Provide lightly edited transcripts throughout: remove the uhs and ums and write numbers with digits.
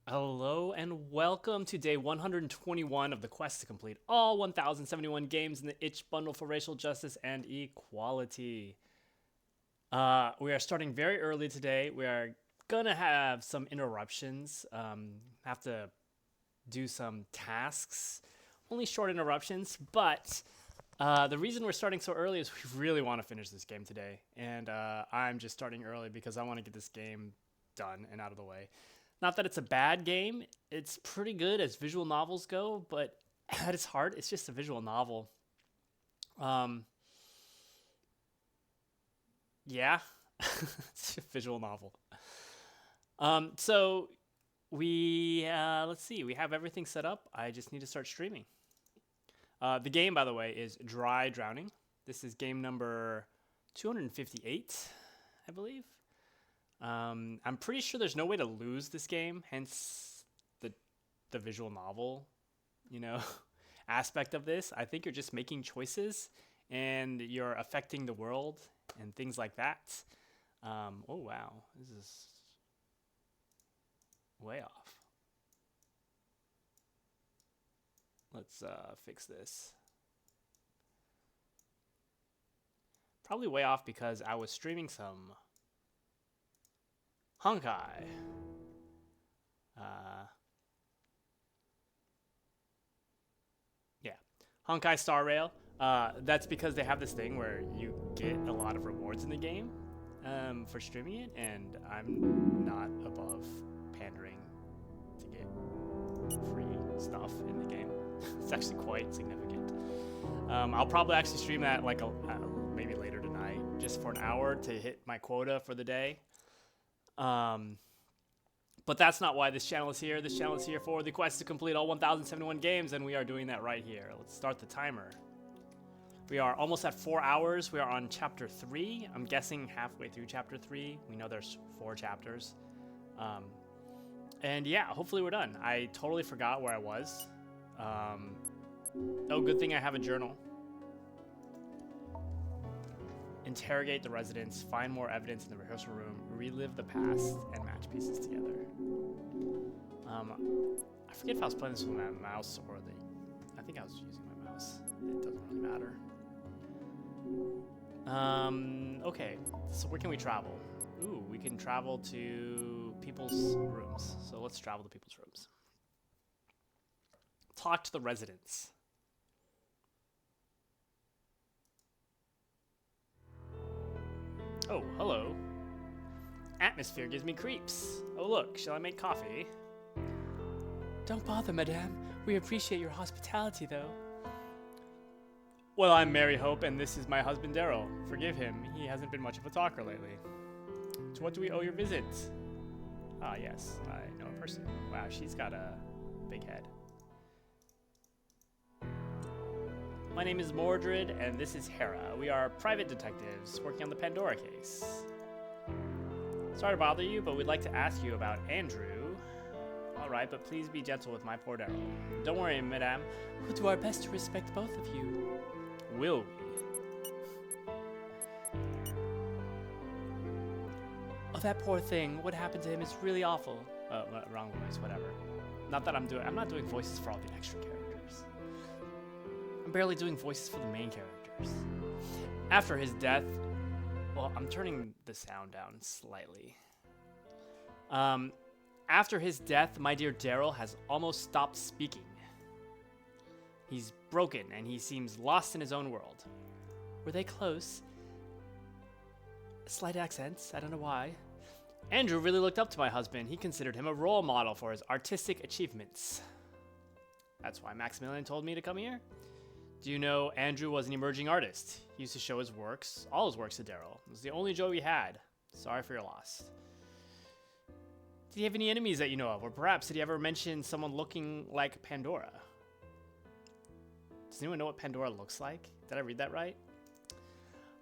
Hello and welcome to day 121 of the quest to complete all 1071 games in the Itch bundle for racial justice and equality. We are starting very early today. We are gonna have some interruptions. Have to do some tasks, only short interruptions. But the reason we're starting so early is we really want to finish this game today, and I'm just starting early because I want to get this game done and out of the way. Not that it's a bad game. It's pretty good as visual novels go, but at its heart, it's just a visual novel. Um, yeah, it's a visual novel. So we let's see. We have everything set up. I just need to start streaming. The game, by the way, is Dry Drowning. This is game number 258, I believe. I'm pretty sure there's no way to lose this game, hence the visual novel, you know, aspect of this. I think you're just making choices and you're affecting the world and things like that. Oh wow, this is way off. Let's fix this. Probably way off because I was streaming some Honkai. Yeah, Honkai Star Rail. That's because they have this thing where you get a lot of rewards in the game for streaming it, and I'm not above pandering to get free stuff in the game. It's actually quite significant. I'll probably actually stream that like maybe later tonight, just for an hour to hit my quota for the day. But that's not why this channel is here. This channel is here for the quest to complete all 1071 games, and we are doing that right here. Let's start the timer. We are almost at 4 hours. We are on chapter 3. I'm guessing halfway through chapter 3. We know there's 4 chapters. And yeah, hopefully we're done. I totally forgot where I was. Oh, good thing I have a journal. Interrogate the residents, find more evidence in the rehearsal room, relive the past, and match pieces together. I forget if I was playing this with my mouse or I think I was using my mouse. It doesn't really matter. Okay, so where can we travel? Ooh, we can travel to people's rooms. So let's travel to people's rooms. Talk to the residents. Oh, hello. Atmosphere gives me creeps. Oh, look, shall I make coffee? Don't bother, madame. We appreciate your hospitality, though. Well, I'm Mary Hope, and this is my husband, Daryl. Forgive him, he hasn't been much of a talker lately. To what do we owe your visit? Ah, yes, I know a person. Wow, she's got a big head. My name is Mordred, and this is Hera. We are private detectives working on the Pandora case. Sorry to bother you, but we'd like to ask you about Andrew. All right, but please be gentle with my poor Daryl. Don't worry, madame. We'll do our best to respect both of you. Will we? Oh, that poor thing. What happened to him is really awful. Wrong voice, whatever. Not that I'm not doing voices for all the extra characters. I'm barely doing voices for the main characters. After his death, well, I'm turning the sound down slightly. After his death, my dear Daryl has almost stopped speaking. He's broken and he seems lost in his own world. Were they close? Slight accents, I don't know why. Andrew really looked up to my husband. He considered him a role model for his artistic achievements. That's why Maximilian told me to come here. Do you know Andrew was an emerging artist? He used to show his works, all his works to Daryl. It was the only joy we had. Sorry for your loss. Did he have any enemies that you know of? Or perhaps did he ever mention someone looking like Pandora? Does anyone know what Pandora looks like? Did I read that right?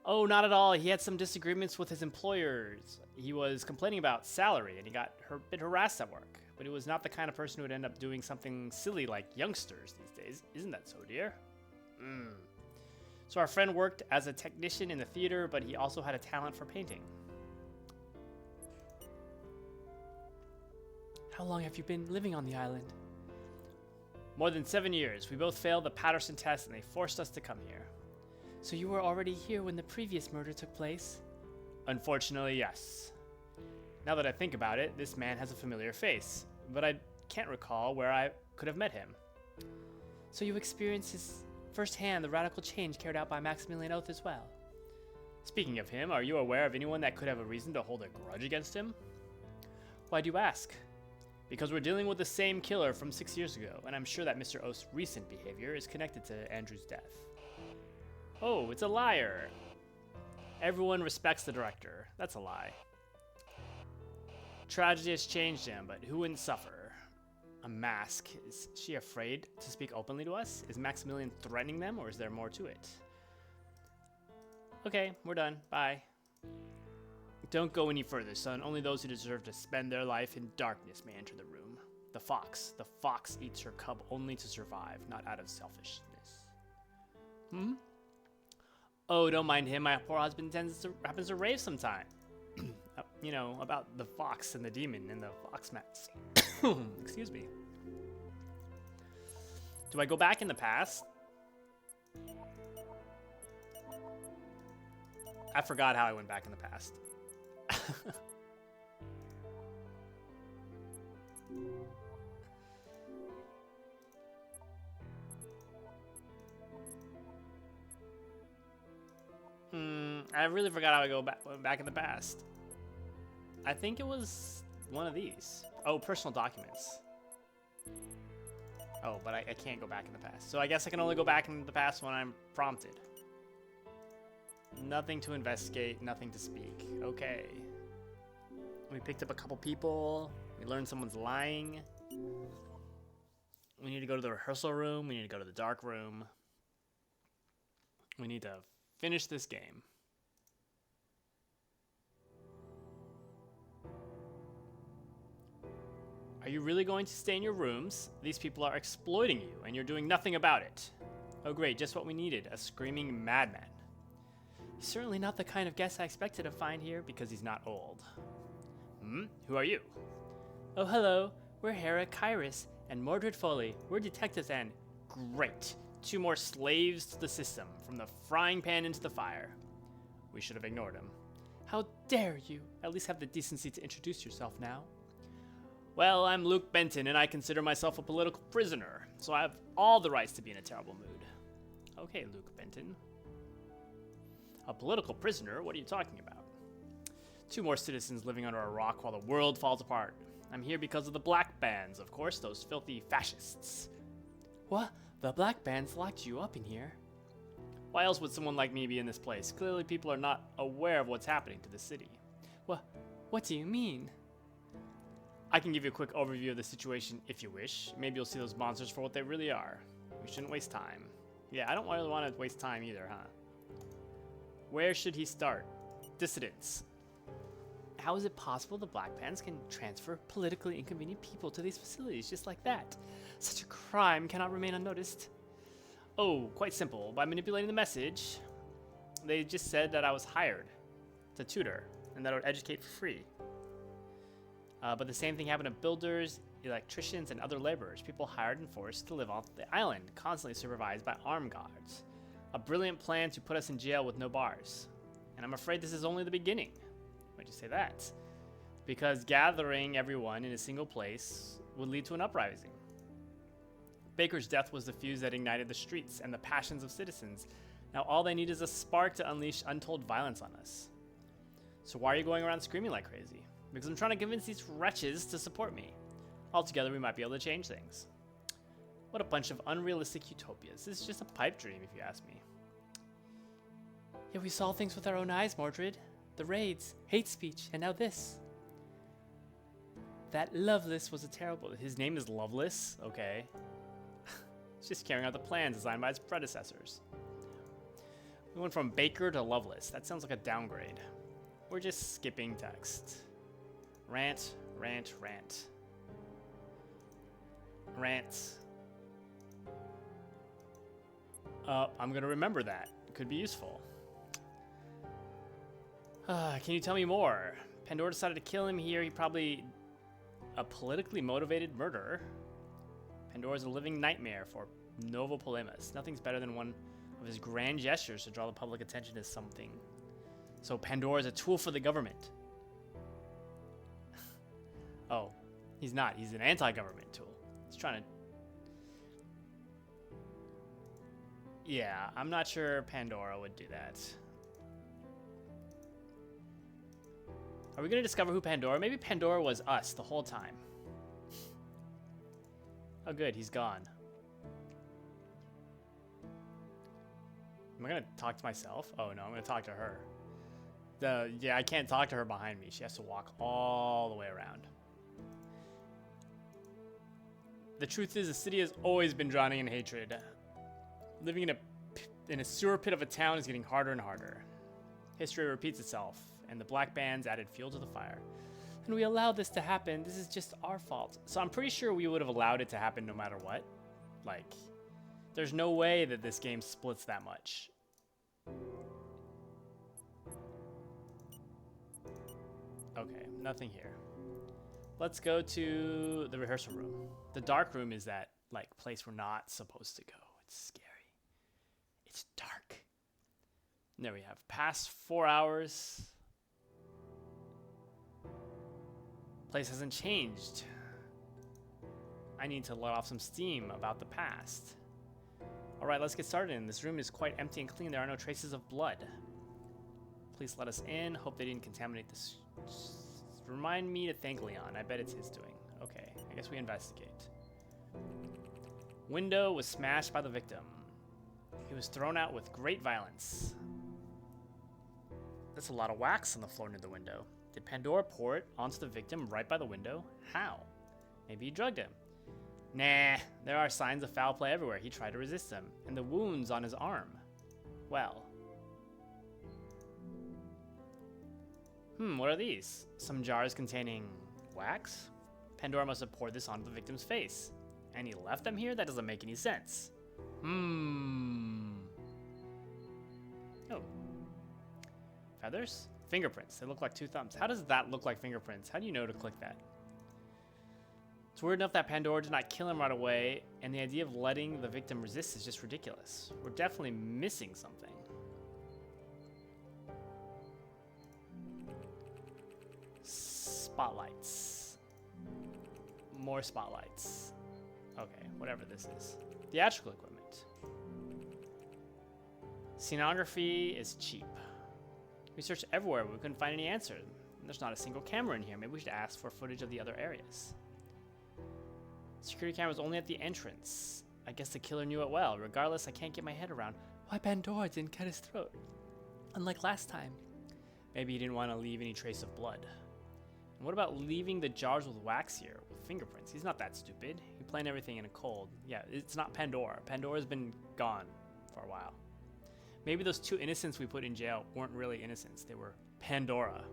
Oh, not at all. He had some disagreements with his employers. He was complaining about salary and he got a bit harassed at work. But he was not the kind of person who would end up doing something silly like youngsters these days. Isn't that so, dear? So our friend worked as a technician in the theater, but he also had a talent for painting. How long have you been living on the island? More than 7 years. We both failed the Patterson test and they forced us to come here. So you were already here when the previous murder took place? Unfortunately, yes. Now that I think about it, this man has a familiar face, but I can't recall where I could have met him. So you experienced firsthand the radical change carried out by Maximilian Oath as well? Speaking of him, are you aware of anyone that could have a reason to hold a grudge against him? Why do you ask? Because we're dealing with the same killer from 6 years ago, and I'm sure that Mr. Oath's recent behavior is connected to Andrew's death. Oh, it's a liar. Everyone respects the director. That's a lie. Tragedy has changed him, but who wouldn't suffer? A mask. Is she afraid to speak openly to us? Is Maximilian threatening them, or is there more to it? Okay, we're done. Bye. Don't go any further, son. Only those who deserve to spend their life in darkness may enter the room. The fox. The fox eats her cub only to survive, not out of selfishness. Oh, don't mind him. My poor husband happens to rave sometime. You know, about the fox and the demon and the fox mats. Excuse me. Do I go back in the past? I forgot how I went back in the past. I really forgot how I go back in the past. I think it was one of these. Oh, personal documents. Oh, but I can't go back in the past. So I guess I can only go back in the past when I'm prompted. Nothing to investigate, nothing to speak. Okay. We picked up a couple people. We learned someone's lying. We need to go to the rehearsal room. We need to go to the dark room. We need to finish this game. Are you really going to stay in your rooms? These people are exploiting you, and you're doing nothing about it. Oh great, just what we needed, a screaming madman. He's certainly not the kind of guest I expected to find here because he's not old. Who are you? Oh hello, we're Hera Kyrus and Mordred Foley. We're detectives and... Great! 2 more slaves to the system, from the frying pan into the fire. We should have ignored him. How dare you? At least have the decency to introduce yourself now. Well, I'm Luke Benton, and I consider myself a political prisoner, so I have all the rights to be in a terrible mood. Okay, Luke Benton. A political prisoner? What are you talking about? 2 more citizens living under a rock while the world falls apart. I'm here because of the Black Bands, of course, those filthy fascists. What? The Black Bands locked you up in here? Why else would someone like me be in this place? Clearly people are not aware of what's happening to the city. What do you mean? I can give you a quick overview of the situation if you wish. Maybe you'll see those monsters for what they really are. We shouldn't waste time. Yeah, I don't really want to waste time either, huh? Where should he start? Dissidents. How is it possible the Black Bands can transfer politically inconvenient people to these facilities just like that? Such a crime cannot remain unnoticed. Oh, quite simple. By manipulating the message, they just said that I was hired to tutor and that I would educate for free. But the same thing happened to builders, electricians, and other laborers, people hired and forced to live off the island, constantly supervised by armed guards. A brilliant plan to put us in jail with no bars. And I'm afraid this is only the beginning. Why'd you say that? Because gathering everyone in a single place would lead to an uprising. Baker's death was the fuse that ignited the streets and the passions of citizens. Now all they need is a spark to unleash untold violence on us. So why are you going around screaming like crazy? Because I'm trying to convince these wretches to support me. Altogether, we might be able to change things. What a bunch of unrealistic utopias. This is just a pipe dream, if you ask me. Yeah, we saw things with our own eyes, Mordred. The raids, hate speech, and now this. That Loveless was a terrible... His name is Loveless? Okay. He's just carrying out the plans designed by his predecessors. We went from Baker to Loveless. That sounds like a downgrade. We're just skipping text. Rant, rant, rant. Rant. I'm gonna remember that. It could be useful. Can you tell me more? Pandora decided to kill him here. He probably a politically motivated murderer. Pandora is a living nightmare for Novopolemus. Nothing's better than one of his grand gestures to draw the public attention to something. So Pandora is a tool for the government. Oh, he's not. He's an anti-government tool. He's trying to... Yeah, I'm not sure Pandora would do that. Are we going to discover who Pandora? Maybe Pandora was us the whole time. Oh, good. He's gone. Am I going to talk to myself? Oh, no. I'm going to talk to her. Yeah, I can't talk to her behind me. She has to walk all the way around. The truth is, the city has always been drowning in hatred. Living in a sewer pit of a town is getting harder and harder. History repeats itself, and the Black Bands added fuel to the fire. And we allowed this to happen. This is just our fault. So I'm pretty sure we would have allowed it to happen no matter what. Like, there's no way that this game splits that much. Okay, nothing here. Let's go to the rehearsal room. The dark room is that, like, place we're not supposed to go. It's scary. It's dark. There we have. Past 4 hours. Place hasn't changed. I need to let off some steam about the past. Alright, let's get started. This room is quite empty and clean. There are no traces of blood. Please let us in. Hope they didn't contaminate this. Remind me to thank Leon. I bet it's his doing. Okay, I guess we investigate. Window was smashed by the victim. He was thrown out with great violence. That's a lot of wax on the floor near the window. Did Pandora pour it onto the victim right by the window? How? Maybe he drugged him. Nah, there are signs of foul play everywhere. He tried to resist them. And the wounds on his arm. Well. What are these? Some jars containing wax? Pandora must have poured this onto the victim's face. And he left them here? That doesn't make any sense. Oh. Feathers? Fingerprints. They look like 2 thumbs. How does that look like fingerprints? How do you know to click that? It's weird enough that Pandora did not kill him right away, and the idea of letting the victim resist is just ridiculous. We're definitely missing something. Spotlights. More spotlights. Okay, whatever this is. Theatrical equipment. Scenography is cheap. We searched everywhere, but we couldn't find any answer. There's not a single camera in here. Maybe we should ask for footage of the other areas. Security camera's only at the entrance. I guess the killer knew it well. Regardless, I can't get my head around why Pandora didn't cut his throat. Unlike last time. Maybe he didn't want to leave any trace of blood. And what about leaving the jars with wax here, with fingerprints? He's not that stupid. He planned everything in a cold. Yeah, it's not Pandora. Pandora's been gone for a while. Maybe those 2 innocents we put in jail weren't really innocents. They were Pandora.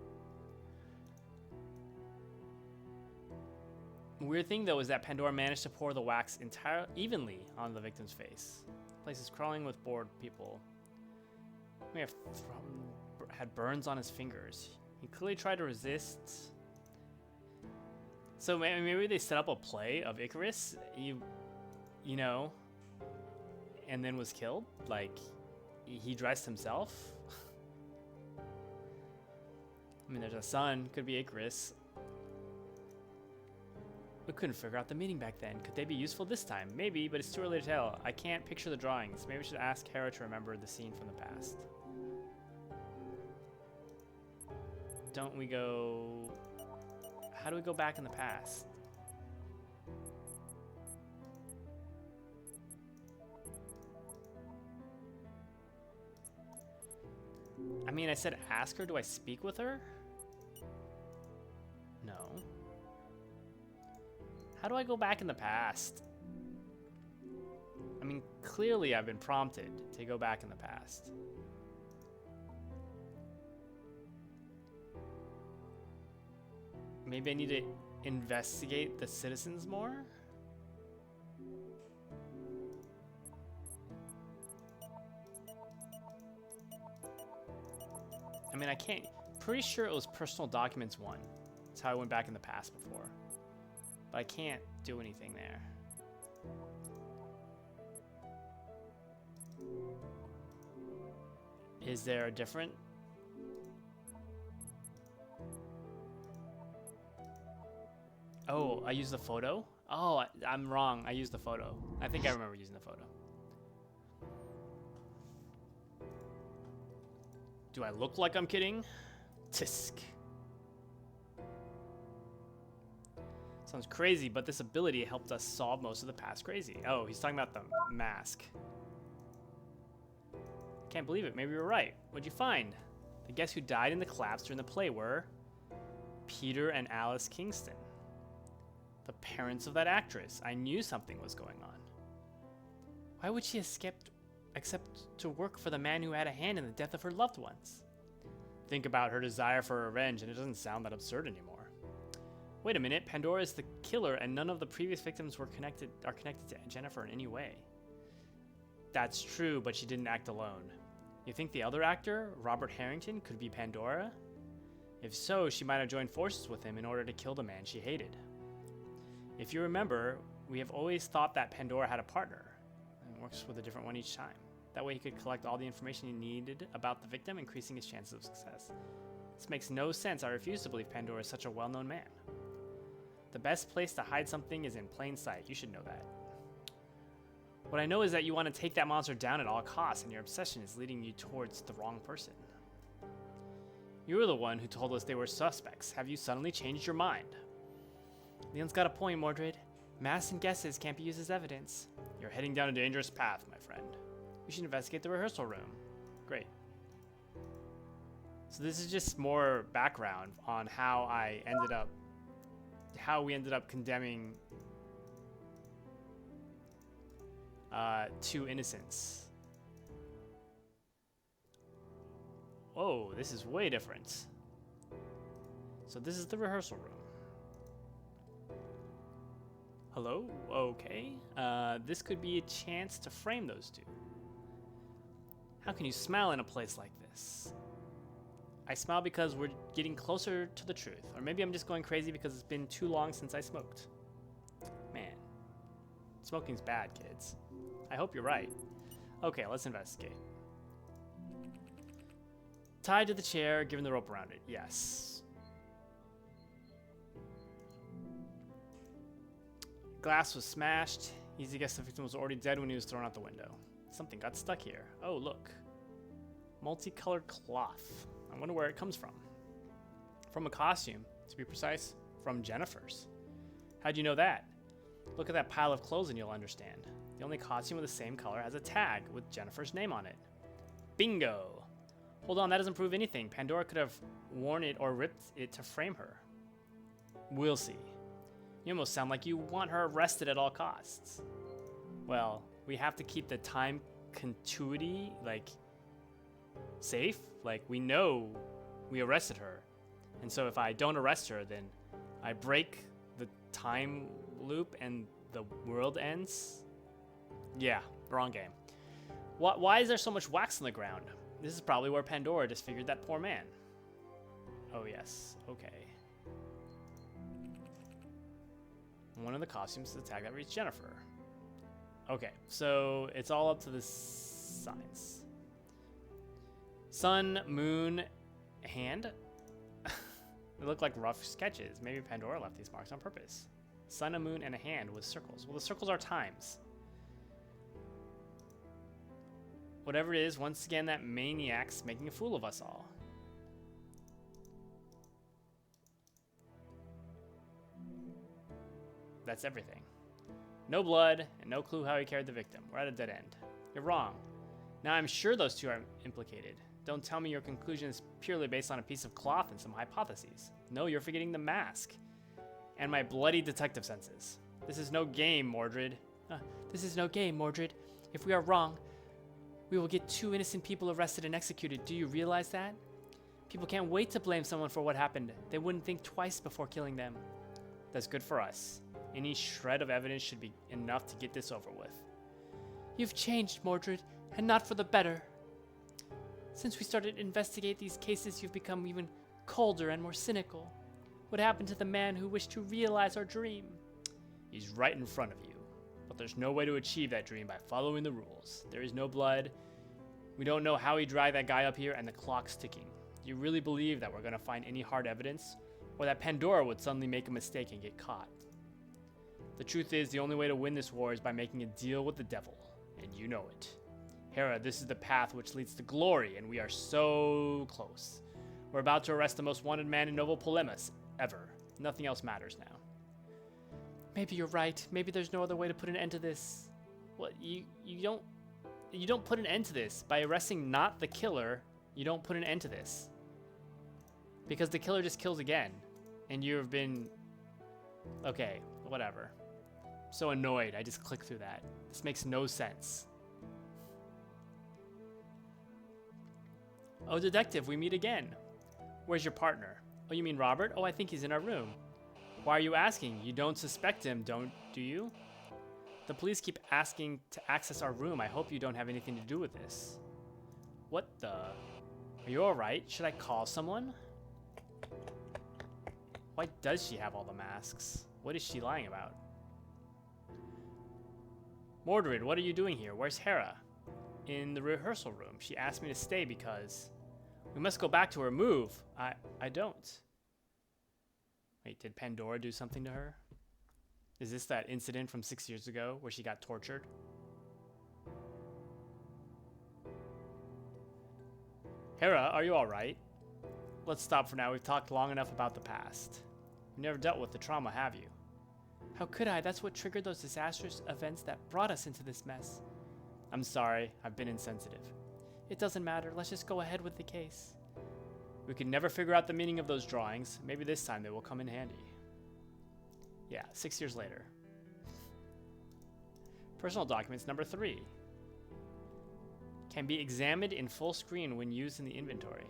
Weird thing, though, is that Pandora managed to pour the wax evenly on the victim's face. The place is crawling with bored people. He may have had burns on his fingers. He clearly tried to resist. So maybe they set up a play of Icarus, you know, and then was killed? Like, he dressed himself? I mean, there's a sun. Could be Icarus. We couldn't figure out the meaning back then. Could they be useful this time? Maybe, but it's too early to tell. I can't picture the drawings. Maybe we should ask Hera to remember the scene from the past. Don't we go... How do we go back in the past? I mean, I said ask her. Do I speak with her? No. How do I go back in the past? I mean, clearly I've been prompted to go back in the past. Maybe I need to investigate the citizens more? I mean, I can't... Pretty sure it was Personal Documents 1. That's how I went back in the past before. but I can't do anything there. Is there a different? Oh, I used the photo? Oh, I'm wrong. I used the photo. I think I remember using the photo. Do I look like I'm kidding? Tisk. Sounds crazy, but this ability helped us solve most of the past crazy. Oh, he's talking about the mask. Can't believe it. Maybe you're right. What'd you find? The guests who died in the collapse during the play were Peter and Alice Kingston, the parents of that actress. I knew something was going on. Why would she accept to work for the man who had a hand in the death of her loved ones? Think about her desire for revenge, and it doesn't sound that absurd anymore. Wait a minute, Pandora is the killer, and none of the previous victims are connected to Jennifer in any way. That's true, but she didn't act alone. You think the other actor, Robert Harrington, could be Pandora? If so, she might have joined forces with him in order to kill the man she hated. If you remember, we have always thought that Pandora had a partner, and works with a different one each time. That way he could collect all the information he needed about the victim, increasing his chances of success. This makes no sense. I refuse to believe Pandora is such a well-known man. The best place to hide something is in plain sight. You should know that. What I know is that you want to take that monster down at all costs, and your obsession is leading you towards the wrong person. You were the one who told us they were suspects. Have you suddenly changed your mind? Leon's got a point, Mordred. Maths and guesses can't be used as evidence. You're heading down a dangerous path, my friend. We should investigate the rehearsal room. Great. So this is just more background on how we ended up condemning two innocents. Oh, this is way different. So this is the rehearsal room. Hello? Okay. This could be a chance to frame those two. How can you smile in a place like this? I smile because we're getting closer to the truth. Or maybe I'm just going crazy because it's been too long since I smoked. Man, smoking's bad, kids. I hope you're right. Okay, let's investigate. Tied to the chair, given the rope around it. Yes. Glass was smashed. Easy guess the victim was already dead when he was thrown out the window. Something got stuck here. Oh, look. Multicolored cloth. I wonder where it comes from. From a costume, to be precise, from Jennifer's. How'd you know that? Look at that pile of clothes and you'll understand. The only costume with the same color has a tag with Jennifer's name on it. Bingo! Hold on, that doesn't prove anything. Pandora could have worn it or ripped it to frame her. We'll see. You almost sound like you want her arrested at all costs. Well, we have to keep the time continuity, safe. We know we arrested her. And so if I don't arrest her, then I break the time loop and the world ends. Yeah, wrong game. Why is there so much wax on the ground? This is probably where Pandora disfigured that poor man. Oh yes, okay. One of the costumes is the tag that reads Jennifer. Okay, so it's all up to the signs. Sun, moon, hand. They look like rough sketches. Maybe Pandora left these marks on purpose. Sun, a moon, and a hand with circles. Well, the circles are times. Whatever it is, once again, that maniac's making a fool of us all. That's everything. No blood, and no clue how he carried the victim. We're at a dead end. You're wrong. Now I'm sure those two are implicated. Don't tell me your conclusion is purely based on a piece of cloth and some hypotheses. No, you're forgetting the mask. And my bloody detective senses. This is no game, Mordred. This is no game, Mordred. If we are wrong, we will get two innocent people arrested and executed. Do you realize that? People can't wait to blame someone for what happened. They wouldn't think twice before killing them. That's good for us. Any shred of evidence should be enough to get this over with. You've changed, Mordred, and not for the better. Since we started to investigate these cases, you've become even colder and more cynical. What happened to the man who wished to realize our dream? He's right in front of you. But there's no way to achieve that dream by following the rules. There is no blood. We don't know how he dragged that guy up here, and the clock's ticking. Do you really believe that we're going to find any hard evidence? Or that Pandora would suddenly make a mistake and get caught? The truth is, the only way to win this war is by making a deal with the devil. And you know it. Hera, this is the path which leads to glory, and we are so close. We're about to arrest the most wanted man in Novo Polemus ever. Nothing else matters now. Maybe you're right. Maybe there's no other way to put an end to this. What, you don't put an end to this. By arresting not the killer, you don't put an end to this. Because the killer just kills again. And you've been... Okay, whatever. I'm so annoyed, I just clicked through that. This makes no sense. Oh, detective, we meet again. Where's your partner? Oh, you mean Robert? Oh, I think he's in our room. Why are you asking? You don't suspect him, do you? The police keep asking to access our room. I hope you don't have anything to do with this. What the? Are you alright? Should I call someone? Why does she have all the masks? What is she lying about? Mordred, what are you doing here? Where's Hera? In the rehearsal room. She asked me to stay because... We must go back to her move. I don't. Wait, did Pandora do something to her? Is this that incident from 6 years ago where she got tortured? Hera, are you alright? Let's stop for now. We've talked long enough about the past. You never dealt with the trauma, have you? How could I? That's what triggered those disastrous events that brought us into this mess. I'm sorry. I've been insensitive. It doesn't matter. Let's just go ahead with the case. We could never figure out the meaning of those drawings. Maybe this time they will come in handy. Yeah, 6 years later. Personal documents number 3. Can be examined in full screen when used in the inventory.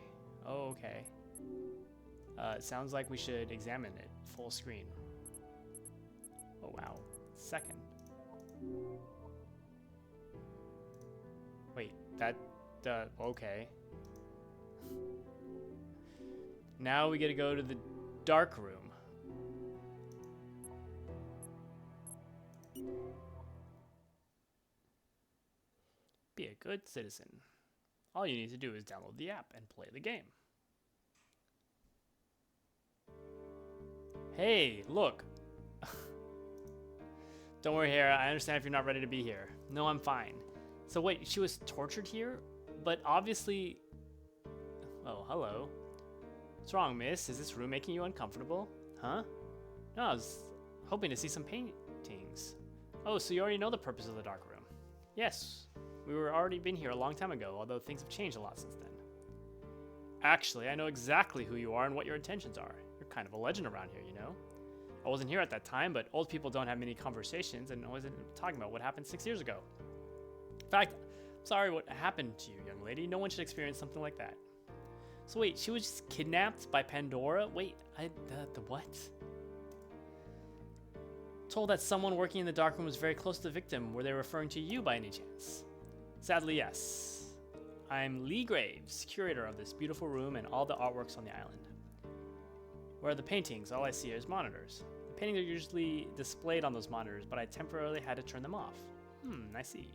Oh, okay. It sounds like we should examine it full screen. Oh, wow. Second. Wait, that... okay. Now we get to go to the dark room. Be a good citizen. All you need to do is download the app and play the game. Hey, look. Don't worry, Hera. I understand if you're not ready to be here. No, I'm fine. So wait, she was tortured here? But obviously... Oh, hello. What's wrong, miss? Is this room making you uncomfortable? Huh? No, I was hoping to see some paintings. Oh, so you already know the purpose of the dark room. Yes, we were already been here a long time ago, although things have changed a lot since then. Actually, I know exactly who you are and what your intentions are. You're kind of a legend around here, you know? I wasn't here at that time, but old people don't have many conversations and I wasn't talking about what happened 6 years ago. In fact, I'm sorry what happened to you, young lady. No one should experience something like that. So wait, she was just kidnapped by Pandora? Wait, the what? Told that someone working in the darkroom was very close to the victim. Were they referring to you by any chance? Sadly, yes. I'm Lee Graves, curator of this beautiful room and all the artworks on the island. Where are the paintings? All I see is monitors. The paintings are usually displayed on those monitors, but I temporarily had to turn them off. I see.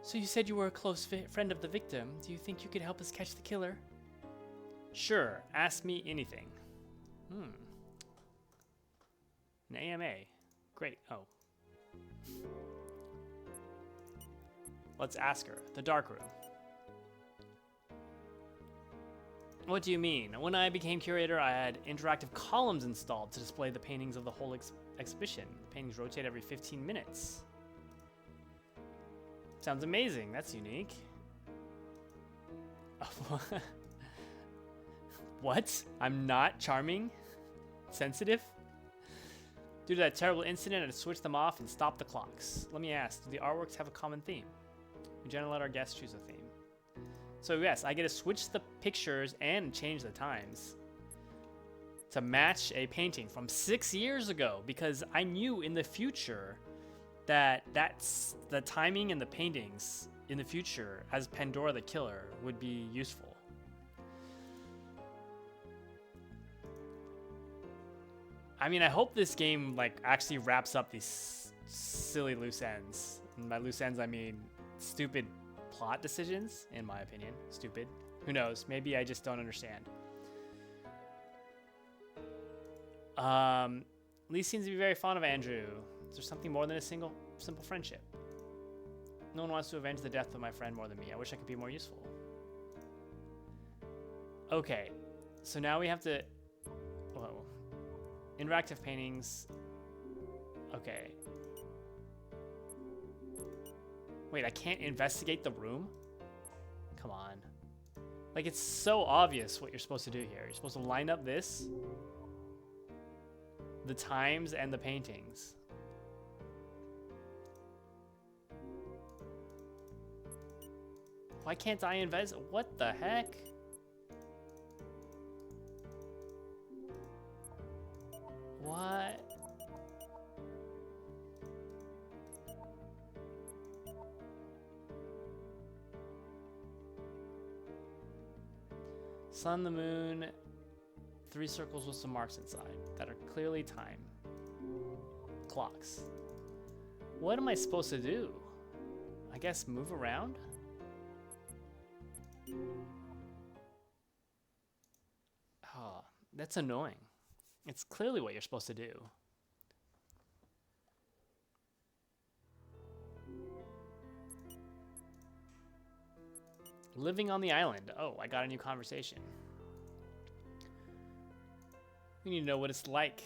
So you said you were a close friend of the victim. Do you think you could help us catch the killer? Sure, ask me anything. An AMA. Great. Oh. Let's ask her. The dark room. What do you mean? When I became curator, I had interactive columns installed to display the paintings of the whole exhibition. The paintings rotate every 15 minutes. Sounds amazing. That's unique. What? I'm not charming? Sensitive? Due to that terrible incident, I switched them off and stopped the clocks. Let me ask, do the artworks have a common theme? We generally let our guests choose a theme. So yes, I get to switch the pictures and change the times to match a painting from 6 years ago because I knew in the future that's the timing and the paintings in the future as Pandora the Killer would be useful. I mean, I hope this game like actually wraps up these silly loose ends. And by loose ends, I mean stupid plot decisions, in my opinion. Stupid. Who knows? Maybe I just don't understand. Lee seems to be very fond of Andrew. Is there something more than a simple friendship? No one wants to avenge the death of my friend more than me. I wish I could be more useful. Okay, so now we have to... Whoa. Interactive paintings. Okay. Wait, I can't investigate the room? Come on. Like, it's so obvious what you're supposed to do here. You're supposed to line up this, the times, and the paintings. Why can't I invest? What the heck? What? Sun, the moon, 3 circles with some marks inside that are clearly time. Clocks. What am I supposed to do? I guess move around? Oh, that's annoying. It's clearly what you're supposed to do. Living on the island. Oh, I got a new conversation. We need to know what it's like.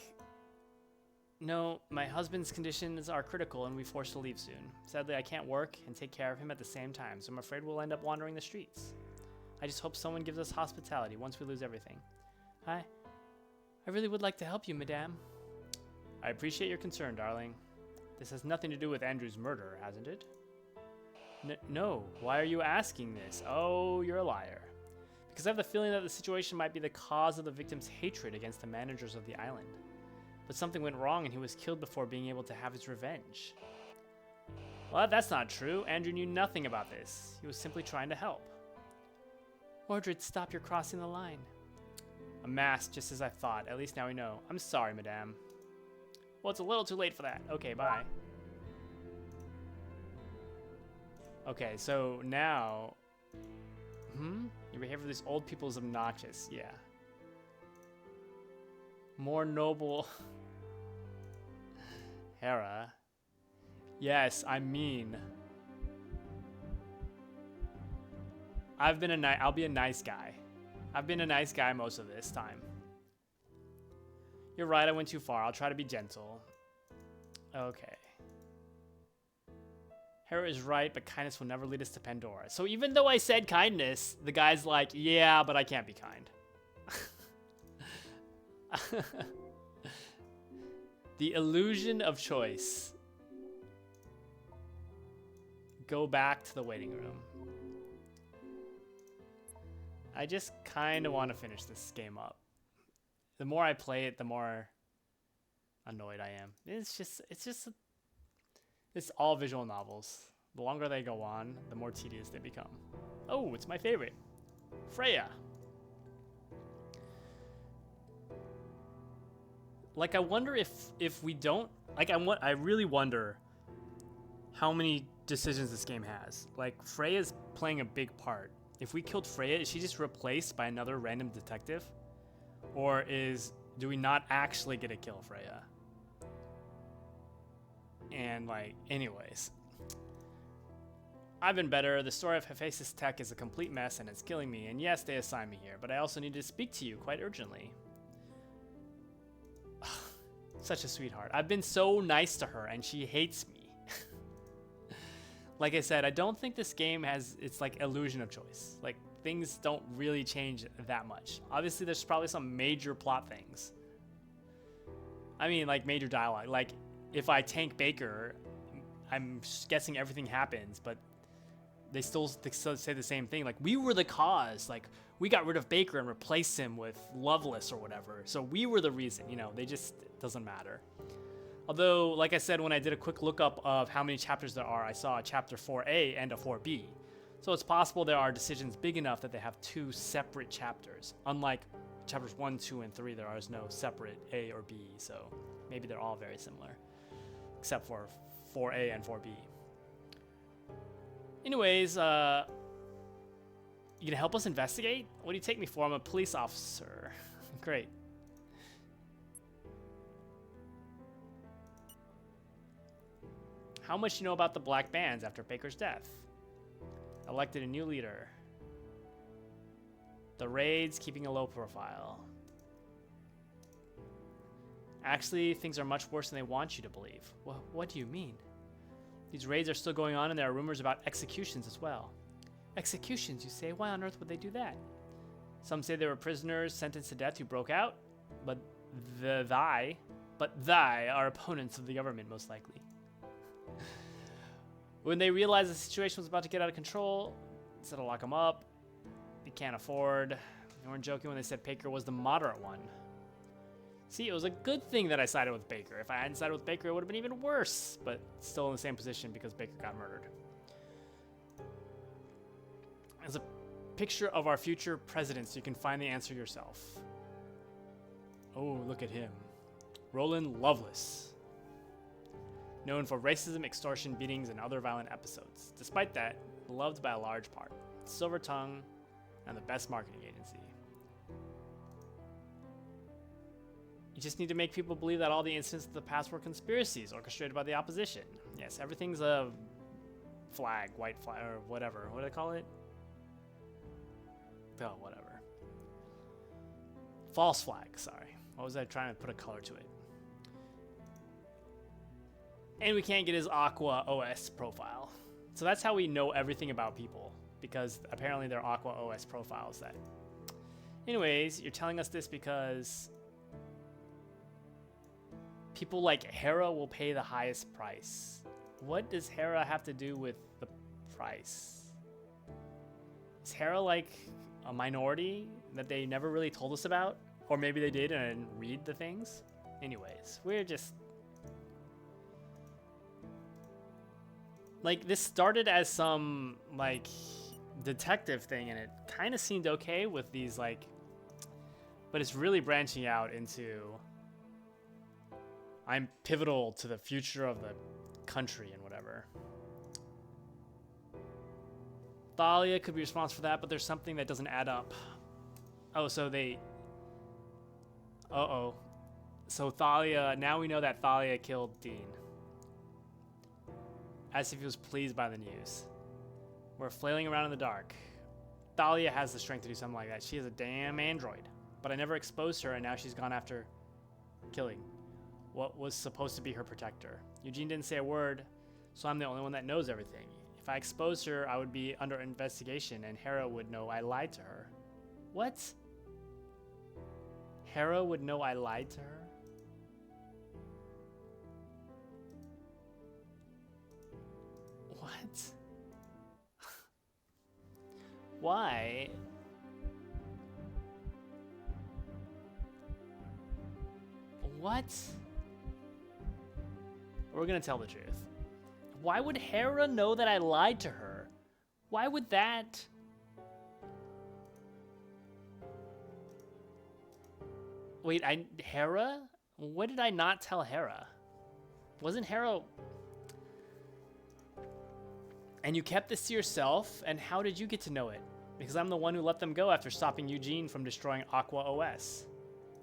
No, my husband's conditions are critical and we're forced to leave soon. Sadly, I can't work and take care of him at the same time, so I'm afraid we'll end up wandering the streets. I just hope someone gives us hospitality once we lose everything. I really would like to help you, madame. I appreciate your concern, darling. This has nothing to do with Andrew's murder, hasn't it? No. Why are you asking this? Oh, you're a liar. Because I have the feeling that the situation might be the cause of the victim's hatred against the managers of the island. But something went wrong and he was killed before being able to have his revenge. Well, that's not true. Andrew knew nothing about this. He was simply trying to help. Mordred, stop, you're crossing the line. A mask, just as I thought. At least now we know. I'm sorry, madame. Well, it's a little too late for that. Okay, bye. Okay, so now... Your behavior with these old people is obnoxious. Yeah. More noble... Hera. Yes, I'm mean. I'll be a nice guy. I've been a nice guy most of this time. You're right, I went too far. I'll try to be gentle. Okay. Hera is right, but kindness will never lead us to Pandora. So even though I said kindness, the guy's like, yeah, but I can't be kind. The illusion of choice. Go back to the waiting room. I just kind of want to finish this game up. The more I play it, the more annoyed I am. It's all visual novels. The longer they go on, the more tedious they become. Oh, it's my favorite. Freya. Like, I wonder if we don't... Like, I really wonder how many decisions this game has. Like, Freya's playing a big part. If we killed Freya, is she just replaced by another random detective? Or do we not actually get to kill Freya? And, like, anyways. I've been better. The story of Hephaestus Tech is a complete mess and it's killing me. And yes, they assigned me here, but I also need to speak to you quite urgently. Such a sweetheart. I've been so nice to her and she hates me. Like I said, I don't think this game it's like illusion of choice. Like, things don't really change that much. Obviously, there's probably some major plot things. I mean, like, major dialogue. Like, if I tank Baker, I'm guessing everything happens, but they still say the same thing. Like, we were the cause. Like, we got rid of Baker and replaced him with Lovelace or whatever. So we were the reason, you know, it doesn't matter. Although, like I said, when I did a quick lookup of how many chapters there are, I saw a chapter 4A and a 4B. So it's possible there are decisions big enough that they have 2 separate chapters, unlike chapters 1, 2, and 3, there is no separate A or B, so maybe they're all very similar, except for 4A and 4B. Anyways, you gonna help us investigate? What do you take me for? I'm a police officer. Great. How much do you know about the Black Bands after Baker's death? Elected a new leader. The raids keeping a low profile. Actually, things are much worse than they want you to believe. What do you mean? These raids are still going on and there are rumors about executions as well. Executions, you say? Why on earth would they do that? Some say there were prisoners sentenced to death who broke out, but thy are opponents of the government, most likely. When they realized the situation was about to get out of control, instead of lock them up, they can't afford. They weren't joking when they said Baker was the moderate one. See, it was a good thing that I sided with Baker. If I hadn't sided with Baker, it would have been even worse, but still in the same position because Baker got murdered. There's a picture of our future president so you can find the answer yourself. Oh, look at him. Roland Lovelace. Known for racism, extortion, beatings, and other violent episodes. Despite that, loved by a large part. Silver tongue and the best marketing agency. You just need to make people believe that all the incidents of the past were conspiracies orchestrated by the opposition. Yes, everything's a flag, white flag, or whatever. What do they call it? Oh, whatever. False flag, sorry. What was I trying to put a color to it? And we can't get his Aqua OS profile. So that's how we know everything about people, because apparently they're Aqua OS profiles that... Anyways, you're telling us this because people like Hera will pay the highest price. What does Hera have to do with the price? Is Hera like a minority that they never really told us about? Or maybe they did and I didn't read the things? Anyways, we're just... Like, this started as some, like, detective thing, and it kind of seemed okay with these, like... But it's really branching out into... I'm pivotal to the future of the country and whatever. Thalia could be responsible for that, but there's something that doesn't add up. Oh, so they... Uh-oh. So Thalia... Now we know that Thalia killed Dean. As if he was pleased by the news. We're flailing around in the dark. Thalia has the strength to do something like that. She is a damn android. But I never exposed her, and now she's gone after killing what was supposed to be her protector. Eugene didn't say a word, so I'm the only one that knows everything. If I exposed her, I would be under investigation, and Hera would know I lied to her. What? Hera would know I lied to her? What? Why? What? We're gonna tell the truth. Why would Hera know that I lied to her? Why would that? Wait, Hera? What did I not tell Hera? Wasn't Hera... And you kept this to yourself, and how did you get to know it? Because I'm the one who let them go after stopping Eugene from destroying Aqua OS.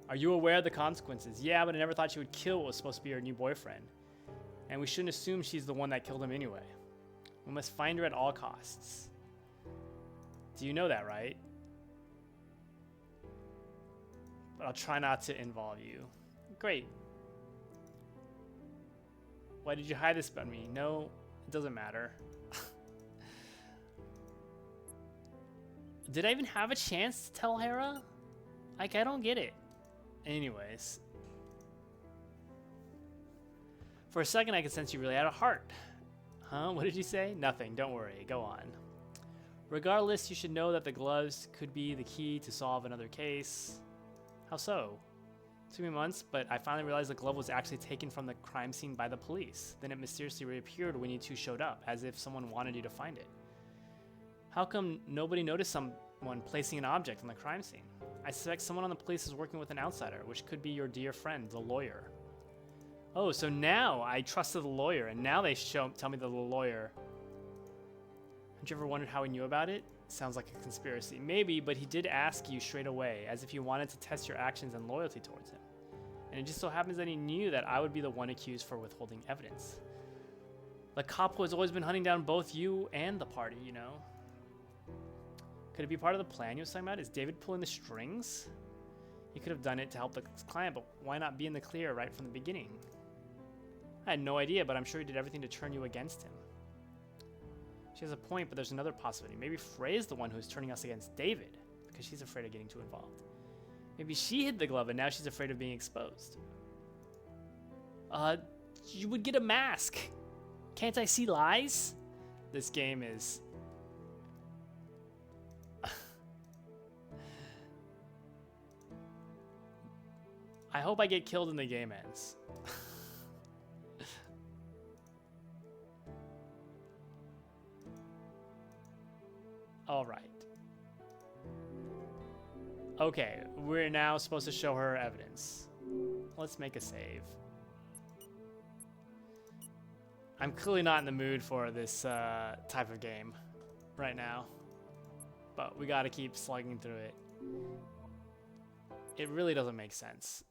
Are you aware of the consequences? Yeah, but I never thought she would kill what was supposed to be her new boyfriend. And we shouldn't assume she's the one that killed him anyway. We must find her at all costs. Do you know that, right? But I'll try not to involve you. Great. Why did you hide this about me? No, it doesn't matter. Did I even have a chance to tell Hera? Like, I don't get it. Anyways. For a second, I could sense you really had a heart. Huh? What did you say? Nothing. Don't worry. Go on. Regardless, you should know that the gloves could be the key to solve another case. How so? It took me months, but I finally realized the glove was actually taken from the crime scene by the police. Then it mysteriously reappeared when you two showed up, as if someone wanted you to find it. How come nobody noticed one placing an object on the crime scene. I suspect someone on the police is working with an outsider, which could be your dear friend, the lawyer. Oh, so now I trusted the lawyer, and now they tell me the lawyer. Have you ever wondered how he knew about it? Sounds like a conspiracy. Maybe, but he did ask you straight away, as if he wanted to test your actions and loyalty towards him. And it just so happens that he knew that I would be the one accused for withholding evidence. The cop who has always been hunting down both you and the party, you know. Could it be part of the plan you were talking about? Is David pulling the strings? He could have done it to help the client, but why not be in the clear right from the beginning? I had no idea, but I'm sure he did everything to turn you against him. She has a point, but there's another possibility. Maybe Frey's the one who's turning us against David, because she's afraid of getting too involved. Maybe she hid the glove, and now she's afraid of being exposed. You would get a mask. Can't I see lies? This game is... I hope I get killed and the game ends. All right. Okay, we're now supposed to show her evidence. Let's make a save. I'm clearly not in the mood for this type of game right now, but we gotta keep slugging through it. It really doesn't make sense.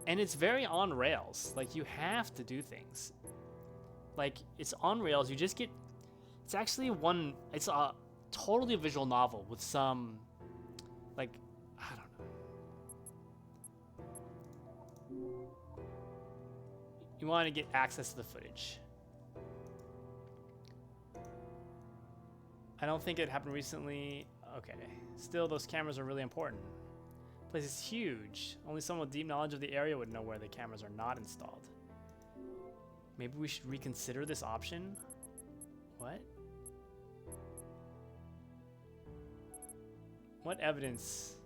And it's very on rails. Like, you have to do things. Like, it's on rails. You just get... It's actually it's a totally visual novel with some, like, I don't know. You want to get access to the footage. I don't think it happened recently. Okay. Still, those cameras are really important. The place is huge. Only someone with deep knowledge of the area would know where the cameras are not installed. Maybe we should reconsider this option? What? What evidence?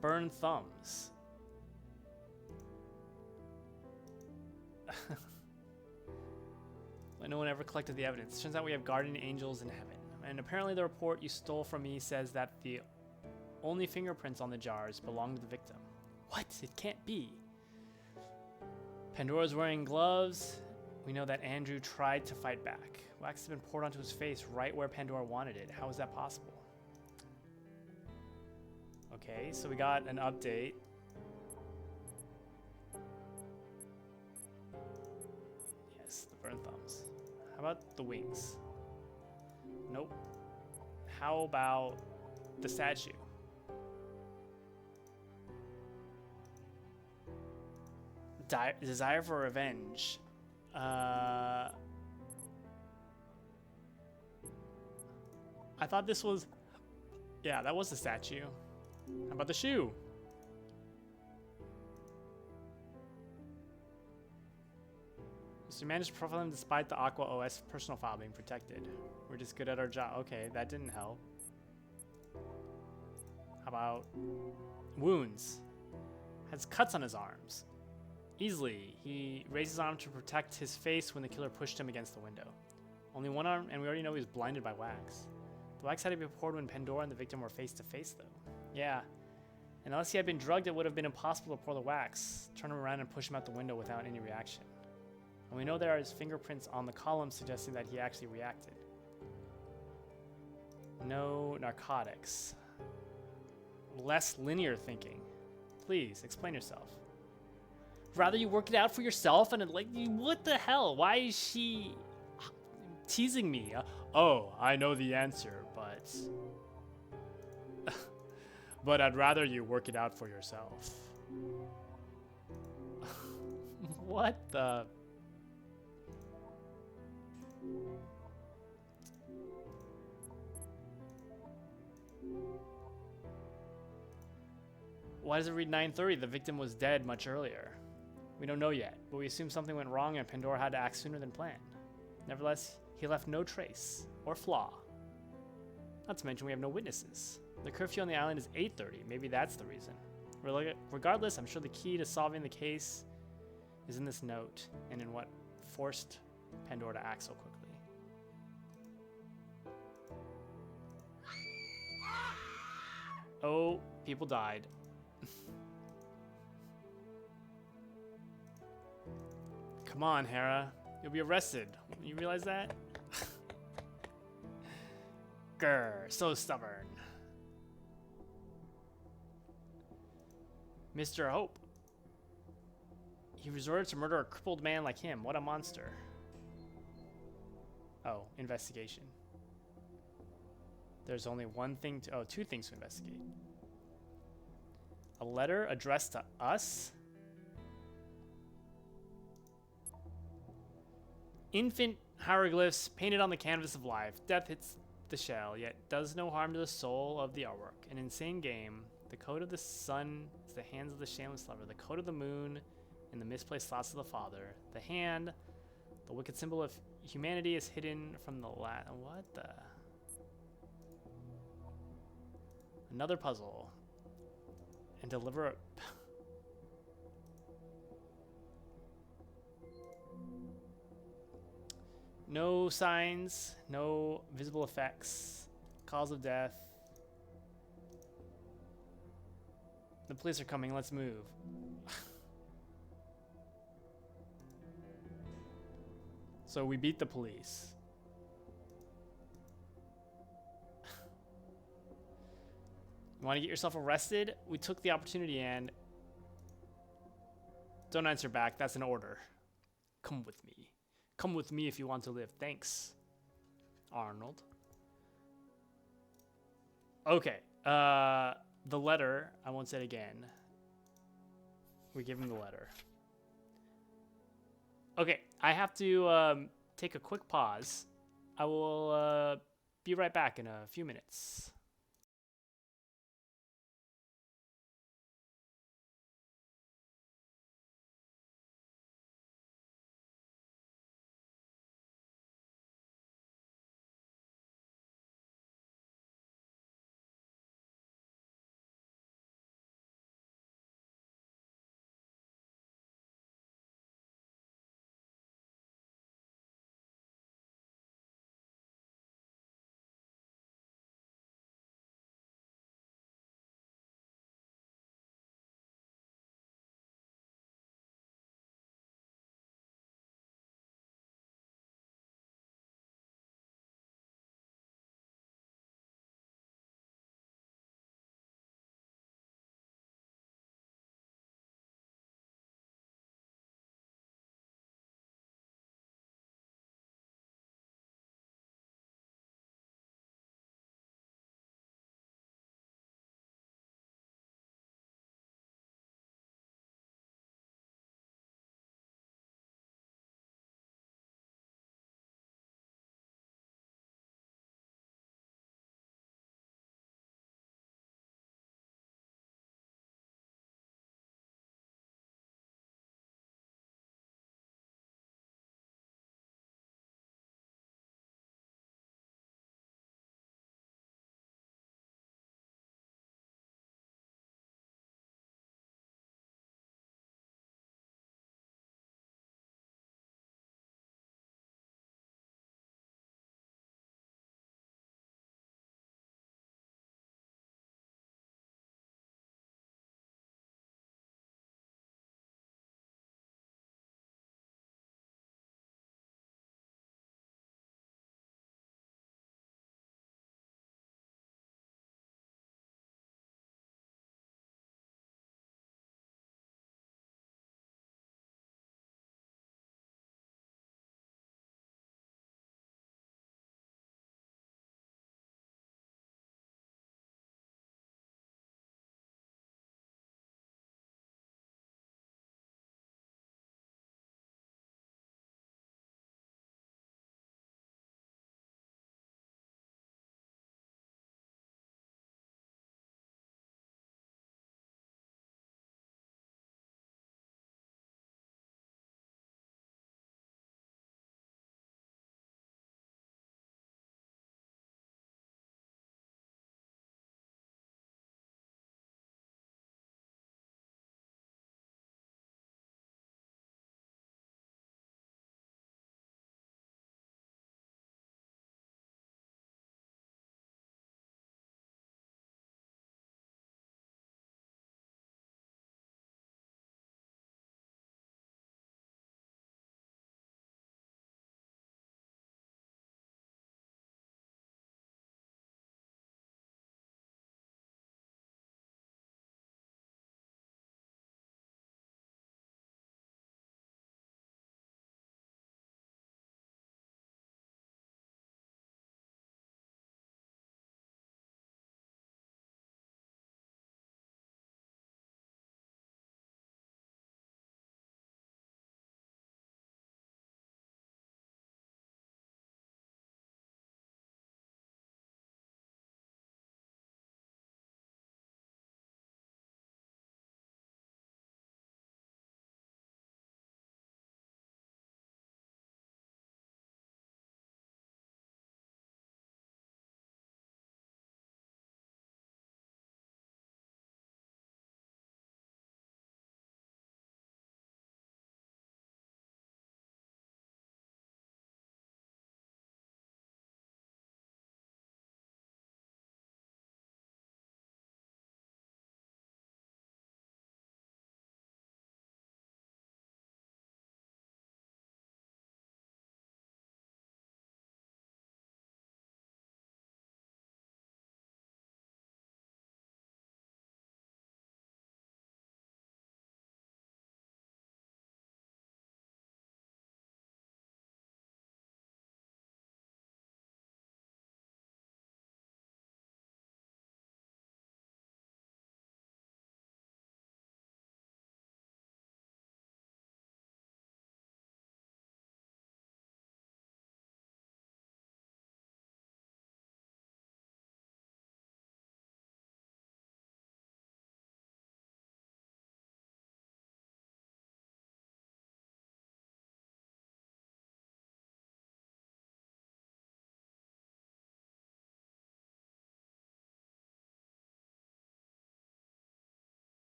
Burn thumbs. But no one ever collected the evidence. Turns out we have guardian angels in heaven. And apparently the report you stole from me says that the only fingerprints on the jars belong to the victim. What? It can't be. Pandora's wearing gloves. We know that Andrew tried to fight back. Wax has been poured onto his face right where Pandora wanted it. How is that possible? Okay, so we got an update. Yes, the burn thumbs. How about the wings? Nope. How about the statue? Desire for revenge. I thought this was... Yeah, that was the statue. How about the shoe? So you managed to profile him despite the Aqua OS personal file being protected. We're just good at our job. Okay, that didn't help. How about wounds? Has cuts on his arms. Easily, he raised his arm to protect his face when the killer pushed him against the window. Only one arm, and we already know he was blinded by wax. The wax had to be poured when Pandora and the victim were face to face, though. Yeah, and unless he had been drugged, it would have been impossible to pour the wax, turn him around, and push him out the window without any reaction. And we know there are his fingerprints on the column suggesting that he actually reacted. No narcotics. Less linear thinking. Please, explain yourself. Rather you work it out for yourself and like, what the hell? Why is she teasing me? Oh, I know the answer, but... but I'd rather you work it out for yourself. What the... Why does it read 9:30? The victim was dead much earlier. We don't know yet, but we assume something went wrong and Pandora had to act sooner than planned. Nevertheless, he left no trace or flaw. Not to mention we have no witnesses. The curfew on the island is 8:30. Maybe that's the reason. Regardless, I'm sure the key to solving the case is in this note and in what forced Pandora to act so quickly. Oh, people died. Come on, Hera. You'll be arrested. You realize that? Grr, so stubborn. Mr. Hope. He resorted to murder a crippled man like him. What a monster. Oh, investigation. There's only one thing to... Oh, two things to investigate. A letter addressed to us? Infant hieroglyphs painted on the canvas of life. Death hits the shell, yet does no harm to the soul of the artwork. An insane game. The code of the sun is the hands of the shameless lover. The code of the moon in the misplaced thoughts of the father. The hand, the wicked symbol of humanity, is hidden from the what the? Another puzzle. And deliver a... No signs, no visible effects, cause of death. The police are coming, let's move. So we beat the police. You want to get yourself arrested? We took the opportunity and... Don't answer back, that's an order. Come with me. Come with me if you want to live. Thanks, Arnold. Okay. The letter, I won't say it again. We give him the letter. Okay, I have to take a quick pause. I will be right back in a few minutes.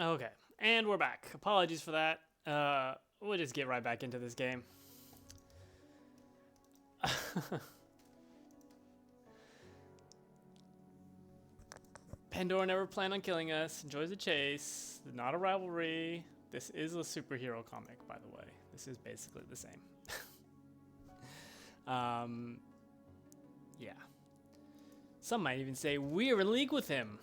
Okay, and we're back. Apologies for that. We'll just get right back into this game. Pandora never planned on killing us. Enjoys the chase. Not a rivalry. This is a superhero comic, by the way. This is basically the same. Yeah. Some might even say we're in league with him.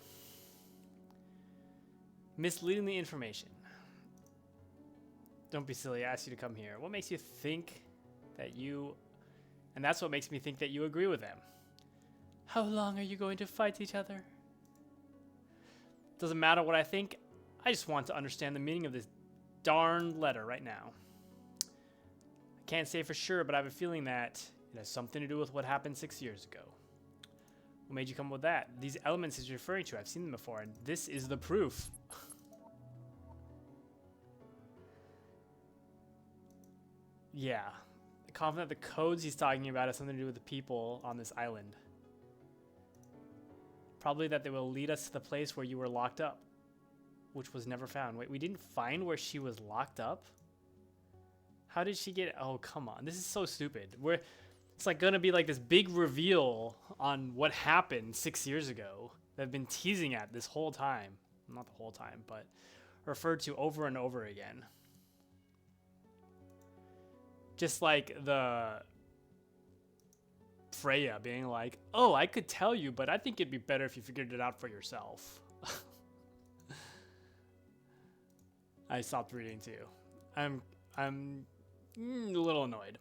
Misleading the information. Don't be silly. I asked you to come here. What makes you think that you... And that's what makes me think that you agree with them. How long are you going to fight each other? Doesn't matter what I think. I just want to understand the meaning of this darned letter right now. I can't say for sure, but I have a feeling that it has something to do with what happened 6 years ago. What made you come up with that? These elements he's referring to, I've seen them before, and this is the proof. Yeah. I'm confident the codes he's talking about have something to do with the people on this island. Probably that they will lead us to the place where you were locked up, which was never found. Wait, we didn't find where she was locked up? How did she get... Oh, come on. This is so stupid. It's like going to be like this big reveal on what happened 6 years ago that I've been teasing at this whole time. Not the whole time, but referred to over and over again. Just like the Freya being like, oh, I could tell you, but I think it'd be better if you figured it out for yourself. I stopped reading too. I'm a little annoyed.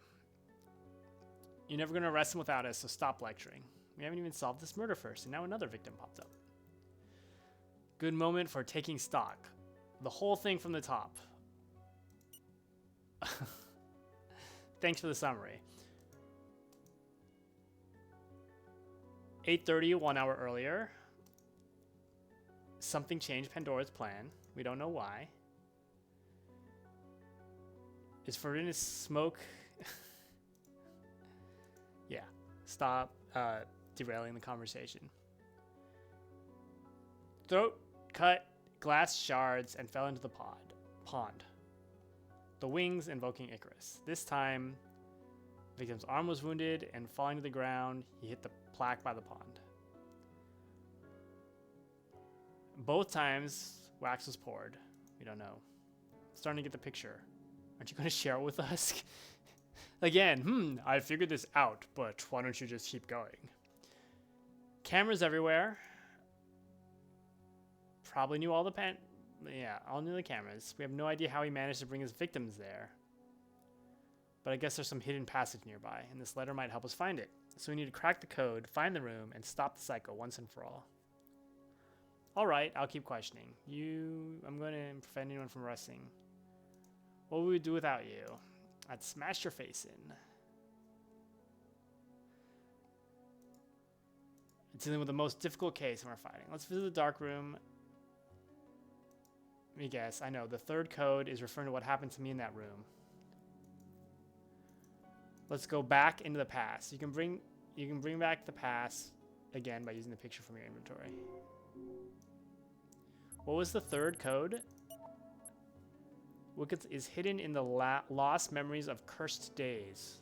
You're never going to arrest him without us, so stop lecturing. We haven't even solved this murder first, and now another victim popped up. Good moment for taking stock. The whole thing from the top. Thanks for the summary. 8:30, 1 hour earlier. Something changed Pandora's plan. We don't know why. Is Ferdinand smoke? Yeah. Stop derailing the conversation. Throat cut, glass shards, and fell into the pond. The wings invoking Icarus. This time, the victim's arm was wounded, and falling to the ground, he hit the plaque by the pond. Both times, wax was poured. We don't know. Starting to get the picture. Aren't you going to share it with us? Again, I figured this out, but why don't you just keep going? Cameras everywhere. Probably knew all the all knew the cameras. We have no idea how he managed to bring his victims there. But I guess there's some hidden passage nearby, and this letter might help us find it. So we need to crack the code, find the room, and stop the psycho once and for all. Alright, I'll keep questioning. I'm going to prevent anyone from arresting. What would we do without you? I'd smash your face in. It's dealing with the most difficult case and we're fighting. Let's visit the dark room. Let me guess. I know. The third code is referring to what happened to me in that room. Let's go back into the past. You can bring back the past again by using the picture from your inventory. What was the third code? Wicked is hidden in the lost memories of cursed days,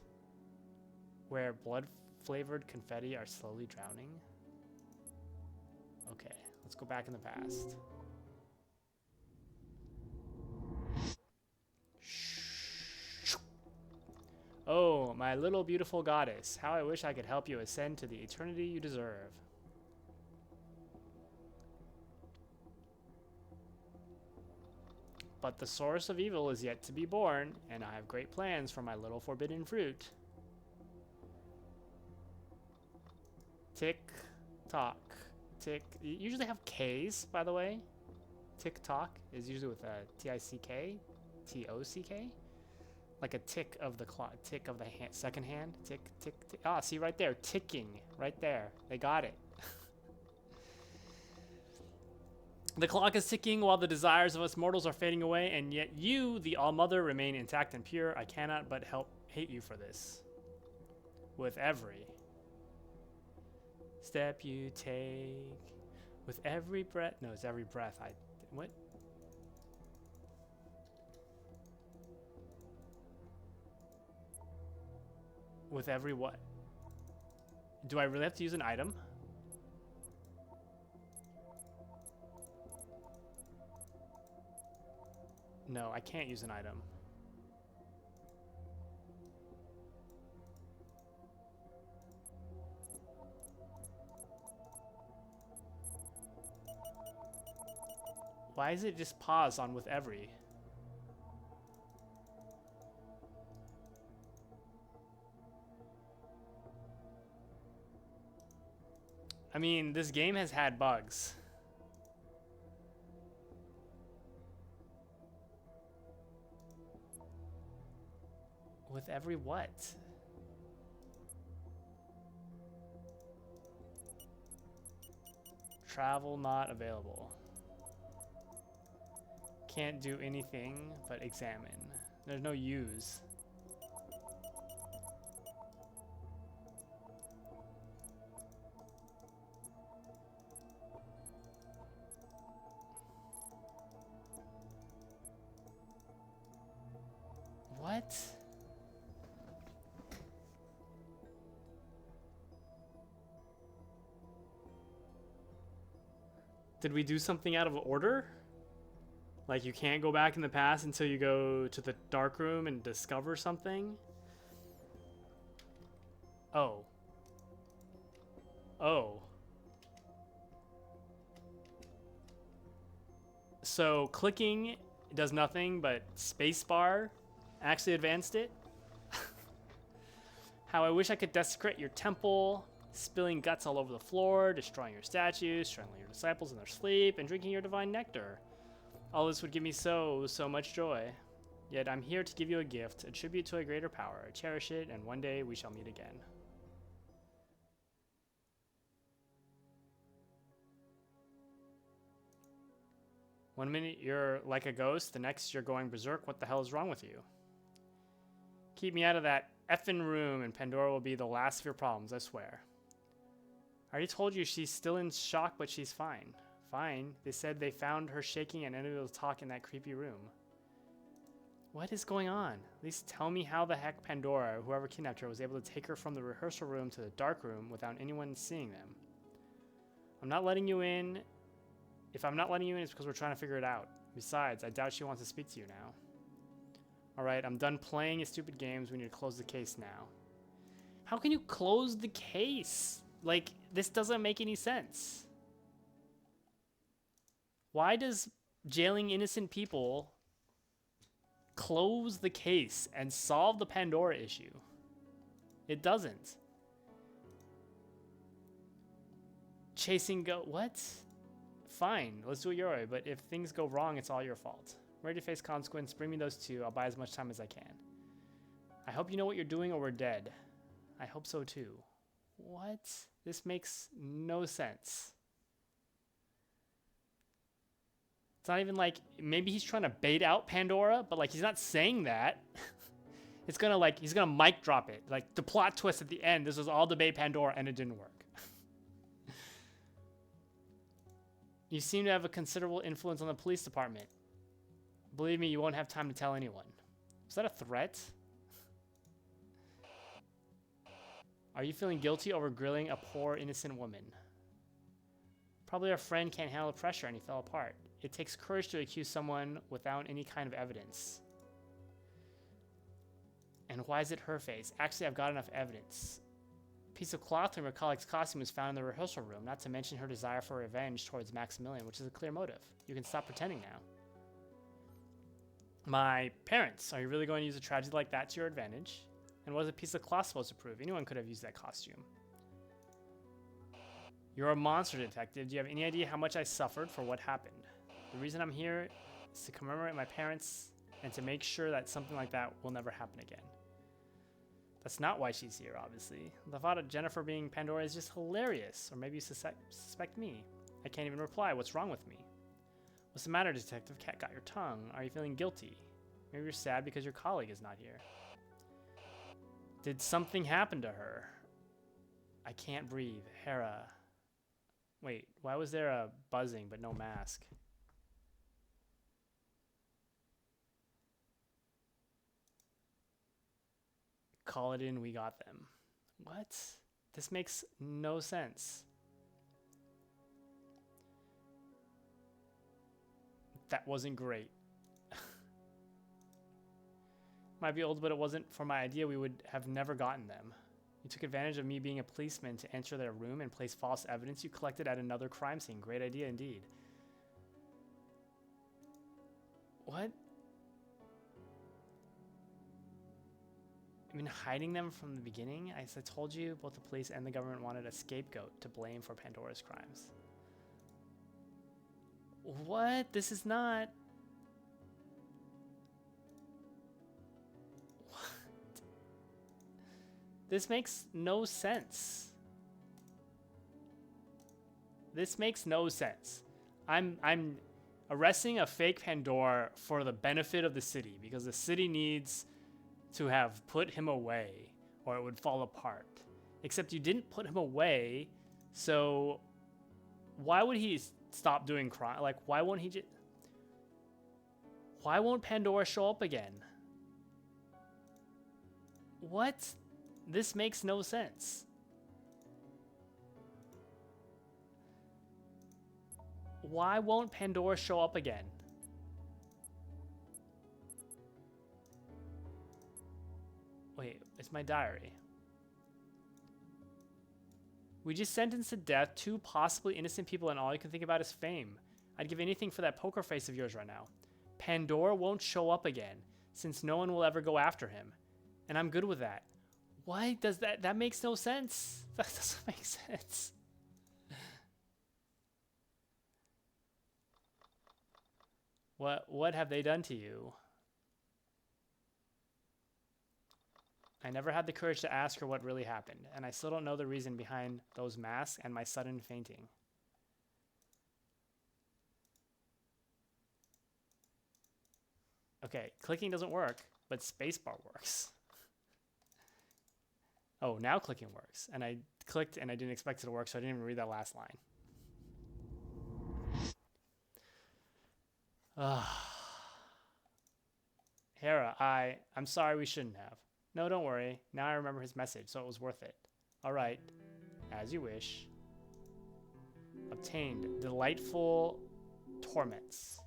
where blood-flavored confetti are slowly drowning. Okay, let's go back in the past. Oh, my little beautiful goddess, how I wish I could help you ascend to the eternity you deserve. But the source of evil is yet to be born, and I have great plans for my little forbidden fruit. Tick, tock, tick. You usually have K's, by the way. Tick tock is usually with a T-I-C-K, T-O-C-K. Like a tick of the clock, tick of the second hand. Tick, tick, tick. Ah, see right there, ticking, right there. They got it. The clock is ticking while the desires of us mortals are fading away, and yet you, the All-Mother, remain intact and pure. I cannot but hate you for this. With every step you take, with every breath. No, it's every breath. What? With every what? Do I really have to use an item? No, I can't use an item. Why is it just pause on with every? I mean, this game has had bugs. With every what? Travel not available. Can't do anything but examine. There's no use. What? Did we do something out of order? Like you can't go back in the past until you go to the dark room and discover something? Oh. Oh. So clicking does nothing, but spacebar actually advanced it. How I wish I could desecrate your temple, spilling guts all over the floor, destroying your statues, strangling your disciples in their sleep, and drinking your divine nectar. All this would give me so much joy. Yet I'm here to give you a gift, a tribute to a greater power. Cherish it, and one day we shall meet again. One minute you're like a ghost, the next you're going berserk. What the hell is wrong with you? Keep me out of that effing room and Pandora will be the last of your problems, I swear. I already told you she's still in shock, but she's fine. Fine. They said they found her shaking and unable to talk in that creepy room. What is going on? At least tell me how the heck Pandora, or whoever kidnapped her, was able to take her from the rehearsal room to the dark room without anyone seeing them. I'm not letting you in. If I'm not letting you in, it's because we're trying to figure it out. Besides, I doubt she wants to speak to you now. Alright, I'm done playing your stupid games. We need to close the case now. How can you close the case? Like, this doesn't make any sense. Why does jailing innocent people close the case and solve the Pandora issue? It doesn't. Chasing go... What? Fine, let's do it your way, but if things go wrong, it's all your fault. Ready to face consequence, bring me those two, I'll buy as much time as I can. I hope you know what you're doing or we're dead. I hope so too. What? This makes no sense. It's not even like, maybe he's trying to bait out Pandora, but like he's not saying that. It's gonna like, he's gonna mic drop it. Like the plot twist at the end, this was all to bait Pandora and it didn't work. You seem to have a considerable influence on the police department. Believe me, you won't have time to tell anyone. Is that a threat? Are you feeling guilty over grilling a poor, innocent woman? Probably our friend can't handle the pressure and he fell apart. It takes courage to accuse someone without any kind of evidence. And why is it her face? Actually, I've got enough evidence. A piece of cloth from her colleague's costume was found in the rehearsal room, not to mention her desire for revenge towards Maximilian, which is a clear motive. You can stop pretending now. My parents, are you really going to use a tragedy like that to your advantage? And what is a piece of cloth supposed to prove? Anyone could have used that costume. You're a monster detective. Do you have any idea how much I suffered for what happened? The reason I'm here is to commemorate my parents and to make sure that something like that will never happen again. That's not why she's here, obviously. The thought of Jennifer being Pandora is just hilarious. Or maybe you suspect me. I can't even reply. What's wrong with me? What's the matter, Detective Cat? Got your tongue. Are you feeling guilty? Maybe you're sad because your colleague is not here. Did something happen to her? I can't breathe. Hera. Wait, why was there a buzzing but no mask? Call it in, we got them. What? This makes no sense. That wasn't great. Might be old, but it wasn't for my idea. We would have never gotten them. You took advantage of me being a policeman to enter their room and place false evidence you collected at another crime scene. Great idea indeed. What? I've been hiding them from the beginning? As I told you, both the police and the government wanted a scapegoat to blame for Pandora's crimes. What? This is not... What? This makes no sense. This makes no sense. I'm arresting a fake Pandora for the benefit of the city because the city needs to have put him away or it would fall apart. Except you didn't put him away, so why would he stop doing crime? Like, why won't he just... Why won't Pandora show up again? What? This makes no sense. Why won't Pandora show up again? Wait, it's my diary. We just sentenced to death 2 possibly innocent people and all you can think about is fame. I'd give anything for that poker face of yours right now. Pandora won't show up again since no one will ever go after him. And I'm good with that. Why does that... That makes no sense. That doesn't make sense. What have they done to you? I never had the courage to ask her what really happened, and I still don't know the reason behind those masks and my sudden fainting. Okay, clicking doesn't work, but spacebar works. Oh, now clicking works. And I clicked and I didn't expect it to work, so I didn't even read that last line. Hera, I'm sorry we shouldn't have. No, don't worry. Now I remember his message, so it was worth it. All right, as you wish. Obtained delightful torments.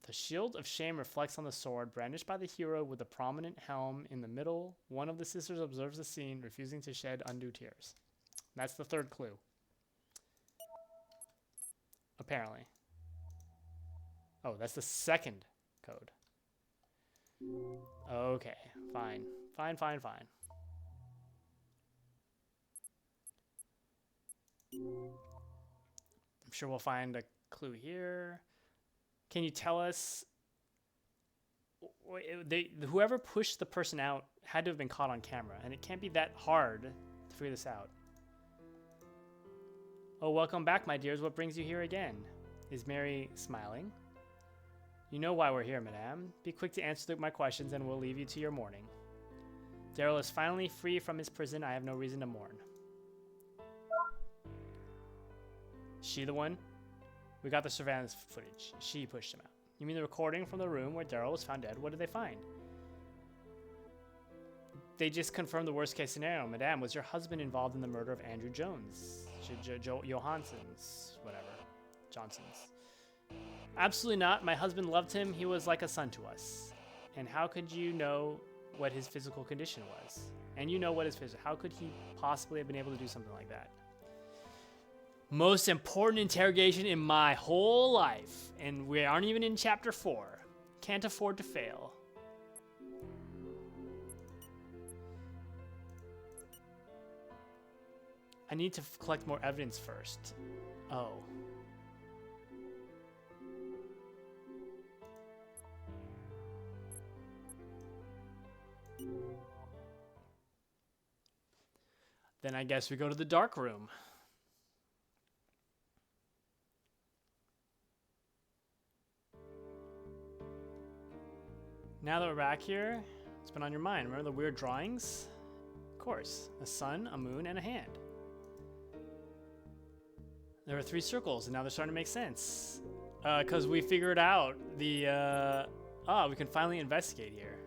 The shield of shame reflects on the sword, brandished by the hero with a prominent helm in the middle. One of the sisters observes the scene, refusing to shed undue tears. That's the 3rd clue. Apparently. Oh, that's the 2nd code. Okay, fine. Fine. I'm sure we'll find a clue here. Can you tell us... Whoever pushed the person out had to have been caught on camera, and it can't be that hard to figure this out. Oh, welcome back, my dears. What brings you here again? Is Mary smiling? You know why we're here, madame. Be quick to answer my questions, and we'll leave you to your mourning. Daryl is finally free from his prison. I have no reason to mourn. She the one? We got the surveillance footage. She pushed him out. You mean the recording from the room where Daryl was found dead? What did they find? They just confirmed the worst case scenario. Madame, was your husband involved in the murder of Andrew Jones? Johansson's, whatever. Johnson's. Absolutely not. My husband loved him. He was like a son to us. And how could you know what his physical condition was? And you know what his physical... How could he possibly have been able to do something like that? Most important interrogation in my whole life. And we aren't even in chapter 4. Can't afford to fail. I need to collect more evidence first. Oh. Then I guess we go to the dark room. Now that we're back here, what's been on your mind? Remember the weird drawings? Of course. A sun, a moon, and a hand. There were 3 circles, and now they're starting to make sense. Because we figured out the Ah, we can finally investigate here.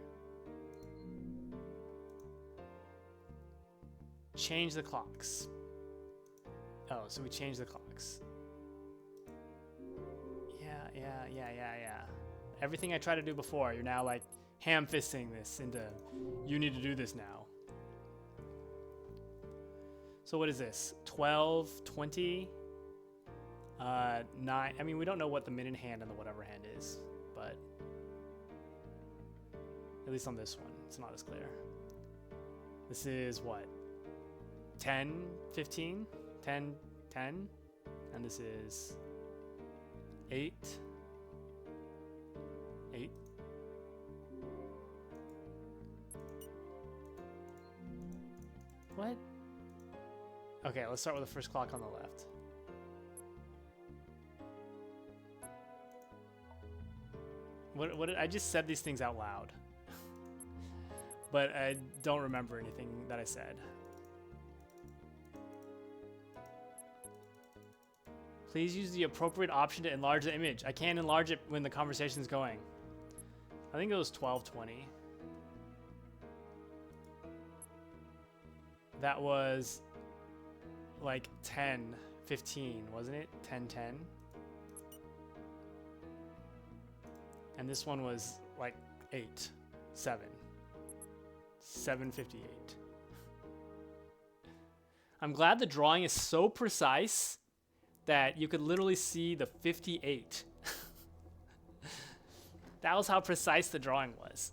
Change the clocks. Oh, so we changed the clocks. Yeah. Everything I tried to do before, you're now like ham-fisting this into, you need to do this now. So what is this? 12, 20, 9. I mean, we don't know what the minute hand and the whatever hand is, but at least on this one, it's not as clear. This is what? 10, 15, 10, 10, and this is 8, 8. What? Okay, let's start with the first clock on the left. What I just said these things out loud. But I don't remember anything that I said. Please use the appropriate option to enlarge the image. I can't enlarge it when the conversation's going. I think it was 12:20. That was like 10:15, wasn't it? 10:10. And this one was like 7:58. I'm glad the drawing is so precise that you could literally see the 58. That was how precise the drawing was.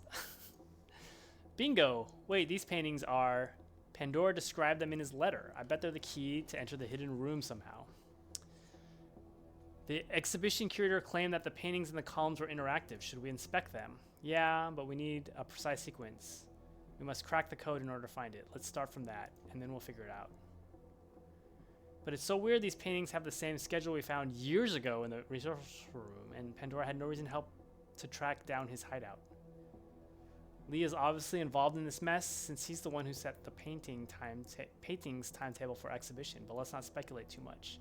Bingo! Wait, these paintings are... Pandora described them in his letter. I bet they're the key to enter the hidden room somehow. The exhibition curator claimed that the paintings in the columns were interactive. Should we inspect them? Yeah, but we need a precise sequence. We must crack the code in order to find it. Let's start from that, and then we'll figure it out. But it's so weird these paintings have the same schedule we found years ago in the resource room, and Pandora had no reason to track down his hideout. Lee is obviously involved in this mess since he's the one who set the paintings timetable for exhibition, but let's not speculate too much.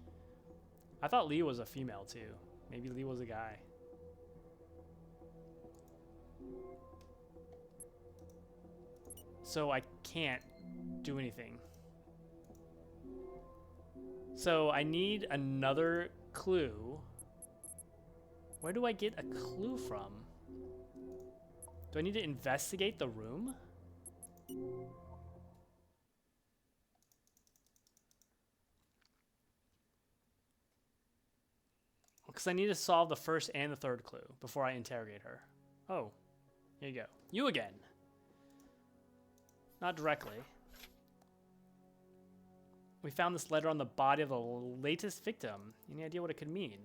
I thought Lee was a female too. Maybe Lee was a guy. So I can't do anything. So I need another clue. Where do I get a clue from? Do I need to investigate the room? Because I need to solve the first and the third clue before I interrogate her. Oh, here you go. You again. Not directly. We found this letter on the body of the latest victim. Any idea what it could mean?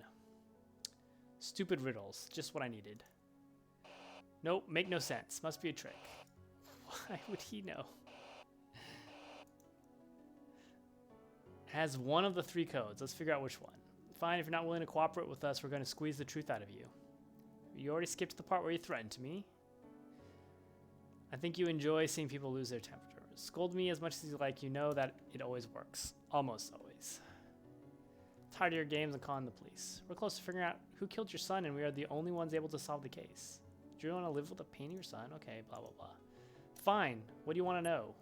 Stupid riddles. Just what I needed. Nope, make no sense. Must be a trick. Why would he know? Has one of the 3 codes. Let's figure out which one. Fine, if you're not willing to cooperate with us, we're going to squeeze the truth out of you. You already skipped the part where you threatened to me. I think you enjoy seeing people lose their temper. Scold me as much as you like. You know that it always works. Almost always. Tired of your games and calling the police. We're close to figuring out who killed your son, and we are the only ones able to solve the case. Do you want to live with the pain of your son? Okay, blah, blah, blah. Fine. What do you want to know?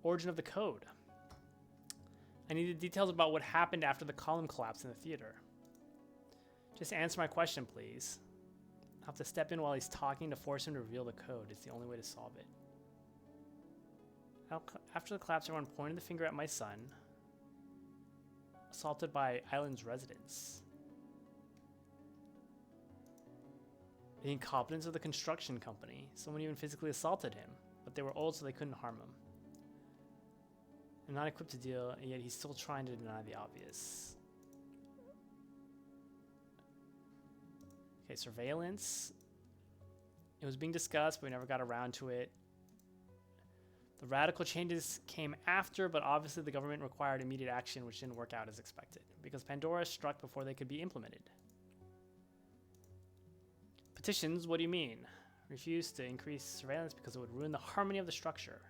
Origin of the code. I need the details about what happened after the column collapsed in the theater. Just answer my question, please. I'll have to step in while he's talking to force him to reveal the code. It's the only way to solve it. After the collapse, everyone pointed the finger at my son. Assaulted by Island's residents. The incompetence of the construction company. Someone even physically assaulted him, but they were old so they couldn't harm him. I'm not equipped to deal, and yet he's still trying to deny the obvious. Okay, surveillance. It was being discussed, but we never got around to it. The radical changes came after, but obviously the government required immediate action, which didn't work out as expected, because Pandora struck before they could be implemented. Petitions, what do you mean? Refused to increase surveillance because it would ruin the harmony of the structure.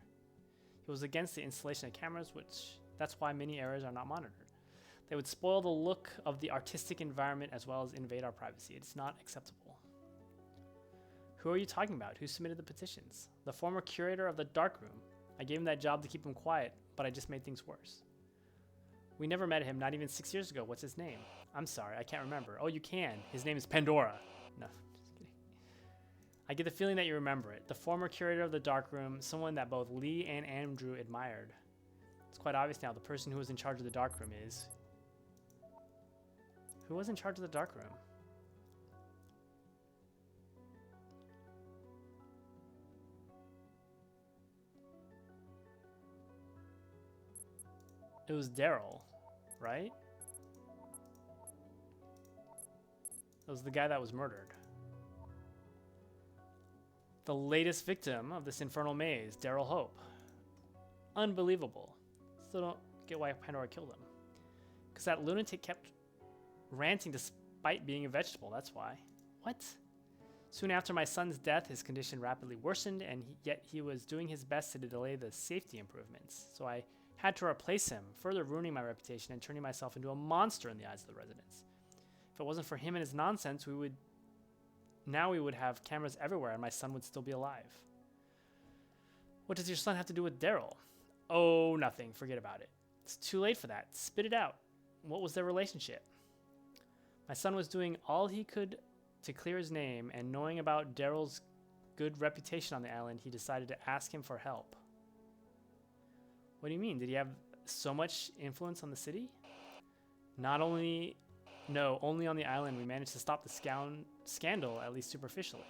He was against the installation of cameras, that's why many areas are not monitored. They would spoil the look of the artistic environment as well as invade our privacy. It's not acceptable. Who are you talking about? Who submitted the petitions? The former curator of the dark room. I gave him that job to keep him quiet, but I just made things worse. We never met him, not even 6 years ago. What's his name? I'm sorry, I can't remember. Oh, you can. His name is Pandora. No, just kidding. I get the feeling that you remember it. The former curator of the dark room, someone that both Lee and Andrew admired. It's quite obvious now the person who was in charge of the dark room is... Who was in charge of the dark room? It was Daryl, right? It was the guy that was murdered. The latest victim of this infernal maze, Daryl Hope. Unbelievable. Still don't get why Pandora killed him. Because that lunatic kept ranting despite being a vegetable, that's why. What? Soon after my son's death, his condition rapidly worsened, and yet he was doing his best to delay the safety improvements. So I had to replace him, further ruining my reputation and turning myself into a monster in the eyes of the residents. If it wasn't for him and his nonsense, we would have cameras everywhere and my son would still be alive. What does your son have to do with Daryl? Oh, nothing. Forget about it. It's too late for that. Spit it out. What was their relationship? My son was doing all he could to clear his name, and knowing about Daryl's good reputation on the island, he decided to ask him for help. What do you mean? Did he have so much influence on the city? Only on the island we managed to stop the scandal, at least superficially.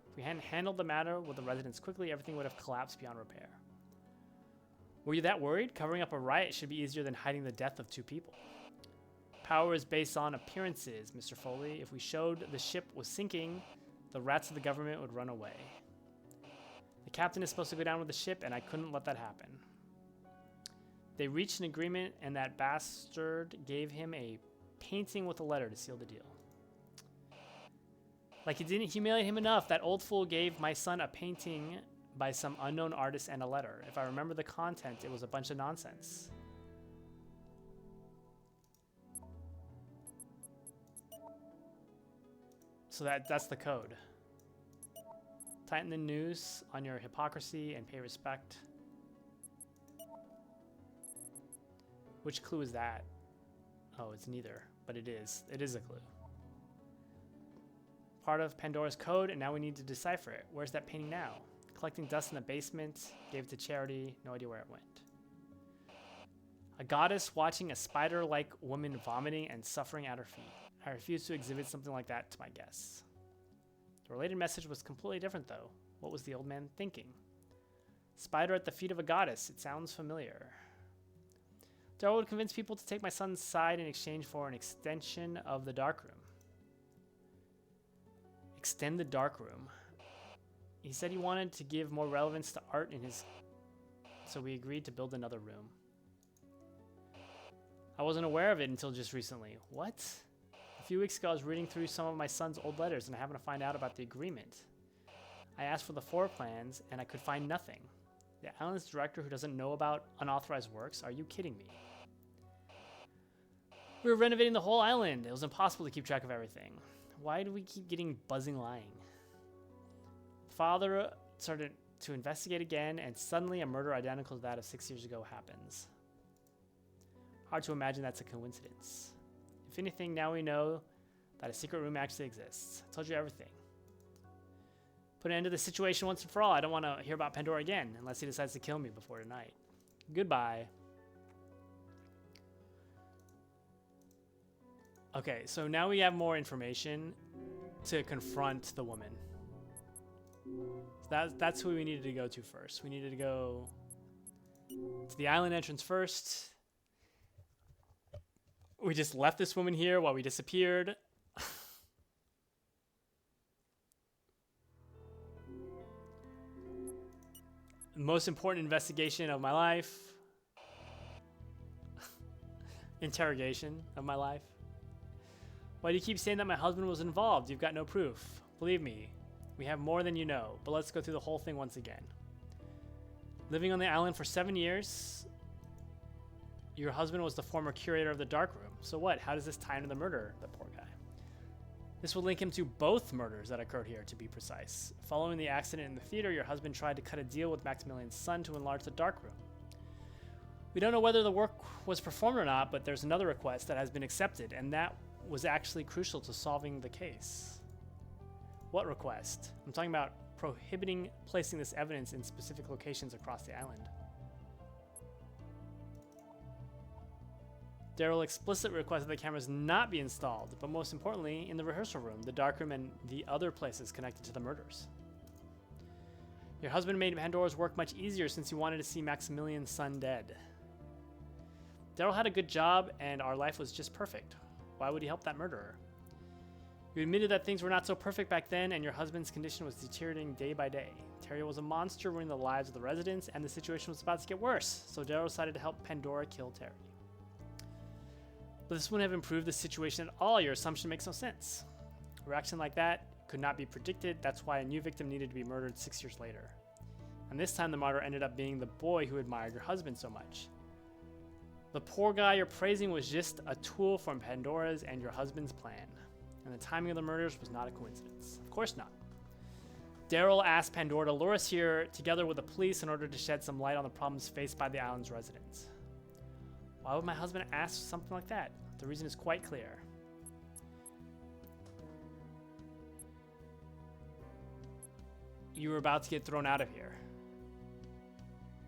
If we hadn't handled the matter with the residents quickly, everything would have collapsed beyond repair. Were you that worried? Covering up a riot should be easier than hiding the death of 2 people. Power is based on appearances, Mr. Foley. If we showed the ship was sinking, the rats of the government would run away. The captain is supposed to go down with the ship, and I couldn't let that happen. They reached an agreement, and that bastard gave him a painting with a letter to seal the deal. Like it didn't humiliate him enough, that old fool gave my son a painting by some unknown artist and a letter. If I remember the content, it was a bunch of nonsense. So that's the code. Tighten the noose on your hypocrisy and pay respect. Which clue is that? Oh, it's neither, but it is. It is a clue. Part of Pandora's code, and now we need to decipher it. Where's that painting now? Collecting dust in the basement, gave it to charity, no idea where it went. A goddess watching a spider-like woman vomiting and suffering at her feet. I refuse to exhibit something like that to my guests. The related message was completely different, though. What was the old man thinking? Spider at the feet of a goddess. It sounds familiar. Daryl would convince people to take my son's side in exchange for an extension of the dark room. Extend the dark room. He said he wanted to give more relevance to art in his... So we agreed to build another room. I wasn't aware of it until just recently. What? A few weeks ago I was reading through some of my son's old letters and I happened to find out about the agreement. I asked for the floor plans and I could find nothing. The island's director who doesn't know about unauthorized works? Are you kidding me? We were renovating the whole island. It was impossible to keep track of everything. Why do we keep getting buzzing lying? Father started to investigate again, and suddenly a murder identical to that of 6 years ago happens. Hard to imagine that's a coincidence. If anything, now we know that a secret room actually exists. I told you everything. Put an end to the situation once and for all. I don't want to hear about Pandora again, unless he decides to kill me before tonight. Goodbye. Okay, so now we have more information to confront the woman. So that's who we needed to go to first. We needed to go to the island entrance first. We just left this woman here while we disappeared. Most important investigation of my life. Interrogation of my life. Why do you keep saying that my husband was involved? You've got no proof. Believe me, we have more than you know, but let's go through the whole thing once again. Living on the island for 7 years, your husband was the former curator of the dark room. So what? How does this tie into the murder of the poor guy? This would link him to both murders that occurred here, to be precise. Following the accident in the theater, your husband tried to cut a deal with Maximilian's son to enlarge the darkroom. We don't know whether the work was performed or not, but there's another request that has been accepted, and that was actually crucial to solving the case. What request? I'm talking about prohibiting placing this evidence in specific locations across the island. Daryl explicitly requested the cameras not be installed, but most importantly, in the rehearsal room, the darkroom, and the other places connected to the murders. Your husband made Pandora's work much easier since he wanted to see Maximilian's son dead. Daryl had a good job, and our life was just perfect. Why would he help that murderer? You admitted that things were not so perfect back then, and your husband's condition was deteriorating day by day. Terry was a monster ruining the lives of the residents, and the situation was about to get worse, so Daryl decided to help Pandora kill Terry. But this wouldn't have improved the situation at all. Your assumption makes no sense. A reaction like that could not be predicted. That's why a new victim needed to be murdered 6 years later. And this time the martyr ended up being the boy who admired your husband so much. The poor guy you're praising was just a tool from Pandora's and your husband's plan. And the timing of the murders was not a coincidence. Of course not. Daryl asked Pandora to lure us here together with the police in order to shed some light on the problems faced by the island's residents. Why would my husband ask something like that? The reason is quite clear. You were about to get thrown out of here.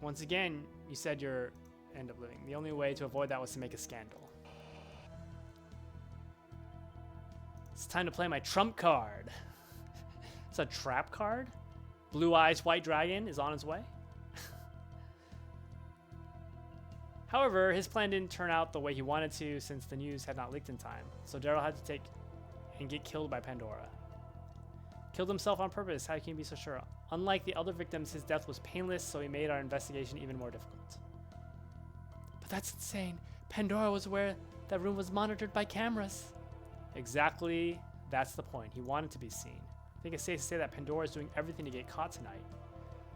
Once again, you said you're end up living. The only way to avoid that was to make a scandal. It's time to play my trump card. It's a trap card? Blue Eyes White Dragon is on his way. However, his plan didn't turn out the way he wanted to since the news had not leaked in time, so Daryl had to take and get killed by Pandora. Killed himself on purpose, how can you be so sure? Unlike the other victims, his death was painless, so he made our investigation even more difficult. But that's insane. Pandora was aware that room was monitored by cameras. Exactly, that's the point. He wanted to be seen. I think it's safe to say that Pandora is doing everything to get caught tonight.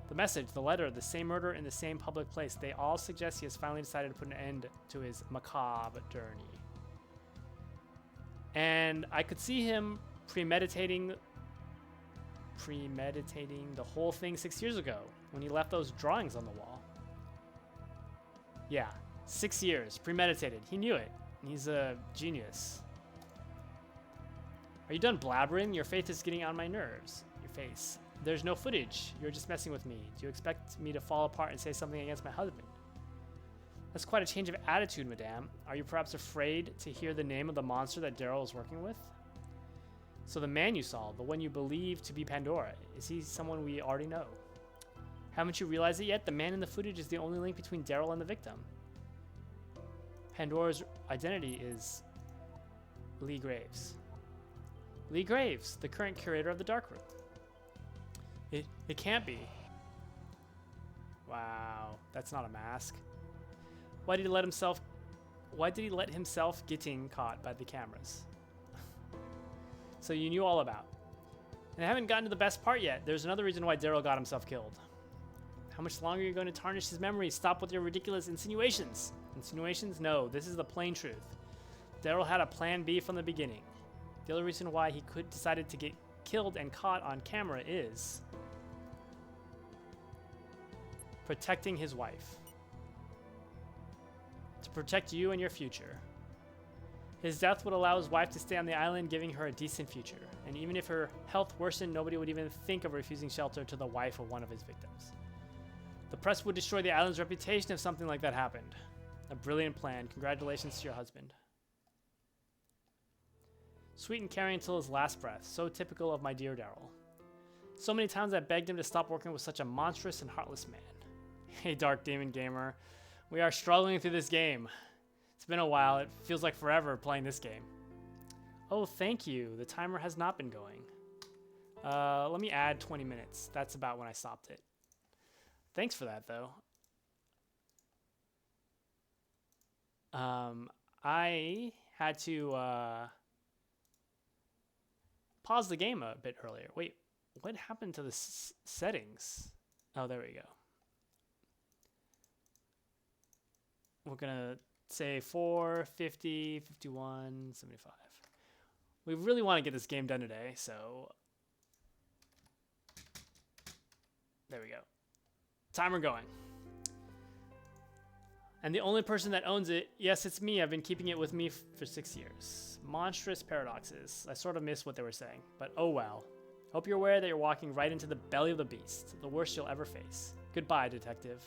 The message, the letter, the same murder in the same public place, they all suggest he has finally decided to put an end to his macabre journey. And I could see him premeditating the whole thing 6 years ago when he left those drawings on the wall. Yeah, 6 years, premeditated. He knew it, and he's a genius. Are you done blabbering? Your face is getting on my nerves. Your face. There's no footage. You're just messing with me. Do you expect me to fall apart and say something against my husband? That's quite a change of attitude, madame. Are you perhaps afraid to hear the name of the monster that Daryl is working with? So the man you saw, the one you believe to be Pandora, is he someone we already know? Haven't you realized it yet? The man in the footage is the only link between Daryl and the victim. Pandora's identity is Lee Graves. Lee Graves, the current curator of the Darkroom. It can't be. Wow, that's not a mask. Why did he let himself getting caught by the cameras? So you knew all about. And I haven't gotten to the best part yet. There's another reason why Daryl got himself killed. How much longer are you going to tarnish his memory? Stop with your ridiculous insinuations. Insinuations? No, this is the plain truth. Daryl had a plan B from the beginning. The other reason why he decided to get killed and caught on camera is protecting his wife. To protect you and your future. His death would allow his wife to stay on the island, giving her a decent future. And even if her health worsened, nobody would even think of refusing shelter to the wife of one of his victims. The press would destroy the island's reputation if something like that happened. A brilliant plan. Congratulations to your husband. Sweet and caring until his last breath. So typical of my dear Daryl. So many times I begged him to stop working with such a monstrous and heartless man. Hey, Dark Demon Gamer. We are struggling through this game. It's been a while. It feels like forever playing this game. Oh, thank you. The timer has not been going. Let me add 20 minutes. That's about when I stopped it. Thanks for that, though. I had to pause the game a bit earlier. Wait, what happened to the settings? Oh, there we go. We're going to say 4, 50, 51, 75. We really want to get this game done today, so... There we go. Timer going. And the only person that owns it, yes, it's me. I've been keeping it with me for 6 years. Monstrous paradoxes. I sort of missed what they were saying, but oh well. Hope you're aware that you're walking right into the belly of the beast, the worst you'll ever face. Goodbye, detective.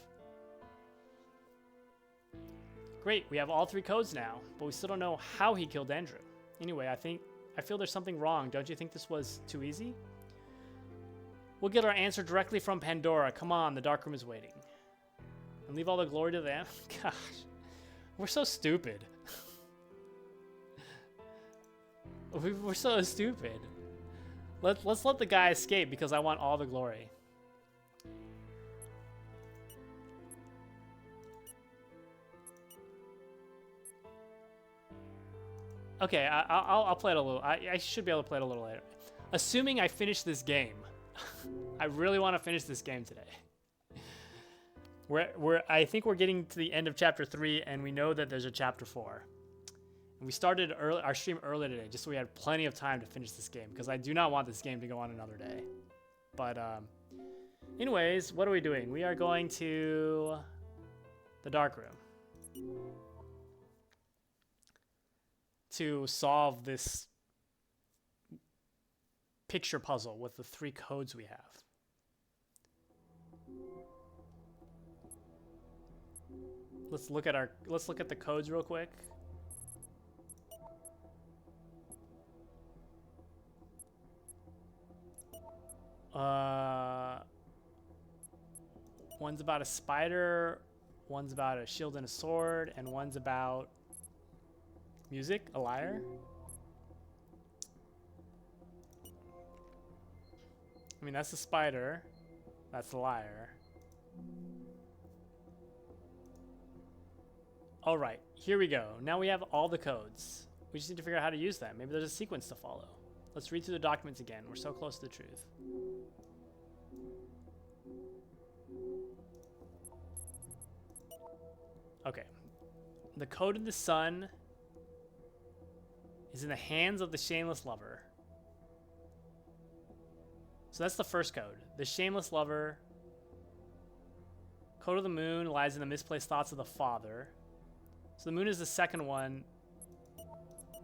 Great, we have all 3 codes now, but we still don't know how he killed Andrew. Anyway, I feel there's something wrong. Don't you think this was too easy? We'll get our answer directly from Pandora. Come on, the dark room is waiting. And leave all the glory to them? Gosh, we're so stupid. We're so stupid. Let's let the guy escape because I want all the glory. Okay, I'll play it a little. I should be able to play it a little later. Assuming I finish this game. I really want to finish this game today. I think we're getting to the end of chapter 3, and we know that there's a chapter 4. And we started our stream early today, just so we had plenty of time to finish this game, because I do not want this game to go on another day. But anyways, what are we doing? We are going to the dark room to solve this picture puzzle with the 3 codes we have. Let's look at the codes real quick. One's about a spider, one's about a shield and a sword, and one's about music, a lyre. I mean, that's the spider. That's the lyre. All right, here we go. Now we have all the codes. We just need to figure out how to use them. Maybe there's a sequence to follow. Let's read through the documents again. We're so close to the truth. Okay. The code of the sun is in the hands of the shameless lover. So that's the first code. The shameless lover. Code of the moon lies in the misplaced thoughts of the father. So the moon is the second one.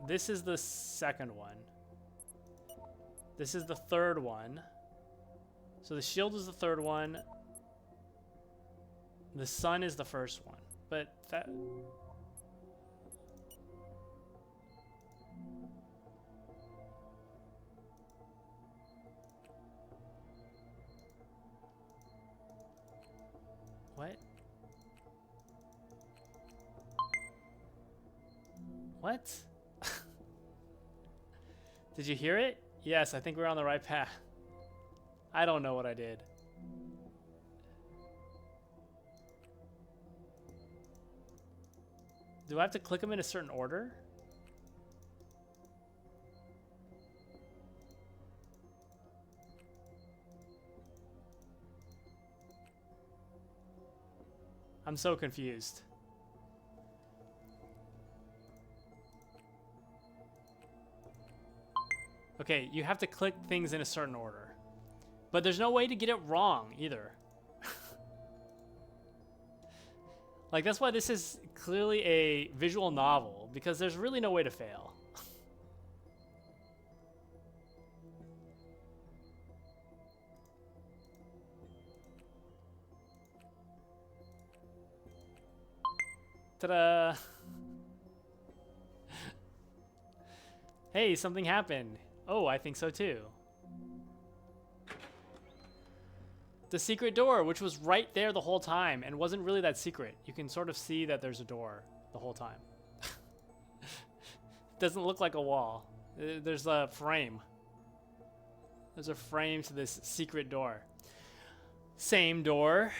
This is the second one. This is the third one. So the shield is the third one. The sun is the first one. But that... What? What? Did you hear it? Yes, I think we're on the right path. I don't know what I did. Do I have to click them in a certain order? I'm so confused. Okay, you have to click things in a certain order. But there's no way to get it wrong either. Like, that's why this is clearly a visual novel, because there's really no way to fail. Ta-da! Hey, something happened. Oh, I think so too. The secret door, which was right there the whole time and wasn't really that secret. You can sort of see that there's a door the whole time. Doesn't look like a wall. There's a frame. There's a frame to this secret door. Same door.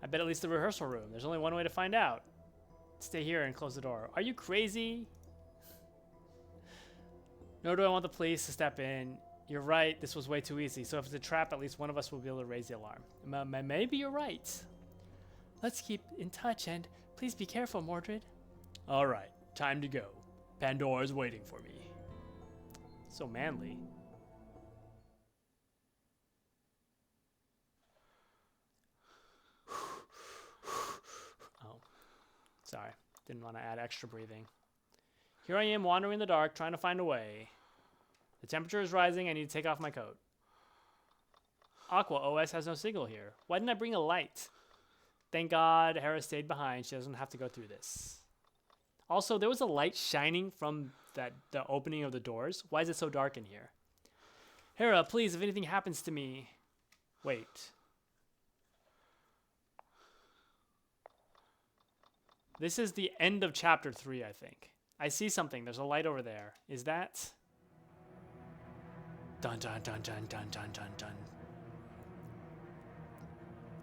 I bet at least the rehearsal room. There's only one way to find out. Stay here and close the door. Are you crazy? Nor do I want the police to step in. You're right, this was way too easy. So if it's a trap, at least one of us will be able to raise the alarm. Maybe you're right. Let's keep in touch and please be careful, Mordred. All right, time to go. Pandora's waiting for me. So manly. Oh, sorry. Didn't want to add extra breathing. Here I am wandering in the dark, trying to find a way. The temperature is rising. I need to take off my coat. Aqua OS has no signal here. Why didn't I bring a light? Thank God Hera stayed behind. She doesn't have to go through this. Also, there was a light shining from the opening of the doors. Why is it so dark in here? Hera, please, if anything happens to me... Wait. This is the end of chapter 3, I think. I see something. There's a light over there. Is that... Dun dun dun dun dun dun dun dun.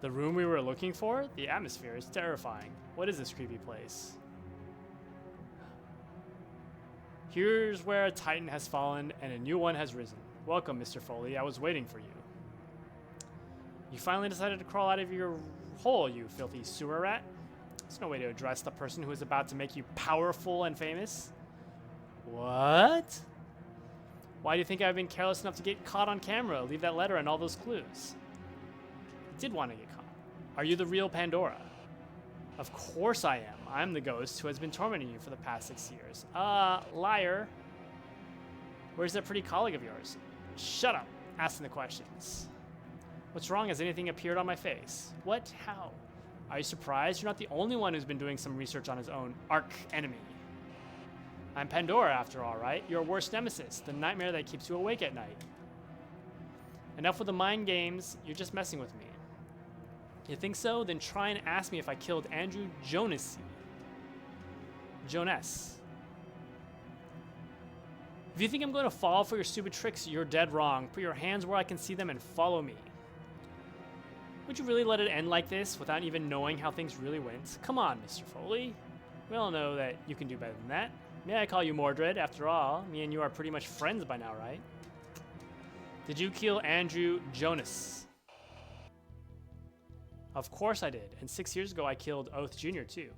The room we were looking for? The atmosphere is terrifying. What is this creepy place? Here's where a titan has fallen and a new one has risen. Welcome, Mr. Foley. I was waiting for you. You finally decided to crawl out of your hole, you filthy sewer rat. There's no way to address the person who is about to make you powerful and famous. What? Why do you think I've been careless enough to get caught on camera, leave that letter and all those clues? I did want to get caught. Are you the real Pandora? Of course I am. I'm the ghost who has been tormenting you for the past 6 years. Liar. Where's that pretty colleague of yours? Shut up, asking the questions. What's wrong? Has anything appeared on my face? What? How? Are you surprised? You're not the only one who's been doing some research on his own arch enemy. I'm Pandora, after all, right? Your worst nemesis, the nightmare that keeps you awake at night. Enough with the mind games. You're just messing with me. You think so? Then try and ask me if I killed Andrew Jonas. If you think I'm going to fall for your stupid tricks, you're dead wrong. Put your hands where I can see them and follow me. Would you really let it end like this without even knowing how things really went? Come on, Mr. Foley. We all know that you can do better than that. May I call you Mordred? After all, me and you are pretty much friends by now, right? Did you kill Andrew Jonas? Of course I did, and 6 years ago I killed Oath Jr. too.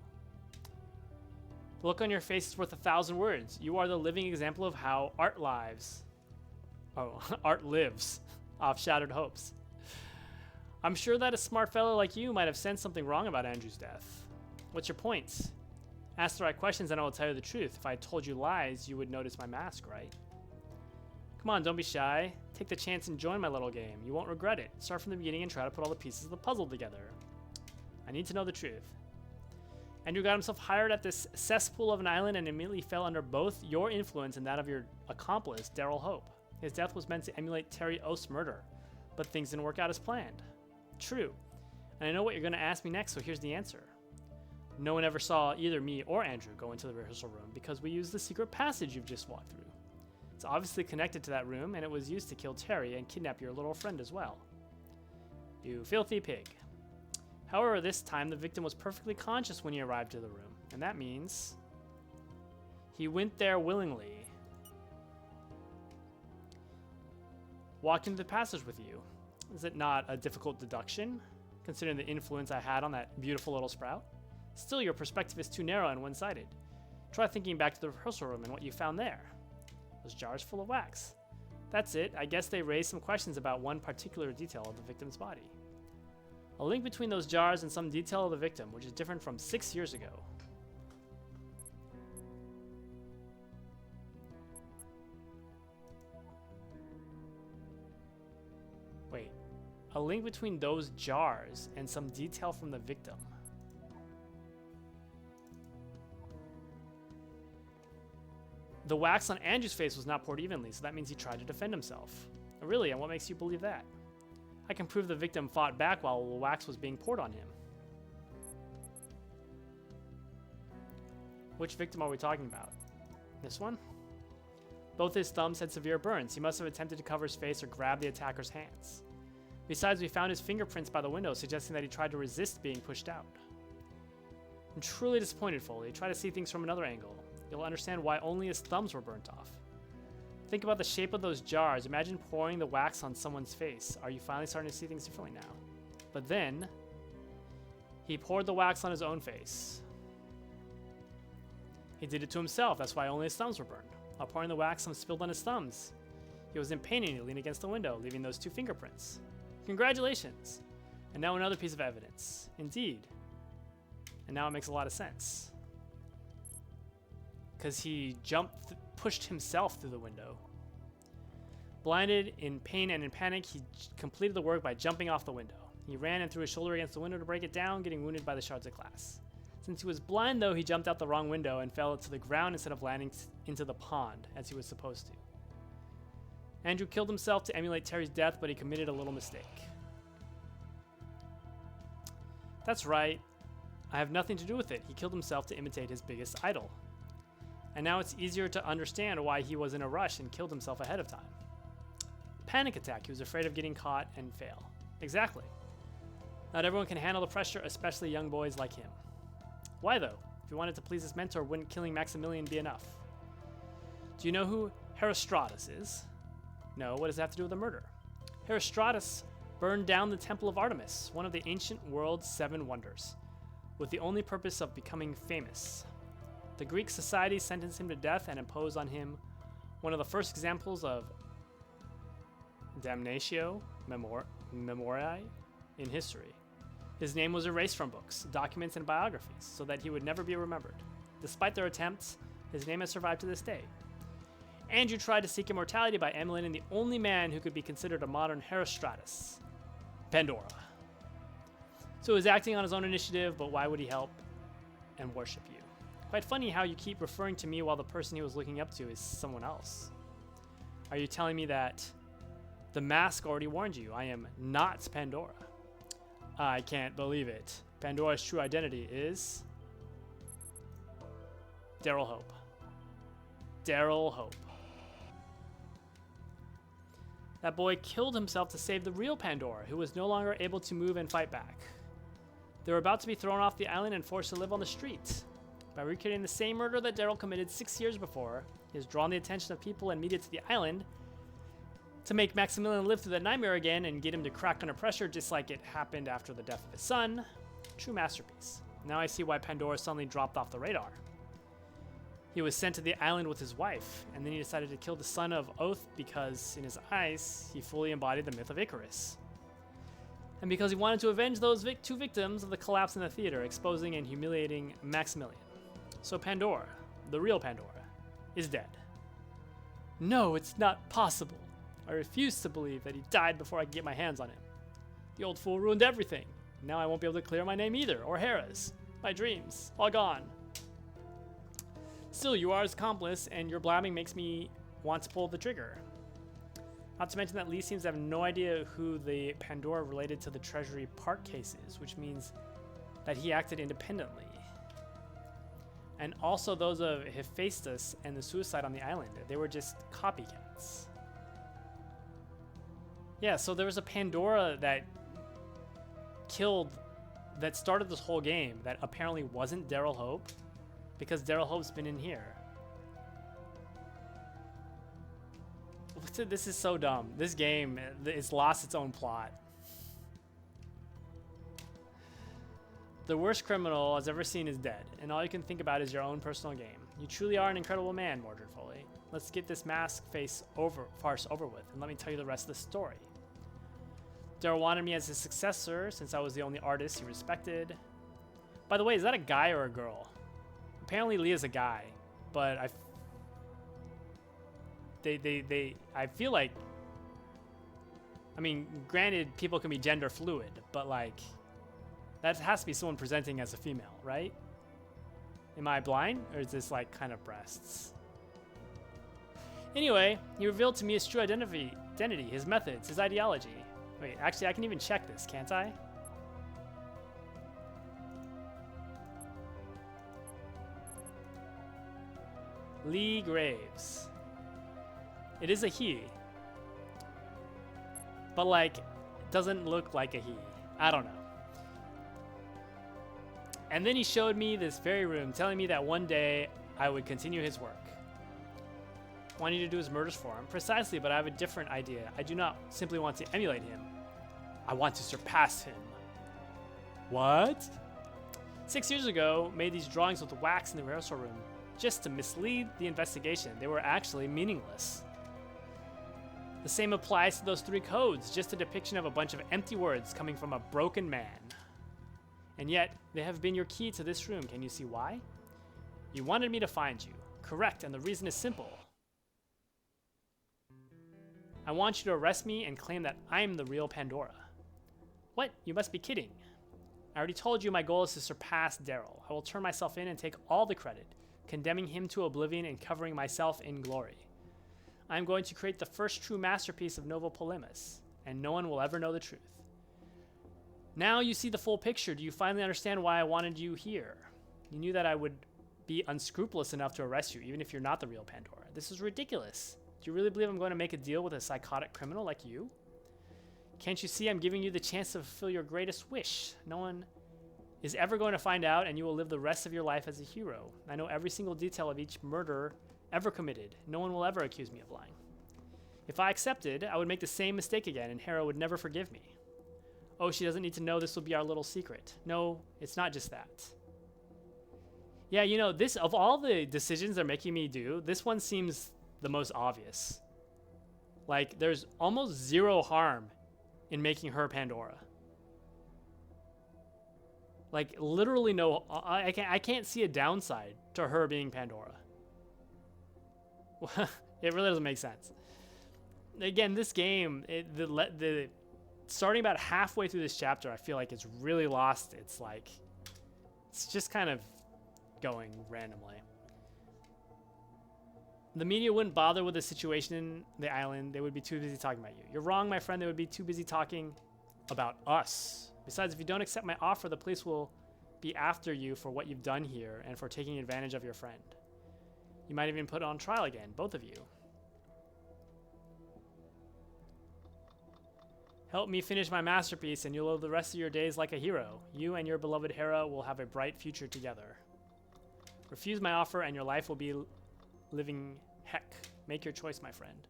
The look on your face is worth 1,000 words. You are the living example of how art lives. Oh, art lives off shattered hopes. I'm sure that a smart fellow like you might have sensed something wrong about Andrew's death. What's your point? Ask the right questions and I will tell you the truth. If I told you lies, you would notice my mask, right? Come on, don't be shy. Take the chance and join my little game. You won't regret it. Start from the beginning and try to put all the pieces of the puzzle together. I need to know the truth. Andrew got himself hired at this cesspool of an island and immediately fell under both your influence and that of your accomplice, Daryl Hope. His death was meant to emulate Terry Oath's murder, but things didn't work out as planned. True. And I know what you're going to ask me next, so here's the answer. No one ever saw either me or Andrew go into the rehearsal room because we used the secret passage you've just walked through. It's obviously connected to that room, and it was used to kill Terry and kidnap your little friend as well. You filthy pig. However, this time the victim was perfectly conscious when he arrived to the room, and that means he went there willingly. Walked into the passage with you. Is it not a difficult deduction, considering the influence I had on that beautiful little sprout? Still, your perspective is too narrow and one-sided. Try thinking back to the rehearsal room and what you found there. Those jars full of wax. That's it. I guess they raised some questions about one particular detail of the victim's body. A link between those jars and some detail of the victim, which is different from 6 years ago. Wait. A link between those jars and some detail from the victim. The wax on Andrew's face was not poured evenly, so that means he tried to defend himself. Really, and what makes you believe that? I can prove the victim fought back while the wax was being poured on him. Which victim are we talking about? This one? Both his thumbs had severe burns. He must have attempted to cover his face or grab the attacker's hands. Besides, we found his fingerprints by the window, suggesting that he tried to resist being pushed out. I'm truly disappointed, Foley. Try to see things from another angle. You'll understand why only his thumbs were burnt off. Think about the shape of those jars. Imagine pouring the wax on someone's face. Are you finally starting to see things differently now? But then, he poured the wax on his own face. He did it to himself, that's why only his thumbs were burned. While pouring the wax, some spilled on his thumbs. He was in pain and he leaned against the window, leaving those 2 fingerprints. Congratulations! And now another piece of evidence. Indeed. And now it makes a lot of sense. Because he pushed himself through the window. Blinded, in pain, and in panic, he completed the work by jumping off the window. He ran and threw his shoulder against the window to break it down, getting wounded by the shards of glass. Since he was blind, though, he jumped out the wrong window and fell to the ground instead of landing into the pond, as he was supposed to. Andrew killed himself to emulate Terry's death, but he committed a little mistake. That's right. I have nothing to do with it. He killed himself to imitate his biggest idol. And now it's easier to understand why he was in a rush and killed himself ahead of time. Panic attack. He was afraid of getting caught and fail. Exactly. Not everyone can handle the pressure, especially young boys like him. Why though? If he wanted to please his mentor, wouldn't killing Maximilian be enough? Do you know who Herostratus is? No, what does that have to do with the murder? Herostratus burned down the Temple of Artemis, one of the ancient world's 7 wonders, with the only purpose of becoming famous. The Greek society sentenced him to death and imposed on him one of the first examples of damnatio memoriae in history. His name was erased from books, documents, and biographies so that he would never be remembered. Despite their attempts, his name has survived to this day. Andrew tried to seek immortality by emulating the only man who could be considered a modern Herostratus, Pandora. So he was acting on his own initiative, but why would he help and worship you? Quite funny how you keep referring to me while the person he was looking up to is someone else. Are you telling me that the mask already warned you? I am not Pandora. I can't believe it. Pandora's true identity is Daryl Hope. Daryl Hope. That boy killed himself to save the real Pandora, who was no longer able to move and fight back. They were about to be thrown off the island and forced to live on the street. By recreating the same murder that Daryl committed 6 years before, he has drawn the attention of people and media to the island to make Maximilian live through the nightmare again and get him to crack under pressure just like it happened after the death of his son. True masterpiece. Now I see why Pandora suddenly dropped off the radar. He was sent to the island with his wife, and then he decided to kill the son of Oath because, in his eyes, he fully embodied the myth of Icarus. And because he wanted to avenge those 2 victims of the collapse in the theater, exposing and humiliating Maximilian. So Pandora, the real Pandora, is dead. No, it's not possible. I refuse to believe that he died before I could get my hands on him. The old fool ruined everything. Now I won't be able to clear my name either, or Hera's. My dreams, all gone. Still, you are his accomplice, and your blabbing makes me want to pull the trigger. Not to mention that Lee seems to have no idea who the Pandora related to the Treasury Park case is, which means that he acted independently. And also those of Hephaestus and the suicide on the island. They were just copycats. Yeah, so there was a Pandora that started this whole game that apparently wasn't Daryl Hope, because Daryl Hope's been in here. This is so dumb. This game, it's lost its own plot. The worst criminal has ever seen is dead, and all you can think about is your own personal game. You truly are an incredible man, Mordred Foley. Let's get this mask farce over with, and let me tell you the rest of the story. Daryl wanted me as his successor since I was the only artist he respected. By the way, is that a guy or a girl? Apparently Leah's a guy, but I feel like, I mean, granted, people can be gender fluid, but like, that has to be someone presenting as a female, right? Am I blind, or is this like kind of breasts? Anyway, he revealed to me his true identity, his methods, his ideology. Wait, actually, I can even check this, can't I? Lee Graves. It is a he. But like, it doesn't look like a he. I don't know. And then he showed me this very room, telling me that one day I would continue his work. Wanting to do his murders for him. Precisely, but I have a different idea. I do not simply want to emulate him. I want to surpass him. What? 6 years ago, made these drawings with wax in the rehearsal room. just to mislead the investigation. They were actually meaningless. The same applies to those 3 codes, just a depiction of a bunch of empty words coming from a broken man. And yet, they have been your key to this room. Can you see why? You wanted me to find you. Correct, and the reason is simple. I want you to arrest me and claim that I'm the real Pandora. What? You must be kidding. I already told you my goal is to surpass Daryl. I will turn myself in and take all the credit, condemning him to oblivion and covering myself in glory. I'm going to create the first true masterpiece of Nova Polemus, and no one will ever know the truth. Now you see the full picture. Do you finally understand why I wanted you here? You knew that I would be unscrupulous enough to arrest you, even if you're not the real Pandora. This is ridiculous. Do you really believe I'm going to make a deal with a psychotic criminal like you? Can't you see I'm giving you the chance to fulfill your greatest wish? No one is ever going to find out, and you will live the rest of your life as a hero. I know every single detail of each murder ever committed. No one will ever accuse me of lying. If I accepted, I would make the same mistake again, and Hera would never forgive me. Oh, she doesn't need to know this will be our little secret. No, it's not just that. Yeah, you know, this, of all the decisions they're making me do, this one seems the most obvious. Like, there's almost zero harm in making her Pandora. Like, literally no, I can't see a downside to her being Pandora. It really doesn't make sense. Again, this game, the starting about halfway through this chapter, I feel like it's really lost. It's like, it's just kind of going randomly. The media wouldn't bother with the situation in the island. They would be too busy talking about you. You're wrong, my friend. They would be too busy talking about us. Besides, if you don't accept my offer, the police will be after you for what you've done here and for taking advantage of your friend. You might even put on trial again, both of you. Help me finish my masterpiece and you'll live the rest of your days like a hero. You and your beloved Hera will have a bright future together. Refuse my offer and your life will be living heck. Make your choice, my friend.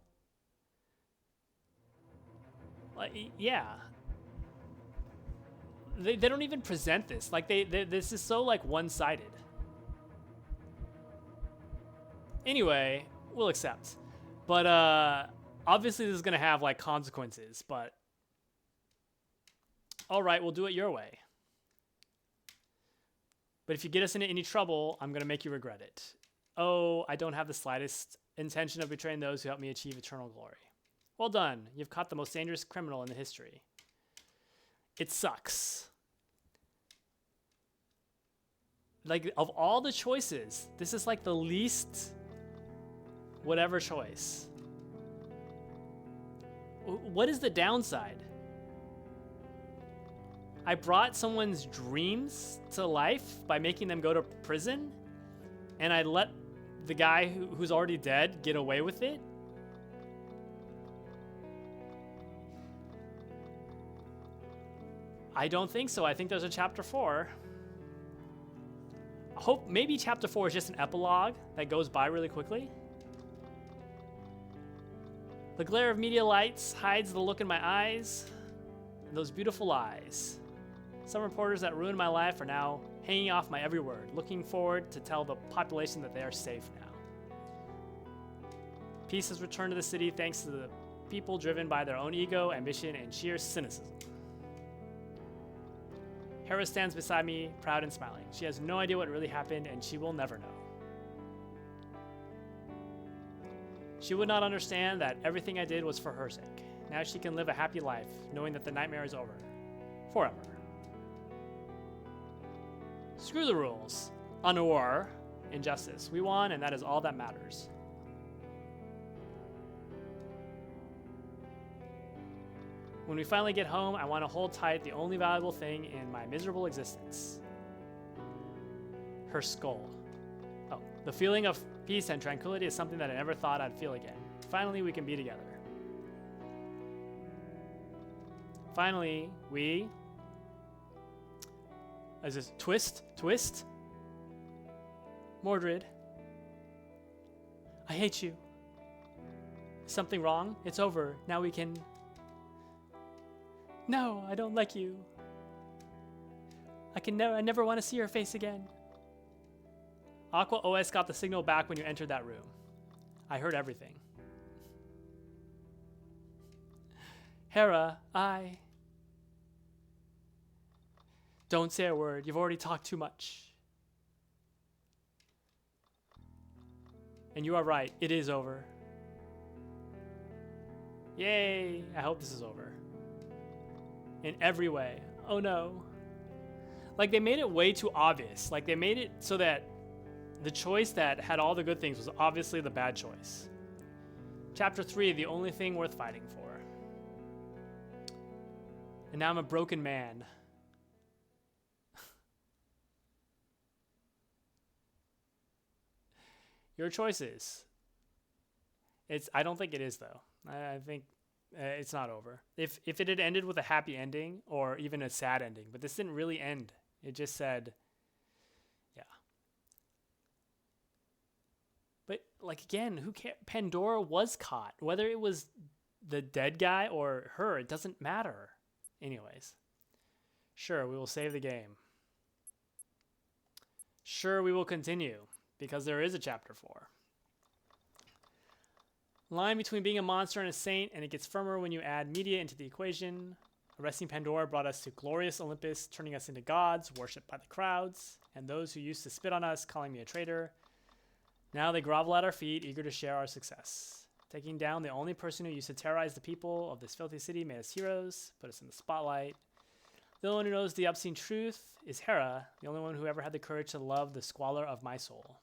Yeah. They don't even present this. Like, this is so, like, one-sided. Anyway, we'll accept. But, obviously this is gonna have, like, consequences, but... Alright, we'll do it your way. But if you get us into any trouble, I'm gonna make you regret it. Oh, I don't have the slightest intention of betraying those who helped me achieve eternal glory. Well done. You've caught the most dangerous criminal in the history. It sucks. Like, of all the choices, this is like the least whatever choice. What is the downside? I brought someone's dreams to life by making them go to prison, and I let the guy who's already dead get away with it? I don't think so. I think there's a chapter 4. I hope maybe chapter 4 is just an epilogue that goes by really quickly. The glare of media lights hides the look in my eyes, and those beautiful eyes. Some reporters that ruined my life are now hanging off my every word, looking forward to tell the population that they are safe now. Peace has returned to the city thanks to the people driven by their own ego, ambition, and sheer cynicism. Hera stands beside me, proud and smiling. She has no idea what really happened, and she will never know. She would not understand that everything I did was for her sake. Now she can live a happy life, knowing that the nightmare is over. Forever. Screw the rules. Honor, injustice. We won, and that is all that matters. When we finally get home, I want to hold tight the only valuable thing in my miserable existence. Her skull. Oh, the feeling of peace and tranquility is something that I never thought I'd feel again. Finally, we can be together. Finally, we... Is this twist? Mordred. I hate you. Is something wrong? It's over. Now we can... No, I don't like you. I never want to see your face again. Aqua OS got the signal back when you entered that room. I heard everything. Hera, I... Don't say a word. You've already talked too much. And you are right. It is over. Yay! I hope this is over. In every way. Oh no. Like, they made it way too obvious. Like, they made it so that the choice that had all the good things was obviously the bad choice. Chapter 3, the only thing worth fighting for. And now I'm a broken man. Your choices. I don't think it is, though. I think it's not over. If it had ended with a happy ending or even a sad ending, but this didn't really end. It just said, yeah. But, like, again, who cares? Pandora was caught. Whether it was the dead guy or her, it doesn't matter. Anyways. Sure, we will save the game. Sure, we will continue, because there is a chapter 4. Line between being a monster and a saint, and it gets firmer when you add media into the equation. Arresting Pandora brought us to glorious Olympus, turning us into gods, worshipped by the crowds, and those who used to spit on us, calling me a traitor. Now they grovel at our feet, eager to share our success. Taking down the only person who used to terrorize the people of this filthy city made us heroes, put us in the spotlight. The only one who knows the obscene truth is Hera, the only one who ever had the courage to love the squalor of my soul.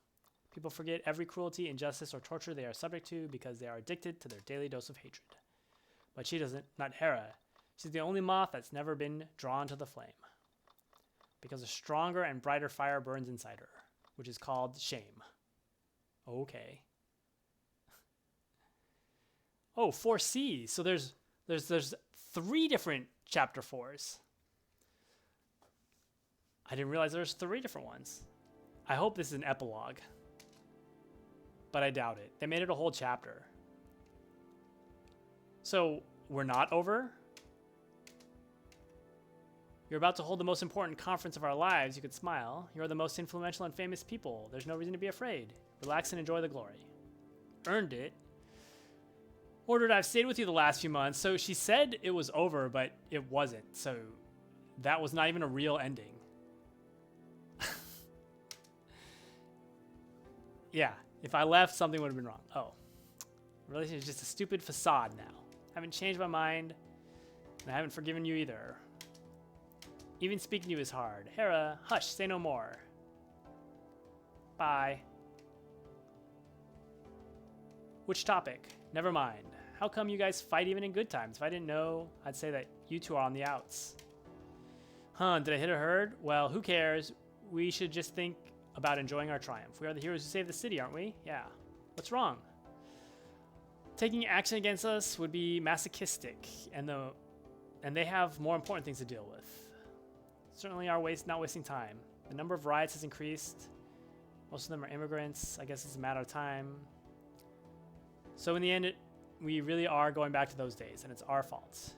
People forget every cruelty, injustice, or torture they are subject to because they are addicted to their daily dose of hatred. But she doesn't, not Hera. She's the only moth that's never been drawn to the flame. Because a stronger and brighter fire burns inside her, which is called shame. Okay. Oh, 4C. So there's 3 different chapter 4s. I didn't realize there's 3 different ones. I hope this is an epilogue. But I doubt it. They made it a whole chapter. So, we're not over? You're about to hold the most important conference of our lives. You could smile. You're the most influential and famous people. There's no reason to be afraid. Relax and enjoy the glory. Earned it. Ordered, I've stayed with you the last few months. So she said it was over, but it wasn't. So that was not even a real ending. Yeah. If I left, something would have been wrong. Oh. Relationship is just a stupid facade now. I haven't changed my mind, and I haven't forgiven you either. Even speaking to you is hard. Hera, hush, say no more. Bye. Which topic? Never mind. How come you guys fight even in good times? If I didn't know, I'd say that you two are on the outs. Huh, did I hit a herd? Well, who cares? We should just think about enjoying our triumph. We are the heroes who save the city, aren't we? Yeah. What's wrong? Taking action against us would be masochistic, and they have more important things to deal with. Certainly are not wasting time. The number of riots has increased. Most of them are immigrants. I guess it's a matter of time. So in the end, we really are going back to those days, and it's our fault.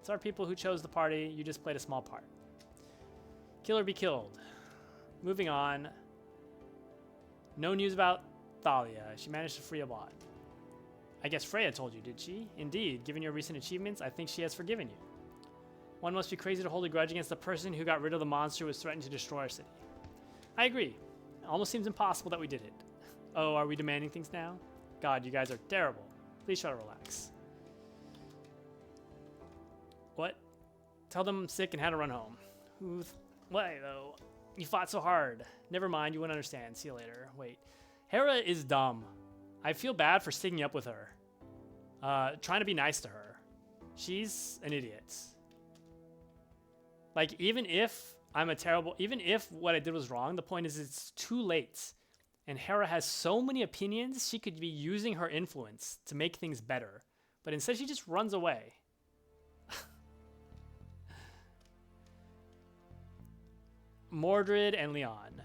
It's our people who chose the party. You just played a small part. Kill or be killed. Moving on. No news about Thalia. She managed to free a bot. I guess Freya told you, did she? Indeed, given your recent achievements, I think she has forgiven you. One must be crazy to hold a grudge against the person who got rid of the monster who was threatening to destroy our city. I agree. It almost seems impossible that we did it. Oh, are we demanding things now? God, you guys are terrible. Please try to relax. What? Tell them I'm sick and had to run home. Why, though? You fought so hard. Never mind, you wouldn't understand. See you later. Wait. Hera is dumb. I feel bad for sticking up with her. Trying to be nice to her. She's an idiot. Like, even if what I did was wrong, the point is it's too late. And Hera has so many opinions, she could be using her influence to make things better. But instead she just runs away. Mordred and Leon.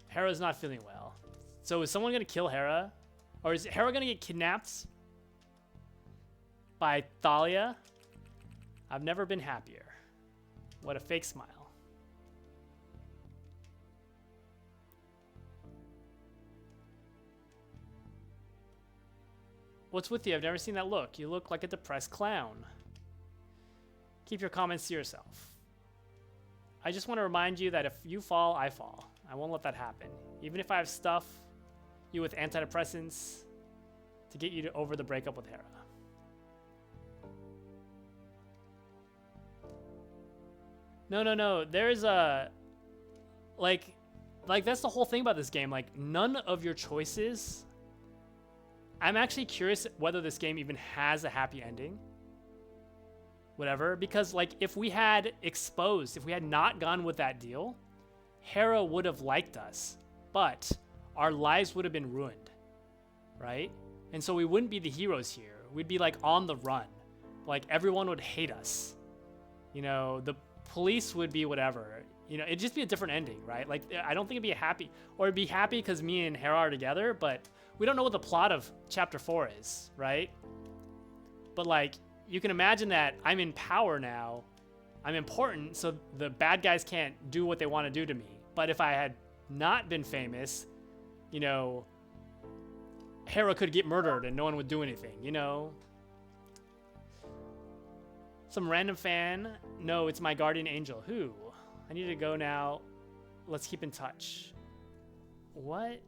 Hera's not feeling well. So is someone going to kill Hera? Or is Hera going to get kidnapped by Thalia? I've never been happier. What a fake smile. What's with you? I've never seen that look. You look like a depressed clown. Keep your comments to yourself. I just want to remind you that if you fall, I fall. I won't let that happen. Even if I have stuff you with antidepressants to get you over the breakup with Hera. No. There's a... Like, that's the whole thing about this game. Like, none of your choices... I'm actually curious whether this game even has a happy ending. Whatever. Because, like, if we had not gone with that deal, Hera would have liked us. But our lives would have been ruined. Right? And so we wouldn't be the heroes here. We'd be, like, on the run. Like, everyone would hate us. You know, the police would be whatever. You know, it'd just be a different ending, right? Like, I don't think it'd be happy. Or it'd be happy because me and Hera are together, but we don't know what the plot of Chapter 4 is, right? But, like, you can imagine that I'm in power now. I'm important, so the bad guys can't do what they want to do to me. But if I had not been famous, you know, Hera could get murdered and no one would do anything, you know? Some random fan. No, it's my guardian angel. Who? I need to go now. Let's keep in touch. What?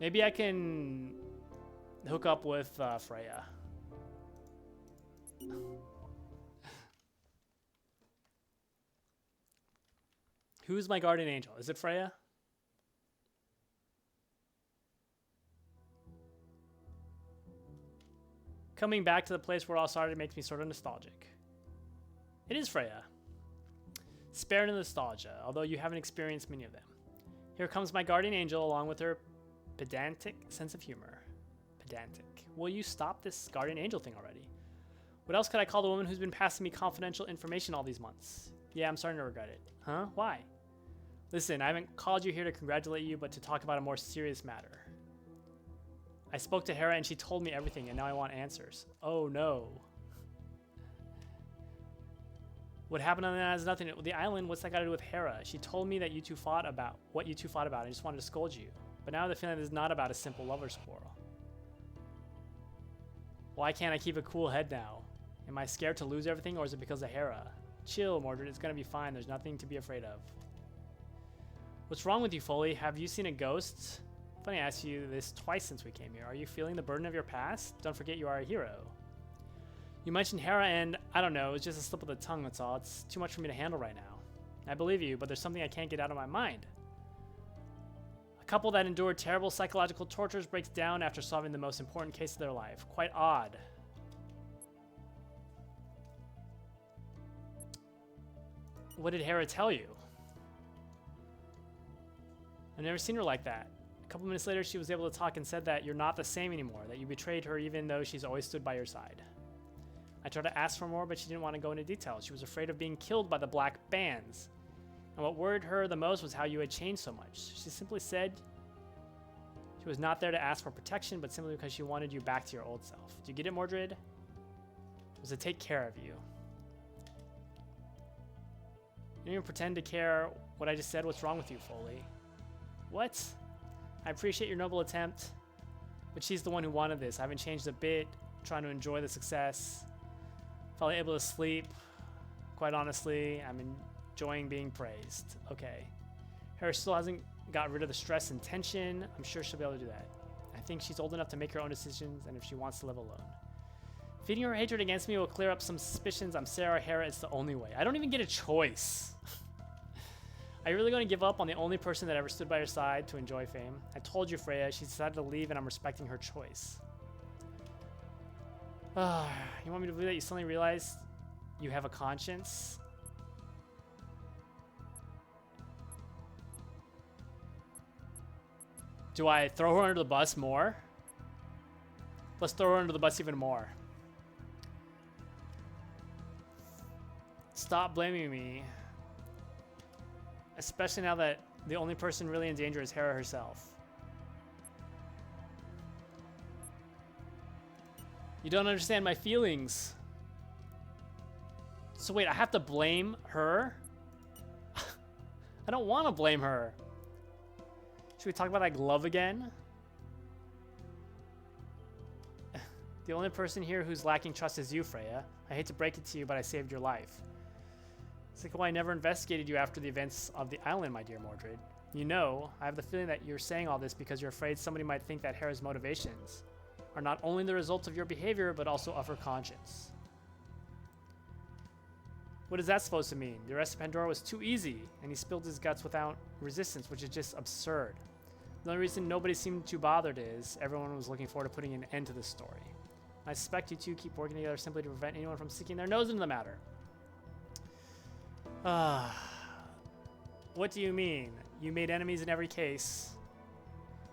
Maybe I can hook up with Freya. Who's my guardian angel? Is it Freya? Coming back to the place where it all started makes me sort of nostalgic. It is Freya. Spare the nostalgia, although you haven't experienced many of them. Here comes my guardian angel along with her pedantic sense of humor. Pedantic. Will you stop this guardian angel thing already? What else could I call the woman who's been passing me confidential information all these months? Yeah, I'm starting to regret it. Huh? Why? Listen, I haven't called you here to congratulate you, but to talk about a more serious matter. I spoke to Hera and she told me everything, and now I want answers. Oh no. What happened on that has nothing to do with the island. What's that got to do with Hera? She told me that you two fought about what you two fought about. I just wanted to scold you. But now the feeling is not about a simple lover's quarrel. Why can't I keep a cool head now? Am I scared to lose everything, or is it because of Hera? Chill, Mordred. It's gonna be fine. There's nothing to be afraid of. What's wrong with you, Foley? Have you seen a ghost? Funny I asked you this twice since we came here. Are you feeling the burden of your past? Don't forget you are a hero. You mentioned Hera and, I don't know, it's just a slip of the tongue, that's all. It's too much for me to handle right now. I believe you, but there's something I can't get out of my mind. A couple that endured terrible psychological tortures breaks down after solving the most important case of their life. Quite odd. What did Hera tell you? I've never seen her like that. A couple minutes later, she was able to talk and said that you're not the same anymore, that you betrayed her even though she's always stood by your side. I tried to ask for more, but she didn't want to go into detail. She was afraid of being killed by the Black Bands. And what worried her the most was how you had changed so much. She simply said she was not there to ask for protection, but simply because she wanted you back to your old self. Do you get it, Mordred? It was to take care of you. You didn't even pretend to care what I just said. What's wrong with you, Foley? What? I appreciate your noble attempt, but she's the one who wanted this. I haven't changed a bit. I'm trying to enjoy the success. Finally able to sleep. Quite honestly, I'm enjoying being praised. Okay. Hera still hasn't got rid of the stress and tension. I'm sure she'll be able to do that. I think she's old enough to make her own decisions, and if she wants to live alone. Feeding her hatred against me will clear up some suspicions. I'm Sarah. Hera, it's the only way. I don't even get a choice. Are you really going to give up on the only person that ever stood by your side to enjoy fame? I told you, Freya. She decided to leave, and I'm respecting her choice. You want me to believe that you suddenly realize you have a conscience? Do I throw her under the bus more? Let's throw her under the bus even more. Stop blaming me. Especially now that the only person really in danger is Hera herself. You don't understand my feelings. So wait, I have to blame her? I don't want to blame her. Should we talk about that glove again? The only person here who's lacking trust is you, Freya. I hate to break it to you, but I saved your life. It's like why I never investigated you after the events of the island, my dear Mordred. You know, I have the feeling that you're saying all this because you're afraid somebody might think that Hera's motivations are not only the result of your behavior, but also of her conscience. What is that supposed to mean? The arrest of Pandora was too easy, and he spilled his guts without resistance, which is just absurd. The only reason nobody seemed too bothered is everyone was looking forward to putting an end to this story. I suspect you two keep working together simply to prevent anyone from sticking their nose into the matter. What do you mean? You made enemies in every case,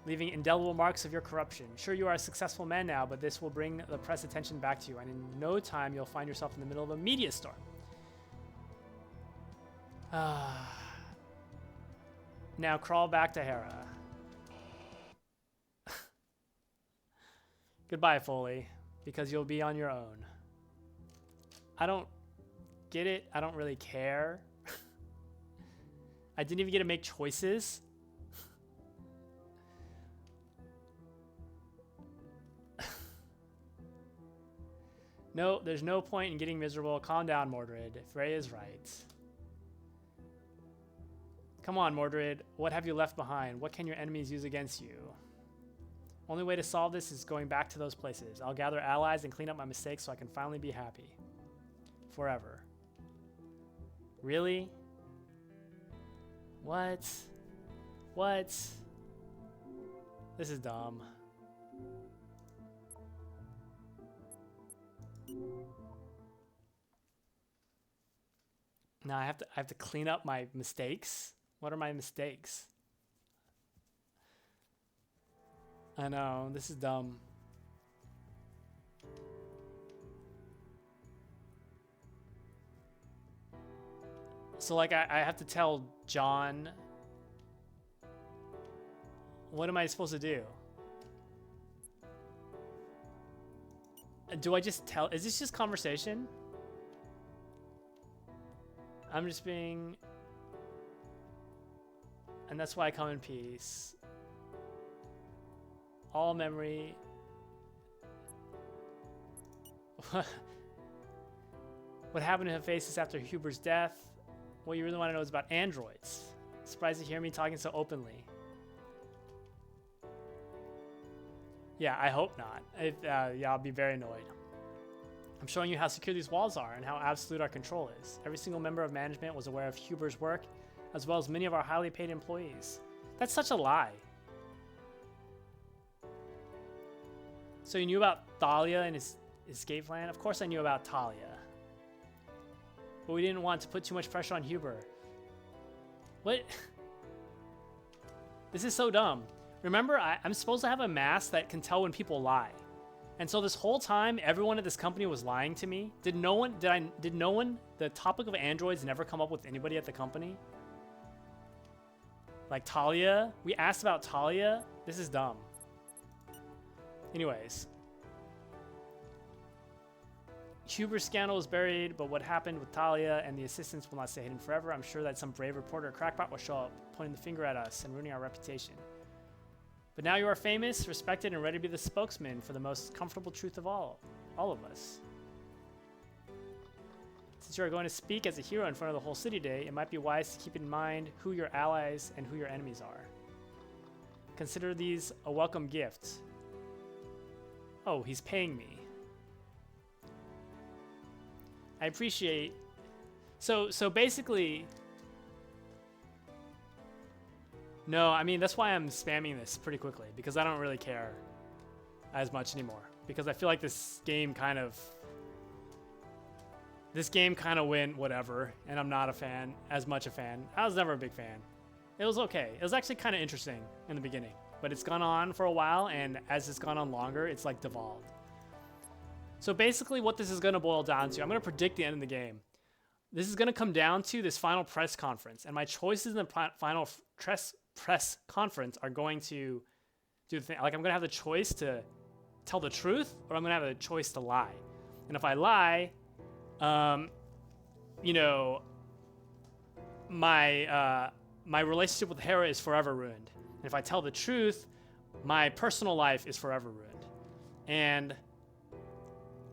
leaving indelible marks of your corruption. Sure, you are a successful man now, but this will bring the press attention back to you, and in no time you'll find yourself in the middle of a media storm. Now crawl back to Hera. Goodbye, Foley, because you'll be on your own. I don't get it. I don't really care. I didn't even get to make choices. No, there's no point in getting miserable. Calm down, Mordred. Freya is right. Come on, Mordred. What have you left behind? What can your enemies use against you? Only way to solve this is going back to those places. I'll gather allies and clean up my mistakes so I can finally be happy. Forever. Really? What? What? This is dumb. Now I have to clean up my mistakes. What are my mistakes? I know, this is dumb. So like I have to tell John, what am I supposed to do? Do I just tell, is this just conversation? I'm just being, and that's why I come in peace. All memory. What happened to Hephaestus after Huber's death? What you really want to know is about androids. Surprised to hear me talking so openly. Yeah, I hope not. Yeah, I'll be very annoyed. I'm showing you how secure these walls are and how absolute our control is. Every single member of management was aware of Huber's work, as well as many of our highly paid employees. That's such a lie. So you knew about Thalia and his escape plan? Of course I knew about Thalia. But we didn't want to put too much pressure on Huber. What? This is so dumb. Remember, I'm supposed to have a mask that can tell when people lie. And so this whole time, everyone at this company was lying to me. Did no one, the topic of androids never come up with anybody at the company? Like Thalia? We asked about Thalia? This is dumb. Anyways. Huber's scandal is buried, but what happened with Thalia and the assistants will not stay hidden forever. I'm sure that some brave reporter or crackpot will show up, pointing the finger at us and ruining our reputation. But now you are famous, respected, and ready to be the spokesman for the most comfortable truth of all of us. Since you are going to speak as a hero in front of the whole city today, it might be wise to keep in mind who your allies and who your enemies are. Consider these a welcome gift. Oh, he's paying me. I appreciate. So basically, no, I mean, that's why I'm spamming this pretty quickly, because I don't really care as much anymore, because I feel like this game kind of went whatever, and I'm not as much a fan. I was never a big fan. It was okay. It was actually kind of interesting in the beginning, but it's gone on for a while, and as it's gone on longer, it's like devolved. So basically what this is going to boil down to, I'm going to predict the end of the game. This is going to come down to this final press conference, and my choices in the final press conference are going to do the thing. Like, I'm going to have the choice to tell the truth, or I'm going to have the choice to lie. And if I lie, you know, my relationship with Hera is forever ruined. And if I tell the truth, my personal life is forever ruined. And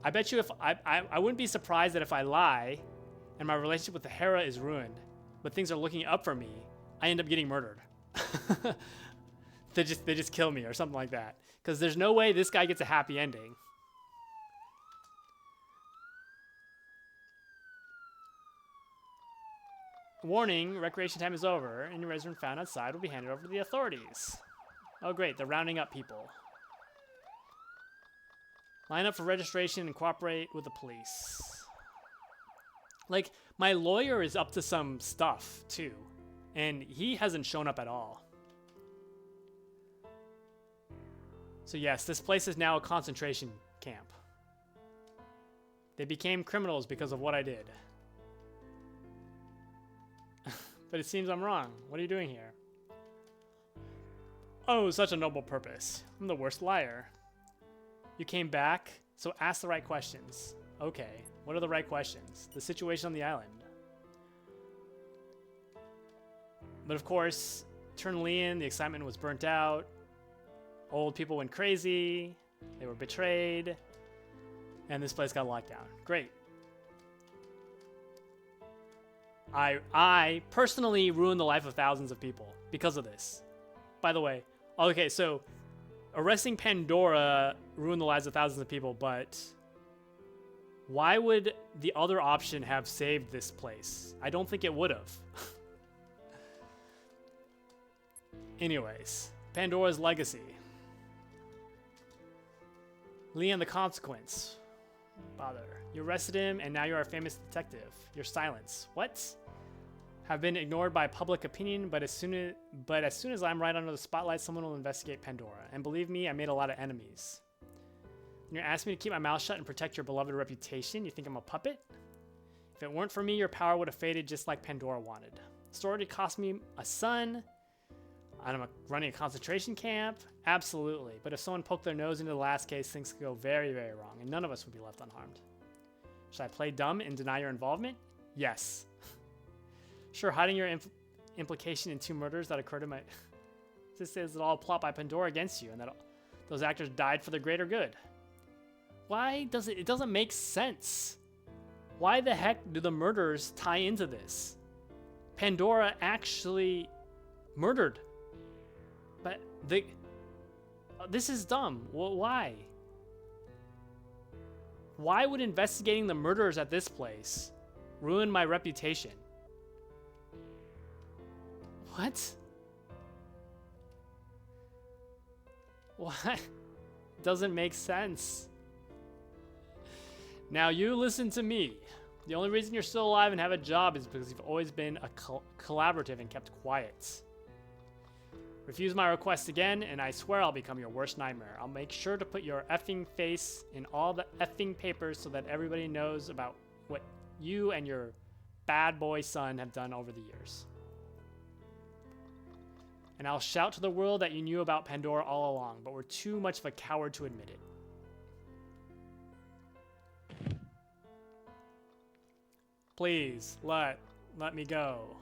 I bet you if I wouldn't be surprised that if I lie and my relationship with the Hera is ruined, but things are looking up for me, I end up getting murdered. They just kill me or something like that. Because there's no way this guy gets a happy ending. Warning, recreation time is over. Any resident found outside will be handed over to the authorities. Oh great, they're rounding up people. Line up for registration and cooperate with the police. Like, my lawyer is up to some stuff, too. And he hasn't shown up at all. So yes, this place is now a concentration camp. They became criminals because of what I did. But it seems I'm wrong. What are you doing here? Oh, such a noble purpose. I'm the worst liar. You came back, so ask the right questions. Okay, what are the right questions? The situation on the island. But of course, Turn Leon, the excitement was burnt out. Old people went crazy. They were betrayed. And this place got locked down. Great. I personally ruined the life of thousands of people because of this. By the way, okay, so arresting Pandora ruined the lives of thousands of people, but why would the other option have saved this place? I don't think it would have. Anyways, Pandora's legacy. Leon the Consequence. Bother. You arrested him, and now you're a famous detective. Your silence. What? Have been ignored by public opinion, but as soon as I'm right under the spotlight, someone will investigate Pandora. And believe me, I made a lot of enemies. You're asking me to keep my mouth shut and protect your beloved reputation? You think I'm a puppet? If it weren't for me, your power would have faded just like Pandora wanted. The story cost me a son. I'm running a concentration camp. Absolutely. But if someone poked their nose into the last case, things could go very, very wrong, and none of us would be left unharmed. Should I play dumb and deny your involvement? Yes. Sure, hiding your implication in 2 murders that occurred in my... This says it all plot by Pandora against you, and that those actors died for the greater good. Why does it... It doesn't make sense. Why the heck do the murders tie into this? Pandora actually murdered. But this is dumb. Why? Why would investigating the murders at this place ruin my reputation? What? What? Doesn't make sense. Now you listen to me. The only reason you're still alive and have a job is because you've always been a collaborative and kept quiet. Refuse my request again, and I swear I'll become your worst nightmare. I'll make sure to put your effing face in all the effing papers so that everybody knows about what you and your bad boy son have done over the years. And I'll shout to the world that you knew about Pandora all along, but were too much of a coward to admit it. Please, let me go.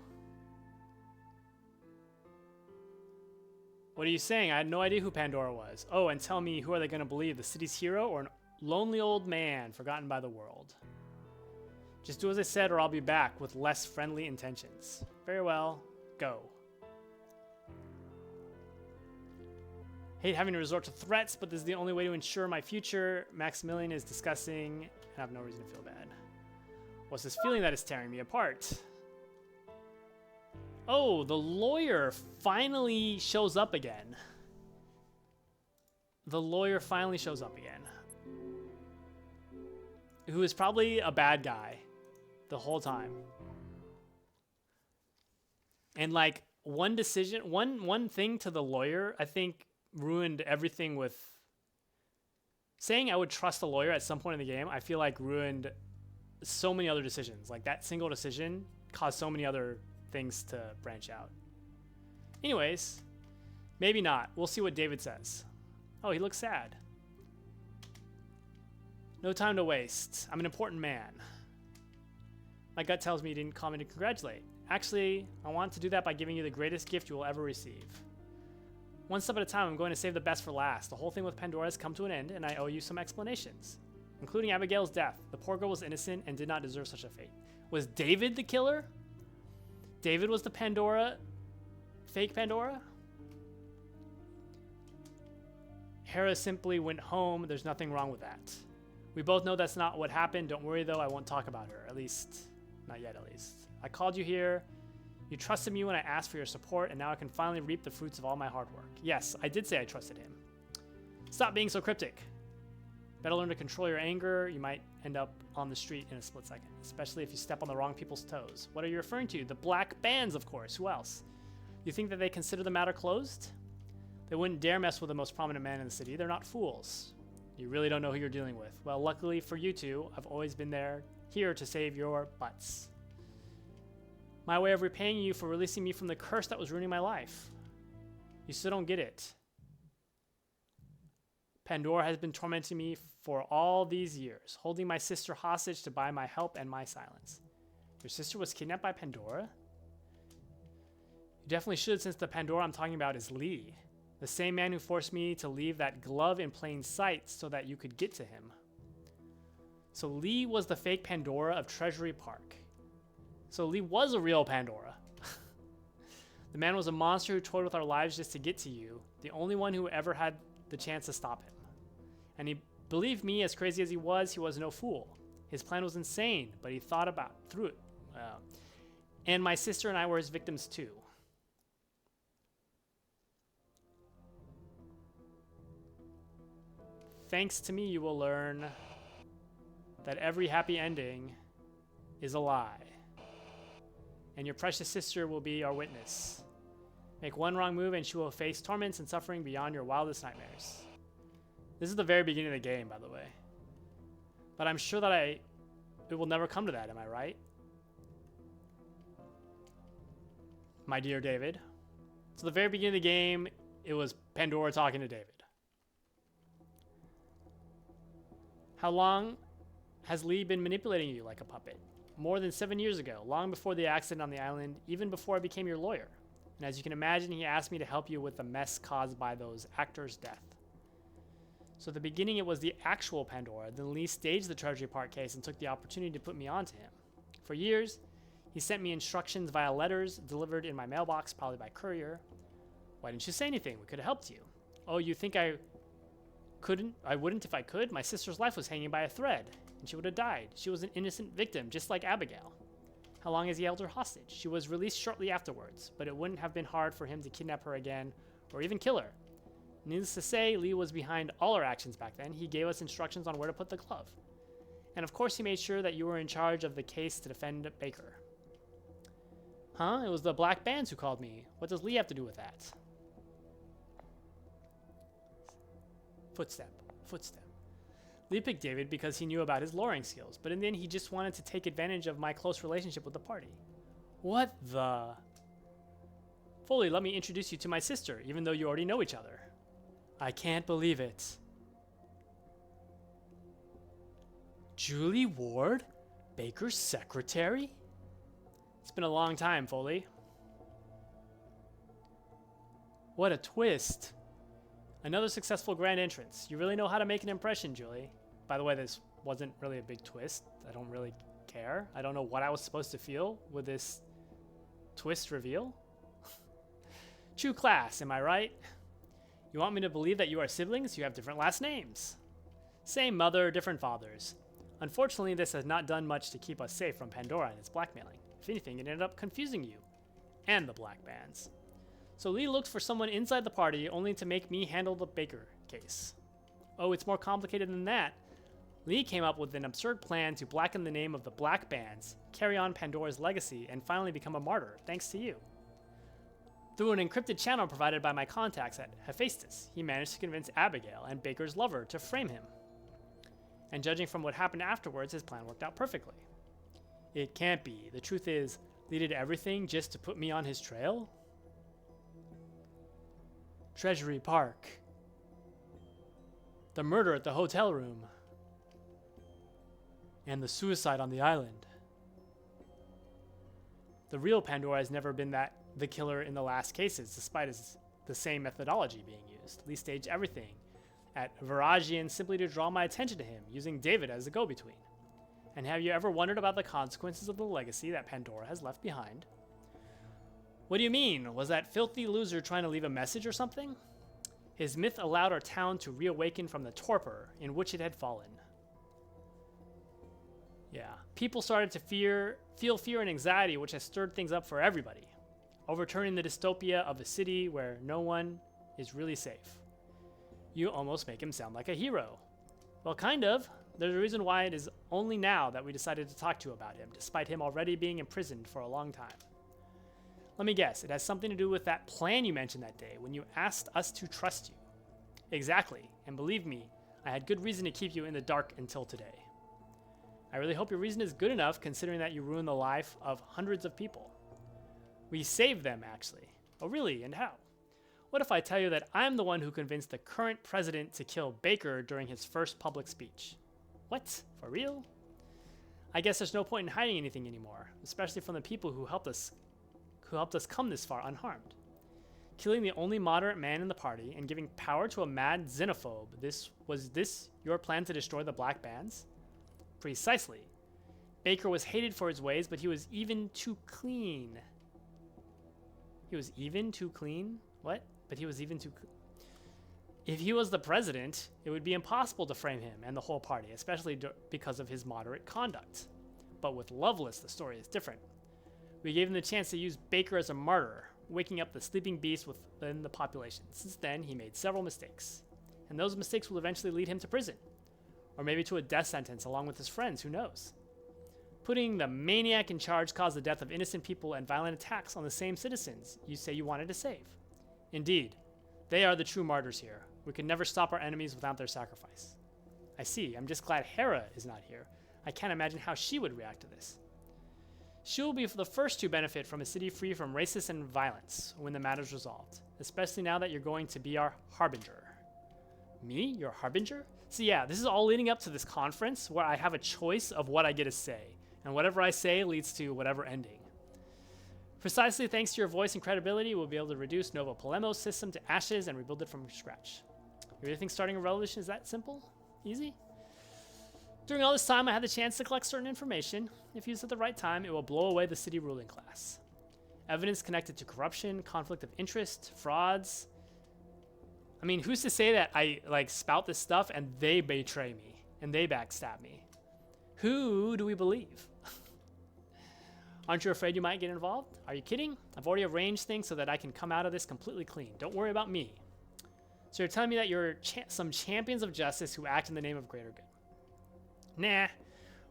What are you saying? I had no idea who Pandora was. Oh, and tell me, who are they going to believe? The city's hero or an lonely old man forgotten by the world? Just do as I said or I'll be back with less friendly intentions. Very well, go. Hate having to resort to threats, but this is the only way to ensure my future. Maximilian is disgusting, and I have no reason to feel bad. What's this feeling that is tearing me apart? Oh, the lawyer finally shows up again. The lawyer finally shows up again. Who is probably a bad guy the whole time. And like one decision, one thing to the lawyer, I think ruined everything with saying I would trust a lawyer at some point in the game. I feel like ruined so many other decisions. Like that single decision caused so many other things to branch out. Anyways, maybe not. We'll see what David says. Oh, he looks sad. No time to waste. I'm an important man. My gut tells me you didn't call me to congratulate. Actually, I want to do that by giving you the greatest gift you will ever receive. One step at a time, I'm going to save the best for last. The whole thing with Pandora has come to an end, and I owe you some explanations. including Abigail's death. The poor girl was innocent and did not deserve such a fate. Was David the killer? David was the Pandora, fake Pandora? Hera simply went home. There's nothing wrong with that. We both know that's not what happened. Don't worry though, I won't talk about her. At least, not yet at least. I called you here. You trusted me when I asked for your support, and now I can finally reap the fruits of all my hard work. Yes, I did say I trusted him. Stop being so cryptic. Better learn to control your anger. You might end up on the street in a split second, especially if you step on the wrong people's toes. What are you referring to? The Black Bands, of course. Who else? You think that they consider the matter closed? They wouldn't dare mess with the most prominent man in the city. They're not fools. You really don't know who you're dealing with. Well, luckily for you two, I've always been here to save your butts. My way of repaying you for releasing me from the curse that was ruining my life. You still don't get it. Pandora has been tormenting me for all these years, holding my sister hostage to buy my help and my silence. Your sister was kidnapped by Pandora? You definitely should, since the Pandora I'm talking about is Lee. The same man who forced me to leave that glove in plain sight so that you could get to him. So Lee was the fake Pandora of Treasury Park. So Lee was a real Pandora. The man was a monster who toyed with our lives just to get to you, the only one who ever had the chance to stop him. And he believed me, as crazy as he was no fool. His plan was insane, but he thought through it. And my sister and I were his victims too. Thanks to me, you will learn that every happy ending is a lie. And your precious sister will be our witness. Make one wrong move and she will face torments and suffering beyond your wildest nightmares. This is the very beginning of the game, by the way. But I'm sure that it will never come to that, am I right? My dear David. So the very beginning of the game, it was Pandora talking to David. How long has Lee been manipulating you like a puppet? More than 7 years ago, long before the accident on the island, even before I became your lawyer. And as you can imagine, he asked me to help you with the mess caused by those actors' death. So at the beginning, it was the actual Pandora. Then Lee staged the Treasury Park case and took the opportunity to put me onto him. For years, he sent me instructions via letters delivered in my mailbox, probably by courier. Why didn't you say anything? We could have helped you. Oh, you think I wouldn't if I could? My sister's life was hanging by a thread, and she would have died. She was an innocent victim, just like Abigail. How long has he held her hostage? She was released shortly afterwards, but it wouldn't have been hard for him to kidnap her again, or even kill her. Needless to say, Lee was behind all our actions back then. He gave us instructions on where to put the glove. And of course, he made sure that you were in charge of the case to defend Baker. Huh? It was the Black Bands who called me. What does Lee have to do with that? Footstep. Lee picked David because he knew about his luring skills, but in the end he just wanted to take advantage of my close relationship with the party. What the? Foley, let me introduce you to my sister, even though you already know each other. I can't believe it. Julie Ward? Baker's secretary? It's been a long time, Foley. What a twist. Another successful grand entrance. You really know how to make an impression, Julie. By the way, this wasn't really a big twist. I don't really care. I don't know what I was supposed to feel with this twist reveal. True class, am I right? You want me to believe that you are siblings? You have different last names. Same mother, different fathers. Unfortunately, this has not done much to keep us safe from Pandora and its blackmailing. If anything, it ended up confusing you and the Black Bands. So Lee looked for someone inside the party only to make me handle the Baker case. Oh, it's more complicated than that. Lee came up with an absurd plan to blacken the name of the Black Bands, carry on Pandora's legacy, and finally become a martyr, thanks to you. Through an encrypted channel provided by my contacts at Hephaestus, he managed to convince Abigail and Baker's lover to frame him. And judging from what happened afterwards, his plan worked out perfectly. It can't be. The truth is, Lee did everything just to put me on his trail? Treasury Park. The murder at the hotel room. And the suicide on the island. The real Pandora has never been the killer in the last cases, despite the same methodology being used. Lee staged everything. at Varagian simply to draw my attention to him, using David as a go-between? And have you ever wondered about the consequences of the legacy that Pandora has left behind? What do you mean? Was that filthy loser trying to leave a message or something? His myth allowed our town to reawaken from the torpor in which it had fallen. Yeah, people started to feel fear and anxiety, which has stirred things up for everybody, overturning the dystopia of a city where no one is really safe. You almost make him sound like a hero. Well, kind of. There's a reason why it is only now that we decided to talk to you about him, despite him already being imprisoned for a long time. Let me guess, it has something to do with that plan you mentioned that day when you asked us to trust you. Exactly, and believe me, I had good reason to keep you in the dark until today. I really hope your reason is good enough, considering that you ruined the life of hundreds of people. We saved them, actually. Oh, really? And how? What if I tell you that I'm the one who convinced the current president to kill Baker during his first public speech? What? For real? I guess there's no point in hiding anything anymore, especially from the people who helped us come this far unharmed. Killing the only moderate man in the party and giving power to a mad xenophobe, was this your plan to destroy the Black Bands? Precisely. Baker was hated for his ways, but he was even too clean. He was even too clean? What? But he was even too clean. If he was the president, it would be impossible to frame him and the whole party, especially because of his moderate conduct. But with Loveless, the story is different. We gave him the chance to use Baker as a martyr, waking up the sleeping beast within the population. Since then, he made several mistakes. And those mistakes will eventually lead him to prison. Or maybe to a death sentence along with his friends, who knows? Putting the maniac in charge caused the death of innocent people and violent attacks on the same citizens you say you wanted to save. Indeed, they are the true martyrs here. We can never stop our enemies without their sacrifice. I see. I'm just glad Hera is not here. I can't imagine how she would react to this. She will be the first to benefit from a city free from racism and violence when the matter's resolved, especially now that you're going to be our harbinger. Me? Your harbinger? So yeah, this is all leading up to this conference where I have a choice of what I get to say, and whatever I say leads to whatever ending. Precisely thanks to your voice and credibility, we'll be able to reduce Nova Palermo's system to ashes and rebuild it from scratch. You really think starting a revolution is that simple? Easy? During all this time, I had the chance to collect certain information. If used at the right time, it will blow away the city ruling class. Evidence connected to corruption, conflict of interest, frauds. I mean, who's to say that I spout this stuff and they betray me and they backstab me? Who do we believe? Aren't you afraid you might get involved? Are you kidding? I've already arranged things so that I can come out of this completely clean. Don't worry about me. So you're telling me that you're some champions of justice who act in the name of greater good. Nah,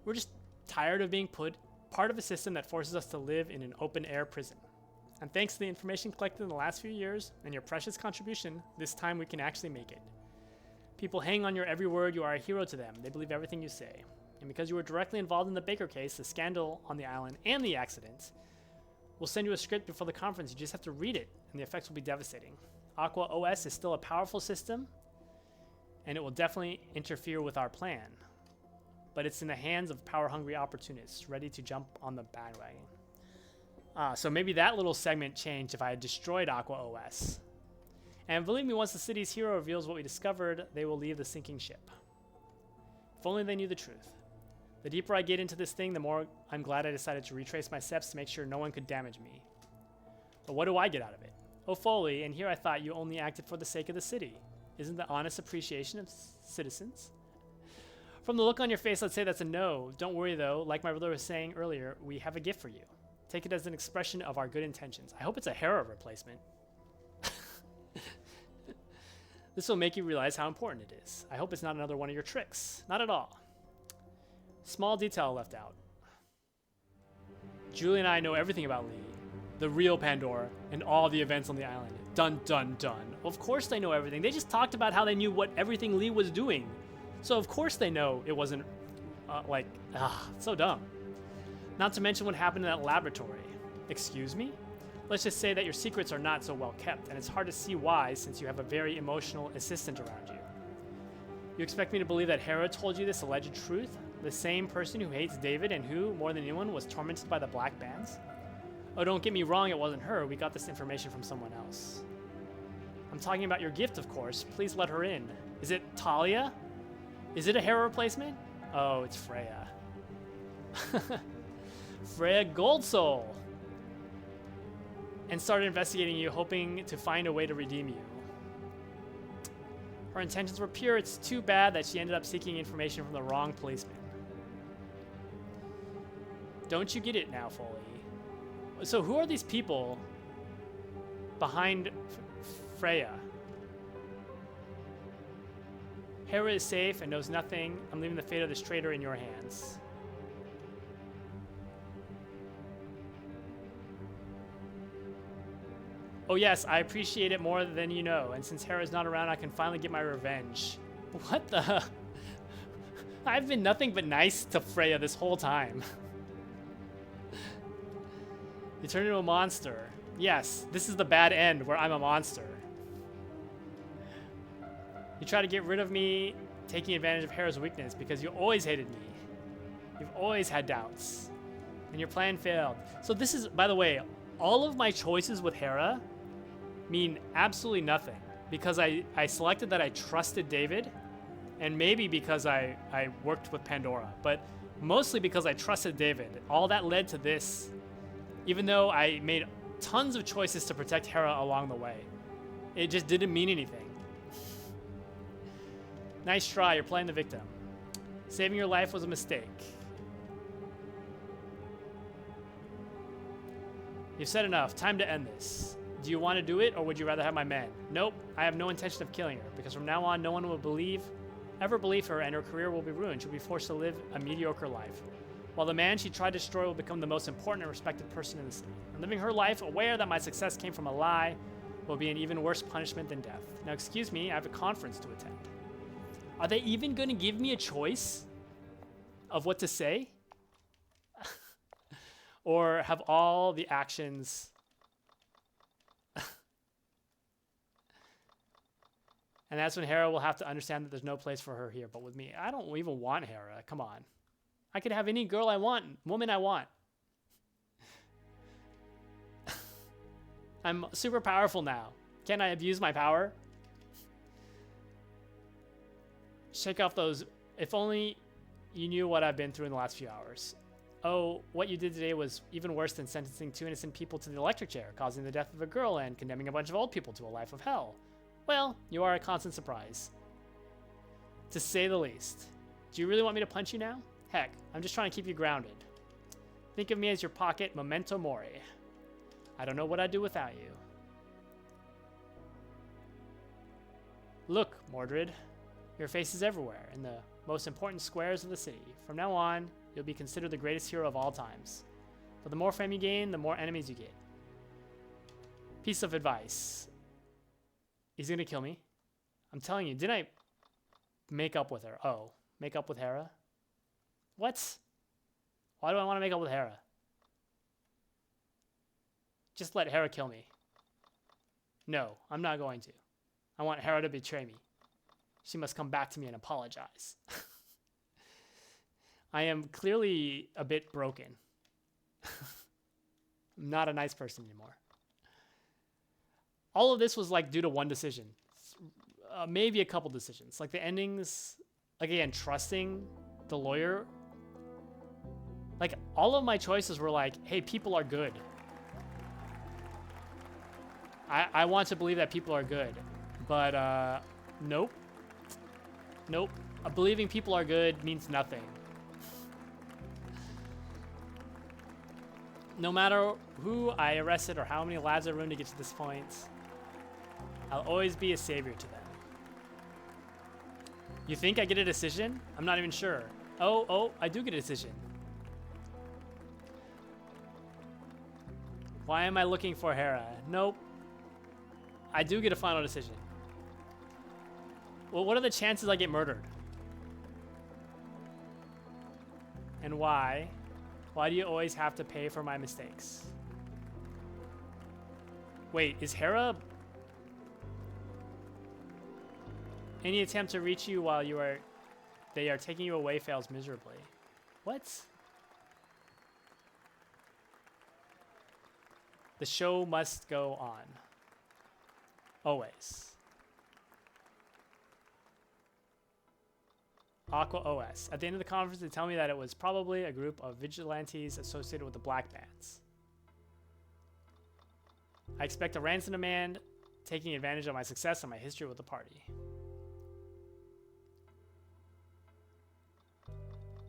we're just tired of being part of a system that forces us to live in an open-air prison. And thanks to the information collected in the last few years and your precious contribution, this time we can actually make it. People hang on your every word. You are a hero to them. They believe everything you say. And because you were directly involved in the Baker case, the scandal on the island, and the accident, we'll send you a script before the conference. You just have to read it, and the effects will be devastating. Aqua OS is still a powerful system, and it will definitely interfere with our plan. But it's in the hands of power-hungry opportunists ready to jump on the bandwagon. So maybe that little segment changed if I had destroyed Aqua OS. And believe me, once the city's hero reveals what we discovered, they will leave the sinking ship. If only they knew the truth. The deeper I get into this thing, the more I'm glad I decided to retrace my steps to make sure no one could damage me. But what do I get out of it? Oh, Foley, and here I thought you only acted for the sake of the city. Isn't the honest appreciation of citizens? From the look on your face, let's say that's a no. Don't worry, though. Like my brother was saying earlier, we have a gift for you. Take it as an expression of our good intentions. I hope it's a Hera replacement. This will make you realize how important it is. I hope it's not another one of your tricks. Not at all. Small detail left out. Julie and I know everything about Lee, the real Pandora, and all the events on the island. Dun, dun, dun. Of course they know everything. They just talked about how they knew what everything Lee was doing. So of course they know it wasn't, so dumb. Not to mention what happened in that laboratory. Excuse me? Let's just say that your secrets are not so well kept, and it's hard to see why since you have a very emotional assistant around you. You expect me to believe that Hera told you this alleged truth? The same person who hates David and who, more than anyone, was tormented by the Black Bands? Oh, don't get me wrong, it wasn't her. We got this information from someone else. I'm talking about your gift, of course. Please let her in. Is it Talia? Is it a Hera replacement? Oh, it's Freya. Freya Goldsoul. And started investigating you, hoping to find a way to redeem you. Her intentions were pure. It's too bad that she ended up seeking information from the wrong policeman. Don't you get it now, Foley? So who are these people behind Freya? Hera is safe and knows nothing. I'm leaving the fate of this traitor in your hands. Oh yes, I appreciate it more than you know, and since Hera's not around, I can finally get my revenge. What the? I've been nothing but nice to Freya this whole time. You turned into a monster. Yes, this is the bad end where I'm a monster. You try to get rid of me, taking advantage of Hera's weakness because you always hated me. You've always had doubts. And your plan failed. So this is, by the way, all of my choices with Hera mean absolutely nothing because I selected that I trusted David, and maybe because I worked with Pandora, but mostly because I trusted David. All that led to this, even though I made tons of choices to protect Hera along the way. It just didn't mean anything. Nice try, you're playing the victim. Saving your life was a mistake. You've said enough, time to end this. Do you want to do it, or would you rather have my men? Nope, I have no intention of killing her, because from now on, no one will ever believe her, and her career will be ruined. She'll be forced to live a mediocre life. While the man she tried to destroy will become the most important and respected person in the city. And living her life, aware that my success came from a lie, will be an even worse punishment than death. Now, excuse me, I have a conference to attend. Are they even going to give me a choice of what to say? Or have all the actions... And that's when Hera will have to understand that there's no place for her here but with me. I don't even want Hera. Come on. I could have any girl I want, woman I want. I'm super powerful now. Can I abuse my power? Shake off those. If only you knew what I've been through in the last few hours. Oh, what you did today was even worse than sentencing 2 innocent people to the electric chair, causing the death of a girl and condemning a bunch of old people to a life of hell. Well, you are a constant surprise. To say the least. Do you really want me to punch you now? Heck, I'm just trying to keep you grounded. Think of me as your pocket memento mori. I don't know what I'd do without you. Look, Mordred. Your face is everywhere, in the most important squares of the city. From now on, you'll be considered the greatest hero of all times. But the more fame you gain, the more enemies you get. Piece of advice. He's gonna kill me. I'm telling you, didn't I make up with her? Oh, make up with Hera? What? Why do I want to make up with Hera? Just let Hera kill me. No, I'm not going to. I want Hera to betray me. She must come back to me and apologize. I am clearly a bit broken. I'm not a nice person anymore. All of this was like due to one decision. Maybe a couple decisions. Like the endings, like again, trusting the lawyer. Like all of my choices were like, hey, people are good. I want to believe that people are good. But nope. Nope. Believing people are good means nothing. No matter who I arrested or how many lives I ruined to get to this point, I'll always be a savior to them. You think I get a decision? I'm not even sure. Oh, I do get a decision. Why am I looking for Hera? Nope. I do get a final decision. Well, what are the chances I get murdered? And why? Why do you always have to pay for my mistakes? Wait, is Hera... Any attempt to reach you while they are taking you away fails miserably. What? The show must go on. Always. Aqua OS. At the end of the conference, they tell me that it was probably a group of vigilantes associated with the Black Bands. I expect a ransom demand, taking advantage of my success and my history with the party.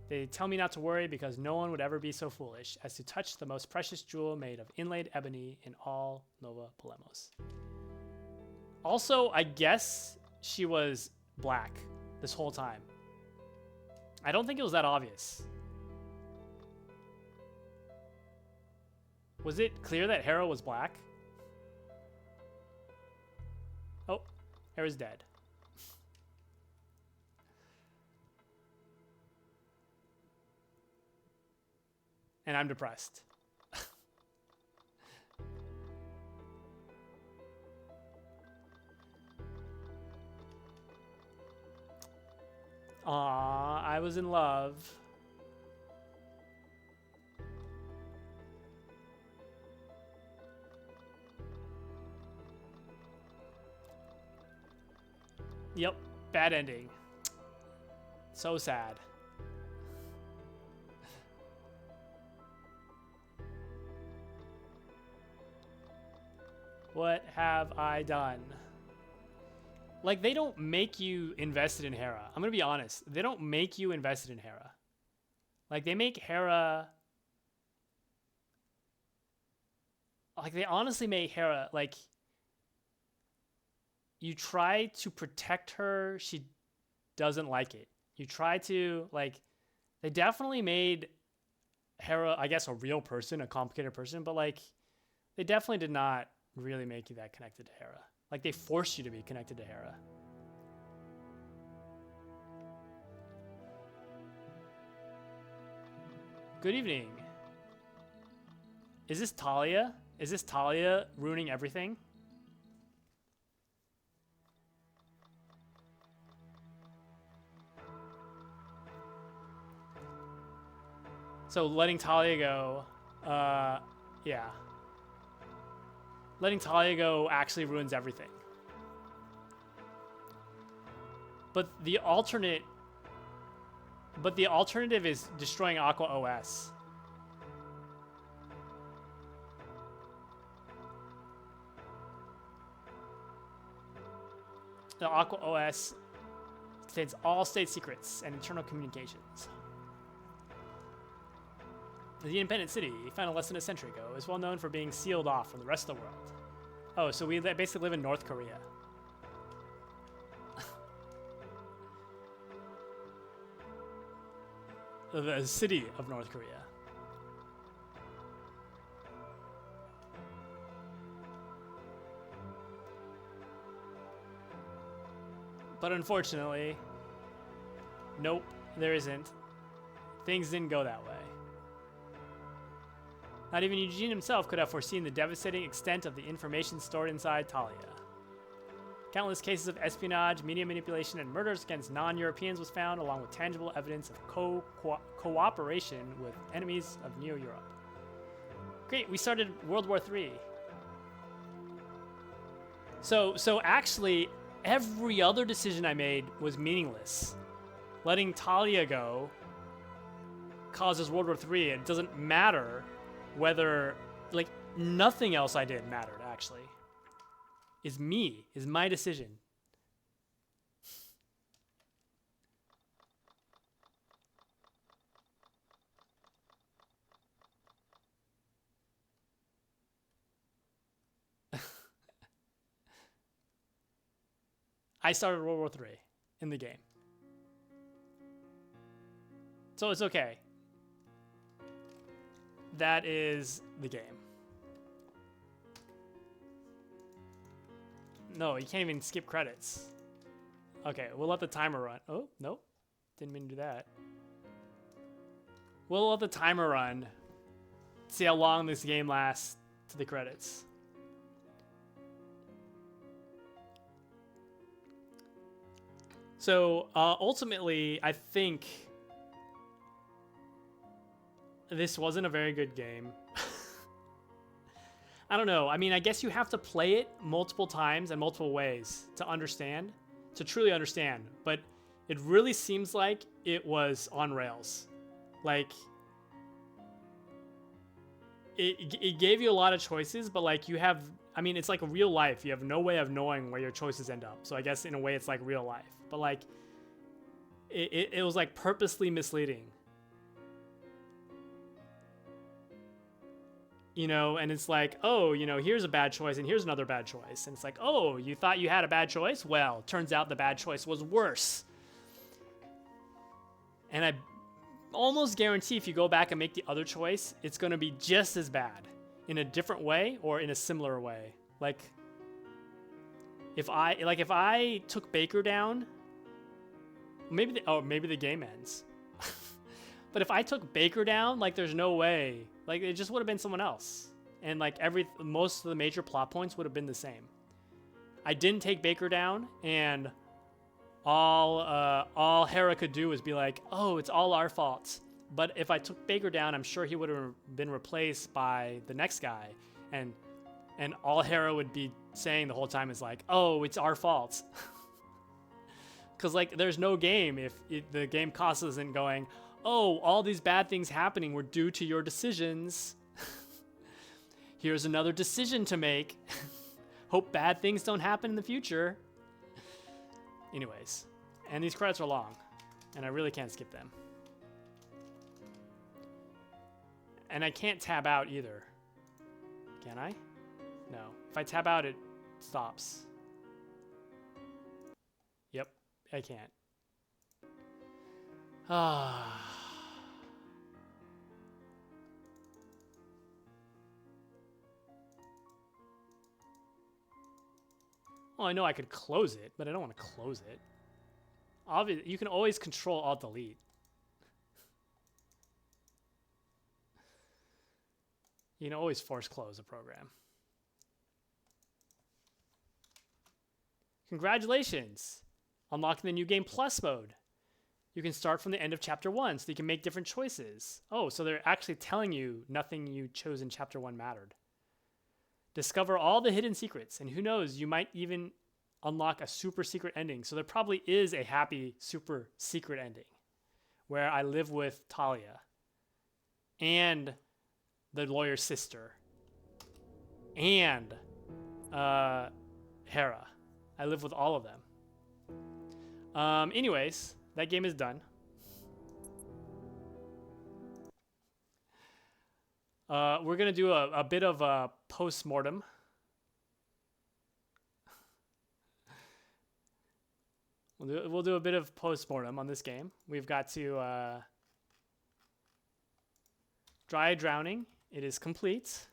They tell me not to worry because no one would ever be so foolish as to touch the most precious jewel made of inlaid ebony in all Nova Polemos. Also, I guess she was black this whole time. I don't think it was that obvious. Was it clear that Hera was black? Oh, Hera's dead. And I'm depressed. Aw, I was in love. Yep, bad ending. So sad. What have I done? Like, they don't make you invested in Hera. I'm gonna be honest. They don't make you invested in Hera. Like, they make Hera... Like, they honestly make Hera, like... You try to protect her, she doesn't like it. You try to, like... They definitely made Hera, I guess, a real person, a complicated person, but, like, they definitely did not really make you that connected to Hera. Like, they forced you to be connected to Hera. Good evening. Is this Talia? Is this Talia ruining everything? So letting Talia go, yeah. Letting Talia go actually ruins everything. But the alternative is destroying Aqua OS. The Aqua OS contains all state secrets and internal communications. The independent city, founded less than a century ago, is well known for being sealed off from the rest of the world. Oh, so we basically live in North Korea. The city of North Korea. But unfortunately, nope, there isn't. Things didn't go that way. Not even Eugene himself could have foreseen the devastating extent of the information stored inside Talia. Countless cases of espionage, media manipulation, and murders against non-Europeans was found, along with tangible evidence of cooperation with enemies of Neo-Europe. Great, we started World War III. So actually, every other decision I made was meaningless. Letting Talia go causes World War III. It doesn't matter whether, like, nothing else I did mattered, actually. Is my decision. I started World War III in the game. So it's okay. That is the game. No, you can't even skip credits. Okay, we'll let the timer run. Oh, nope. Didn't mean to do that. We'll let the timer run. See how long this game lasts to the credits. So, ultimately, I think this wasn't a very good game. I don't know. I mean, I guess you have to play it multiple times and multiple ways to understand, to truly understand. But it really seems like it was on rails. Like, it gave you a lot of choices, but like you have, I mean, it's like real life. You have no way of knowing where your choices end up. So I guess in a way it's like real life, but like it was like purposely misleading. You know, and it's like, oh, you know, here's a bad choice and here's another bad choice. And it's like, oh, you thought you had a bad choice? Well, turns out the bad choice was worse. And I almost guarantee if you go back and make the other choice, it's going to be just as bad in a different way or in a similar way. Like if I took Baker down, maybe the game ends. But if I took Baker down, like there's no way. Like it just would have been someone else. And like most of the major plot points would have been the same. I didn't take Baker down, and all Hera could do was be like, oh, it's all our fault. But if I took Baker down, I'm sure he would have been replaced by the next guy. And all Hera would be saying the whole time is like, oh, it's our fault. Because like there's no game if the game cost isn't going, oh, all these bad things happening were due to your decisions. Here's another decision to make. Hope bad things don't happen in the future. Anyways, and these credits are long, and I really can't skip them. And I can't tab out either. Can I? No. If I tab out, it stops. Yep, I can't. Ah. Well, I know I could close it, but I don't want to close it. Obviously, you can always Control Alt Delete. You can always force close a program. Congratulations! Unlocking the New Game Plus mode. You can start from the end of Chapter 1, so you can make different choices. Oh, so they're actually telling you nothing you chose in Chapter 1 mattered. Discover all the hidden secrets, and who knows, you might even unlock a super secret ending. So there probably is a happy super secret ending where I live with Talia and the lawyer's sister and Hera. I live with all of them. Anyways, that game is done. We're going to do a bit of a post-mortem. We'll do a bit of post-mortem on this game. We've got to Dry Drowning. It is complete.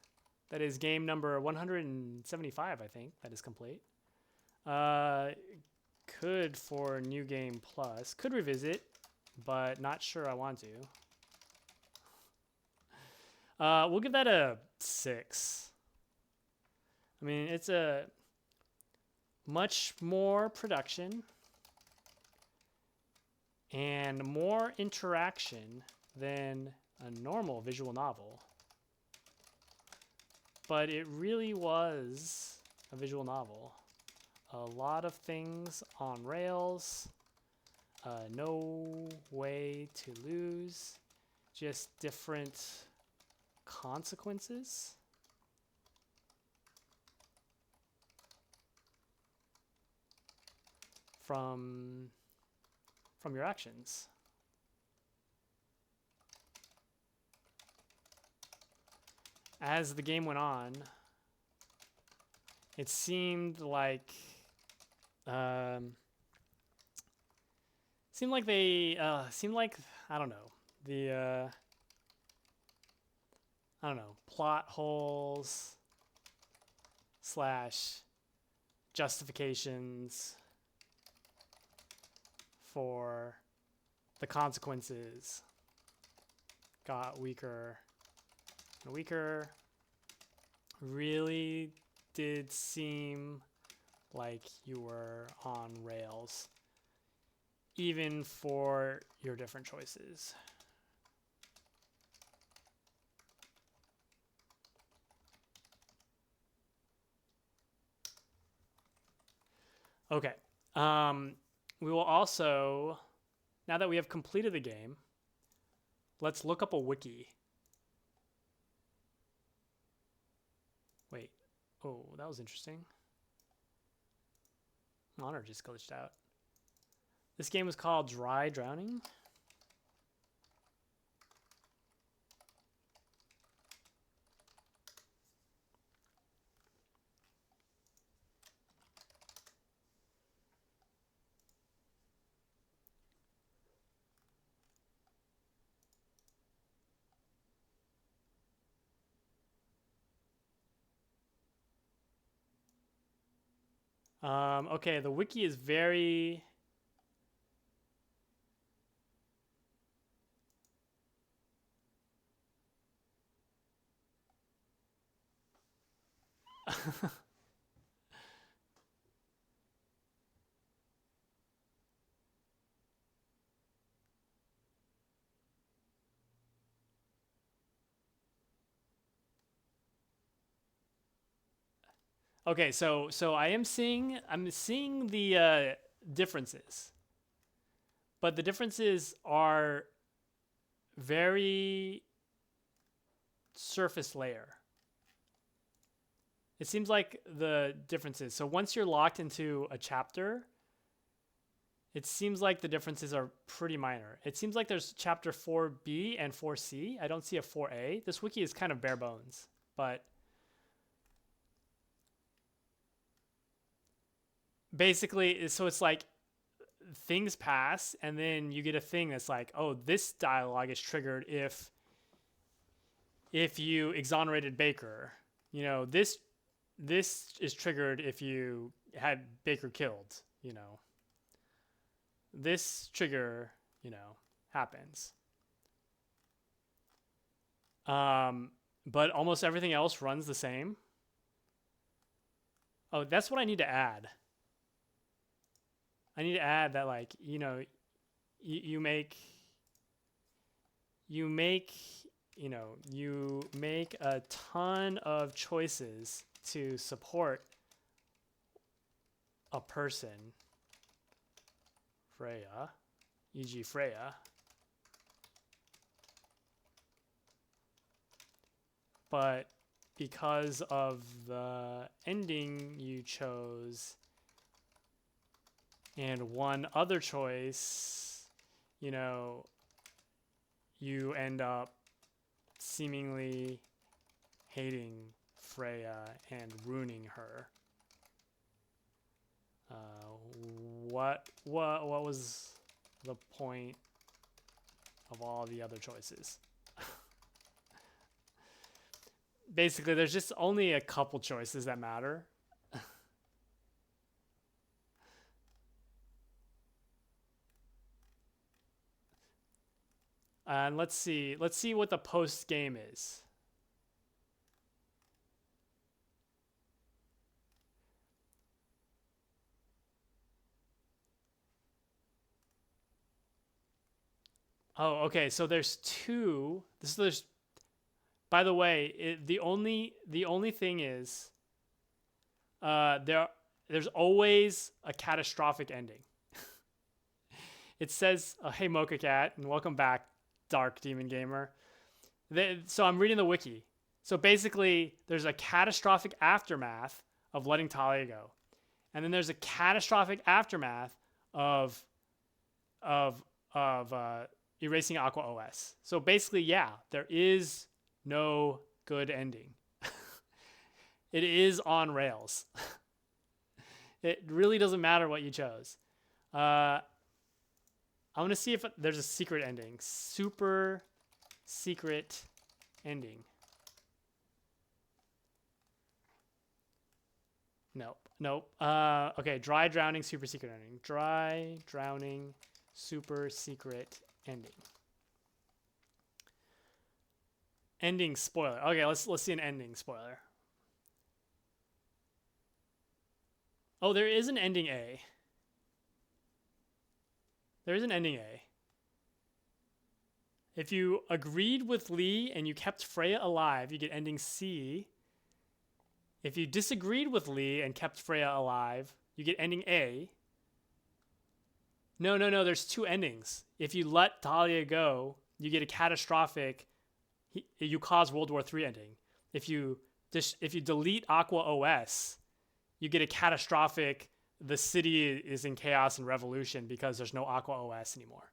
That is game number 175, I think. That is complete. Could for New Game Plus. Could revisit, but not sure I want to. We'll give that a 6. I mean, it's a much more production and more interaction than a normal visual novel. But it really was a visual novel. A lot of things on rails. No way to lose. Just different consequences. From your actions. As the game went on, it seemed like I don't know, I don't know, plot holes / justifications for the consequences got weaker and weaker. Really did seem like you were on rails, even for your different choices. Okay. We will also now that we have completed the game, let's look up a wiki. Wait. Oh, that was interesting. Honor just glitched out. This game was called Dry Drowning. Okay, the wiki is very... Okay, so I'm seeing the differences, but the differences are very surface layer. It seems like the differences. So once you're locked into a chapter, it seems like the differences are pretty minor. It seems like there's chapter 4B and 4C. I don't see a 4A. This wiki is kind of bare bones, but basically, so it's like things pass and then you get a thing that's like, oh, this dialogue is triggered if you exonerated Baker. You know, this is triggered if you had Baker killed, you know. This trigger, you know, happens. But almost everything else runs the same. Oh, that's what I need to add. I need to add that, like, you know, you make you make a ton of choices to support a person, Freya, e.g. Freya, but because of the ending you chose and one other choice, you know, you end up seemingly hating Freya and ruining her. What was the point of all the other choices? Basically, there's just only a couple choices that matter. And let's see what the post game is. Oh, okay. So there's two. By the way, the only thing is, there's always a catastrophic ending. It says, "Hey Mocha Cat, and welcome back, Dark Demon Gamer." So I'm reading the wiki. So basically, there's a catastrophic aftermath of letting Talia go, and then there's a catastrophic aftermath of erasing Aqua OS. So basically, yeah, there is no good ending. It is on rails. It really doesn't matter what you chose. I want to see if there's a secret ending. Super secret ending. Nope. Okay, dry drowning, super secret ending. Dry drowning, super secret ending. Ending spoiler. Okay, let's see an ending spoiler. Oh, there is an ending A. There is an ending A. If you agreed with Lee and you kept Freya alive, you get ending C. If you disagreed with Lee and kept Freya alive, you get ending A. No. There's two endings. If you let Dahlia go, you get a catastrophic. You cause World War III ending. If you delete Aqua OS, you get a catastrophic. The city is in chaos and revolution because there's no Aqua OS anymore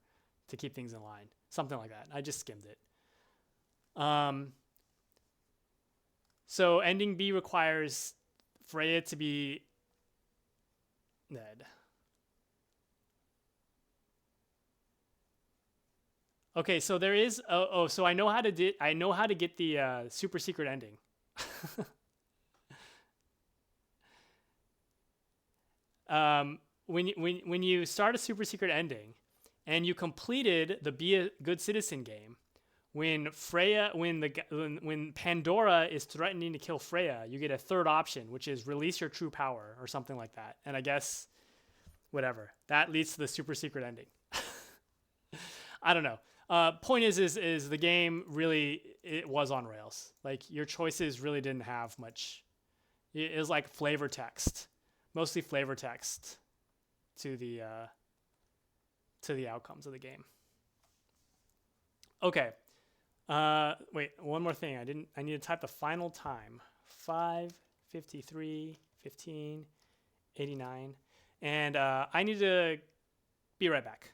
to keep things in line. Something like that. I just skimmed it. So ending B requires Freya to be dead. Okay, so there is. So I know how to get the super secret ending. When you start a super secret ending, and you completed the Be a Good Citizen game, when Pandora is threatening to kill Freya, you get a third option, which is release your true power or something like that. And I guess whatever that leads to the super secret ending. I don't know. Point is the game really, it was on rails. Like, your choices really didn't have much. It was like flavor text, mostly flavor text to the outcomes of the game. Okay. Wait, one more thing. I need to type the final time. 5:53, 15, 89. And I need to be right back.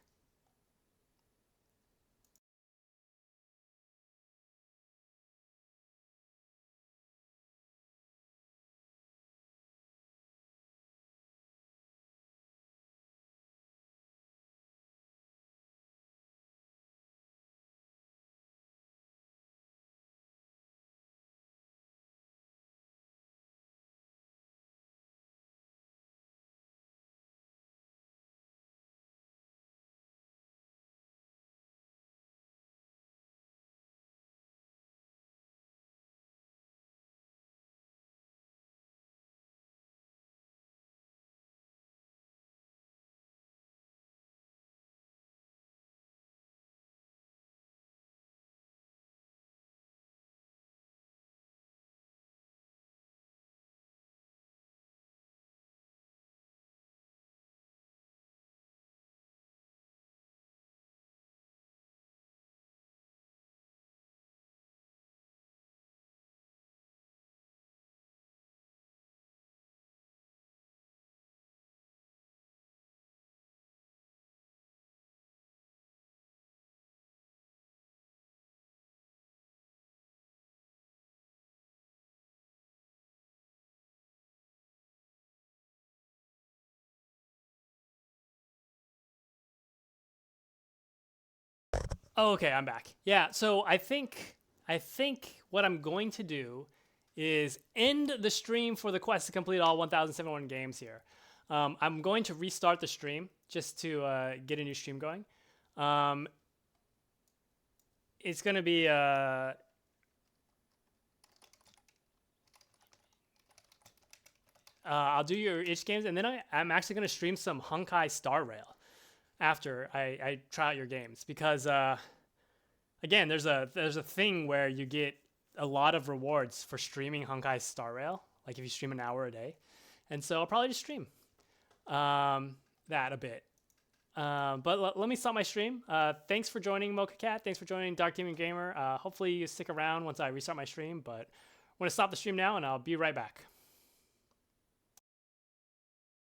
Oh, okay, I'm back. Yeah, so I think what I'm going to do is end the stream for the quest to complete all 1,071 games here. I'm going to restart the stream just to get a new stream going. It's going to be I'll do your itch games, and then I'm actually going to stream some Honkai Star Rail after I try out your games, because again, there's a thing where you get a lot of rewards for streaming Honkai Star Rail, like if you stream an hour a day. And so I'll probably just stream that a bit. But let me stop my stream. Thanks for joining Mocha Cat. Thanks for joining Dark Demon Gamer. Hopefully you stick around once I restart my stream, but I'm going to stop the stream now and I'll be right back.